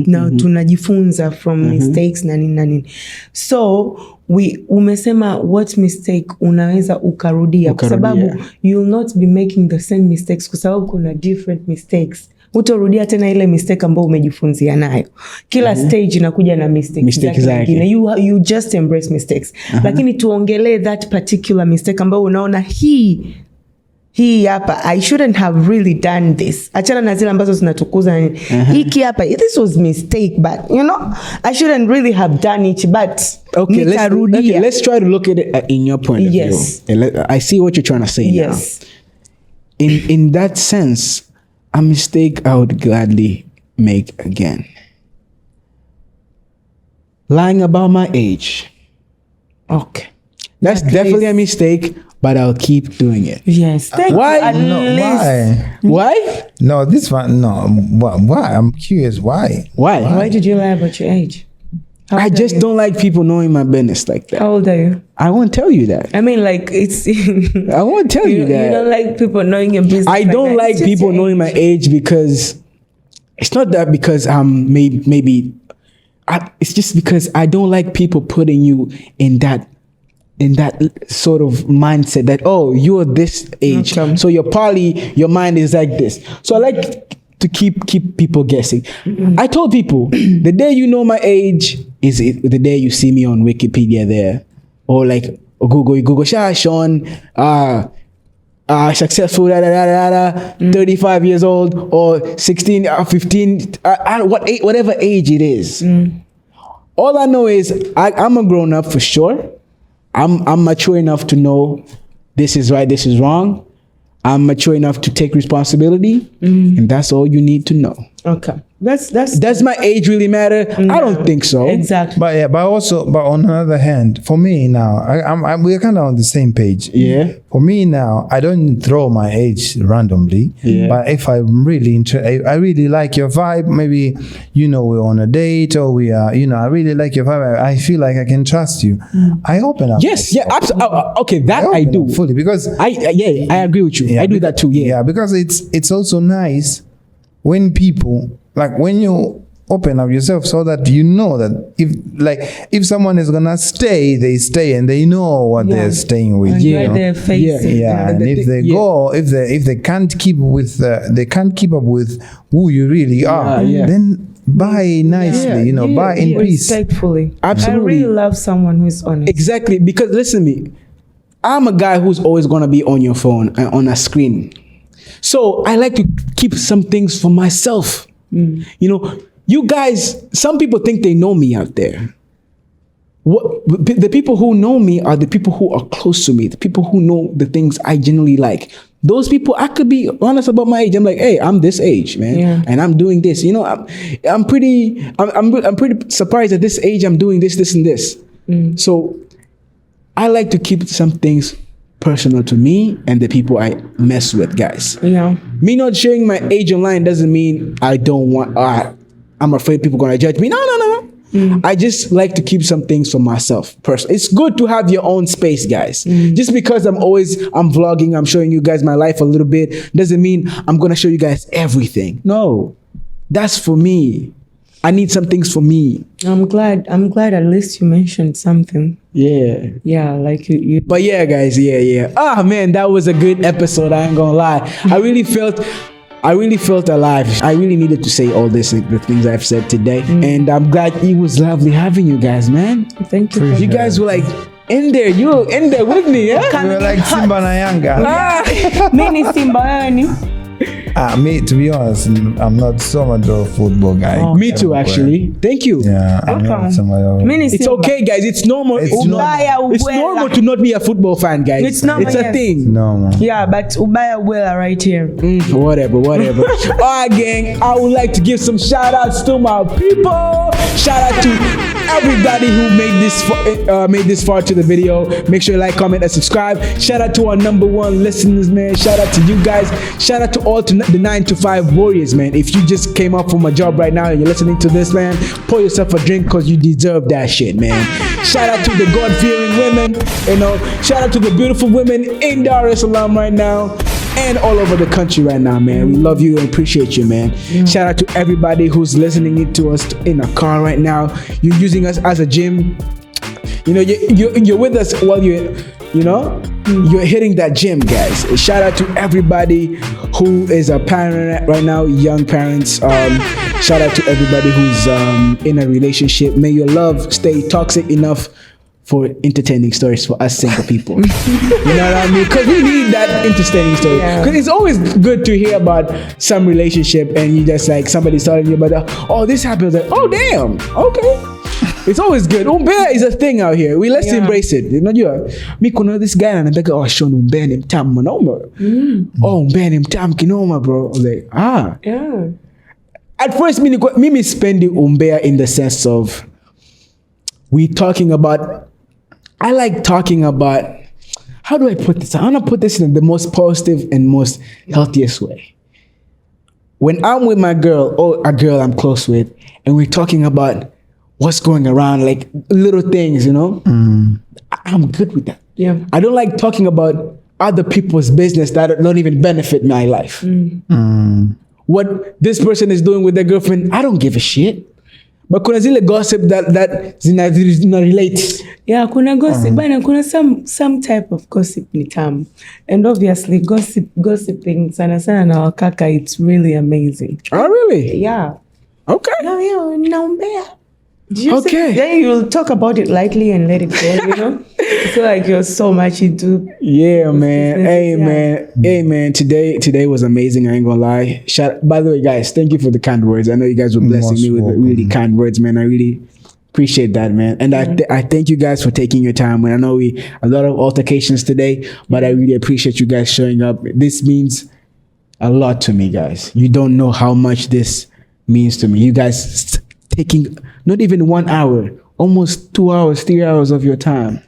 na tunajifunza from mistakes na nini. So umesema what mistake unaweza ukarudia kwa sababu you will not be making the same mistakes kwa sababu kuna different mistakes. Utarudia tena ile mistake ambayo umejifunzia nayo. Kila stage inakuja na mistakes zake. You just embrace mistakes. Lakini tuongelee that particular mistake ambayo unaona hii hapa I shouldn't have really done this. Achana na zile ambazo zinatukuza hiki hapa this was mistake, but I shouldn't really have done it, but let's try to look at it in your point of view. I see what you're trying to say now. In that sense, a mistake I would gladly make again. Lying about my age. Okay. That's definitely a mistake, but I'll keep doing it. Yes. Why? Why? No, this one, no. Why? I'm curious. Why? Why? Why did you lie about your age? How I old are just you? don't like people knowing my business like that. How old are you? I won't tell you that. I mean, like, it's... I won't tell you that. You don't like people knowing your business. I don't that. like It's just people your knowing my age because it's not that because it's just because I don't like people putting you in that sort of mindset that, oh, you're this age, Okay. so your mind is like this. So I like to keep people guessing. I told people the day you know my age is the day you see me on Wikipedia there, or like Google Sean successful 35 years old or 16 or 15 whatever age it is. All I know is I'm a grown up for sure. I'm mature enough to know this is right, this is wrong. I'm mature enough to take responsibility, and that's all you need to know. Okay. That's Does my age really matter? I don't think so. Exactly. But on another hand, for me now, we're kind of on the same page. Yeah. For me now, I don't throw my age randomly. Yeah. But if I'm really I really like your vibe. Maybe we're on a date or we are. I really like your vibe. I feel like I can trust you. I open up. Yes. Yeah. Absolutely. Okay. That I open do up fully because I agree with you. Yeah, I do that too. Yeah. Yeah, because it's also nice when people, like, when you open up yourself so that you know that if someone is gonna stay, they stay and they know what they're staying with. Right their face. Yeah, and if they go, if they can't keep up with who you really are, then buy nicely, buy in peace. Respectfully. Absolutely. I really love someone who's honest. Exactly. Because listen to me, I'm a guy who's always gonna be on your phone and on a screen. So I like to keep some things for myself. You guys, some people think they know me out there. The people who know me are the people who are close to me, the people who know the things I generally like. Those people, I could be honest about my age. I'm like, hey, I'm this age, man, and I'm doing this. I'm pretty surprised at this age. I'm doing this, and this. So I like to keep some things personal to me and the people I mess with, guys. Yeah. Me not sharing my age online doesn't mean I don't want. I'm afraid people gonna judge me. No. I just like to keep some things for myself. Personally, it's good to have your own space, guys. Just because I'm vlogging, I'm showing you guys my life a little bit, doesn't mean I'm gonna show you guys everything. No, that's for me. I need some things for me. I'm glad at least you mentioned something. Yeah. Yeah, like you. But yeah, guys, yeah. Ah, man, that was a good episode. I ain't gonna lie. I really felt alive. I really needed to say all this, the things I've said today. And I'm glad it was lovely having you guys, man. Thank you. You guys were like in there. You were in there with me, yeah? We were like Simba na Yanga. Mini Simba yani. Me, to be honest, I'm not so much of a football guy. Me too, actually. Thank you. Yeah, I'm not so much of Mini It's Simba. okay, guys. It's normal. It's It's normal to not be a football fan, guys. It's normal, It's a yes. thing. no, man. Yeah, but Ubaya Wela right here. Whatever. All right, gang. I would like to give some shout outs to my people. Shout out to everybody who made this far to the video. Make sure you like, comment, and subscribe. Shout out to our #1 listeners, man. Shout out to you guys. Shout out to all the 9-to-5 warriors, man. If you just came up from a job right now and you're listening to this, man, pour yourself a drink because you deserve that shit, man. Shout out to the God-fearing women. Shout out to the beautiful women in Dar es Salaam right now and all over the country right now, man. We love you and appreciate you, man. Shout out to everybody who's listening to us in a car right now. You're using us as a gym. You're with us while you're hitting that gym, guys. Shout out to everybody who is a parent right now, young parents. Shout out to everybody who's in a relationship. May your love stay toxic enough for entertaining stories for us single people. You know what I mean? Because we need that entertaining story. Because it's always good to hear about some relationship and you just like somebody's telling you about, oh, this happened. Like, oh, damn. Okay. It's always good. Umbea is a thing out here. Let's embrace it. Me kuna this guy and I'm like, oh, Sean, umbea ni mtamu manoma. Oh, umbea ni mtamu kinoma, bro. I'm like, Yeah. At first, mimi spending umbea in the sense of I like talking about, how do I put this? I want to put this in the most positive and most healthiest way. When I'm with my girl or a girl I'm close with, and we're talking about what's going around, like little things, you know. I'm good with that. Yeah. I don't like talking about other people's business that don't even benefit my life. What this person is doing with their girlfriend, I don't give a shit. But kuna zile gossip that zina relate. Yeah, kuna gossip, bana, kuna some type of gossip ni tamu. And obviously gossiping sana na wakaka, it's really amazing. Oh, really? Yeah. Okay. Yeah, naombea. Okay. Then you'll talk about it lightly and let it go, you know? I feel like you're so much into... Yeah, man. Hey, man. Today was amazing. I ain't gonna lie. By the way, guys, thank you for the kind words. I know you guys were blessing me with really kind words, man. I really appreciate that, man. And I thank you guys for taking your time. And I know a lot of altercations today, but I really appreciate you guys showing up. This means a lot to me, guys. You don't know how much this means to me. You guys taking not even 1 hour, almost 2 hours, 3 hours of your time.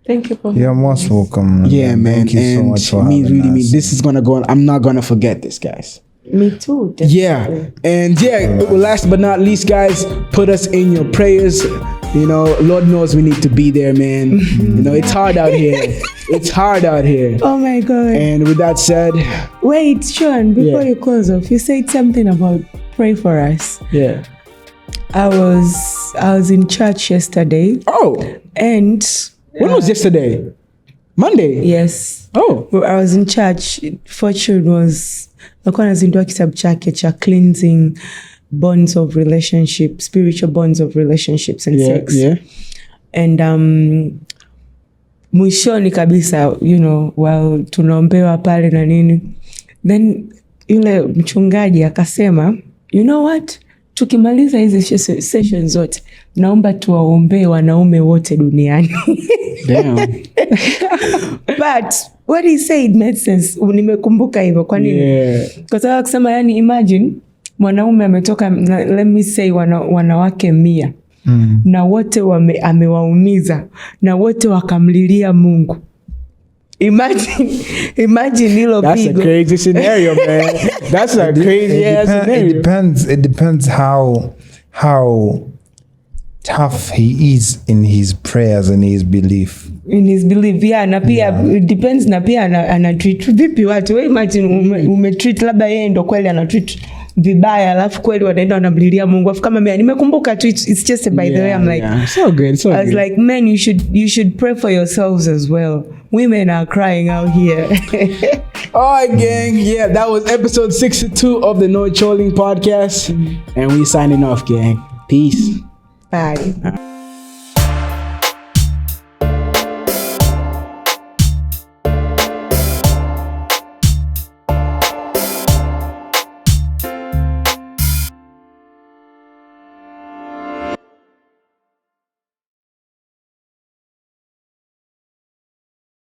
Thank you, Paul. You're most welcome. Yeah, man. Thank you so much for having us. This is gonna go on. I'm not gonna forget this, guys. Me too. Definitely. Yeah. And last but not least, guys, put us in your prayers. You know, Lord knows we need to be there, man. You know, it's hard out here. It's hard out here. Oh my God. And with that said, wait, Sean, before you close off, you said something about pray for us. Yeah. I was in church yesterday. Oh. And when was yesterday? Monday? Yes. Oh. I was in church. Fortune was nazindua kitabu chake cha cleansing bonds of relationship, spiritual bonds of relationships and sex. Yeah. And mwishoni kabisa, you know, while tunaombewa pale na nini, then yule mchungaji akasema, you know what? Tukimaliza hizi sessions zote, naomba tuwaombee wanaume wote duniani. Damn. But what he said made sense. Nimekumbuka hivyo kwa nini? Yeah. Kwa sababu kusema, yani imagine mwanaume ametoka, let me say wanawake 100 na wote amewaumiza na wote wakamlilia Mungu. Imagine hilo That's pigo. a crazy scenario, man. That's a crazy scenario. It depends how tough he is in his prayers and his belief. In his belief, yeah. Na pia it depends, na pia ana treat vipi watu. We imagine umetreat labda yeye ndo kweli ana treat vibaya, alafu kweli wanaenda wanamlilia Mungu. Afu kama mimi nimekumbuka tu, it's just by the way I'm like, so good, so I was good. like, men, you should pray for yourselves as well. Women are crying out here. All right, gang. Yeah, that was episode 62 of the No Trolling podcast, and we signing off, gang. Peace. Bye.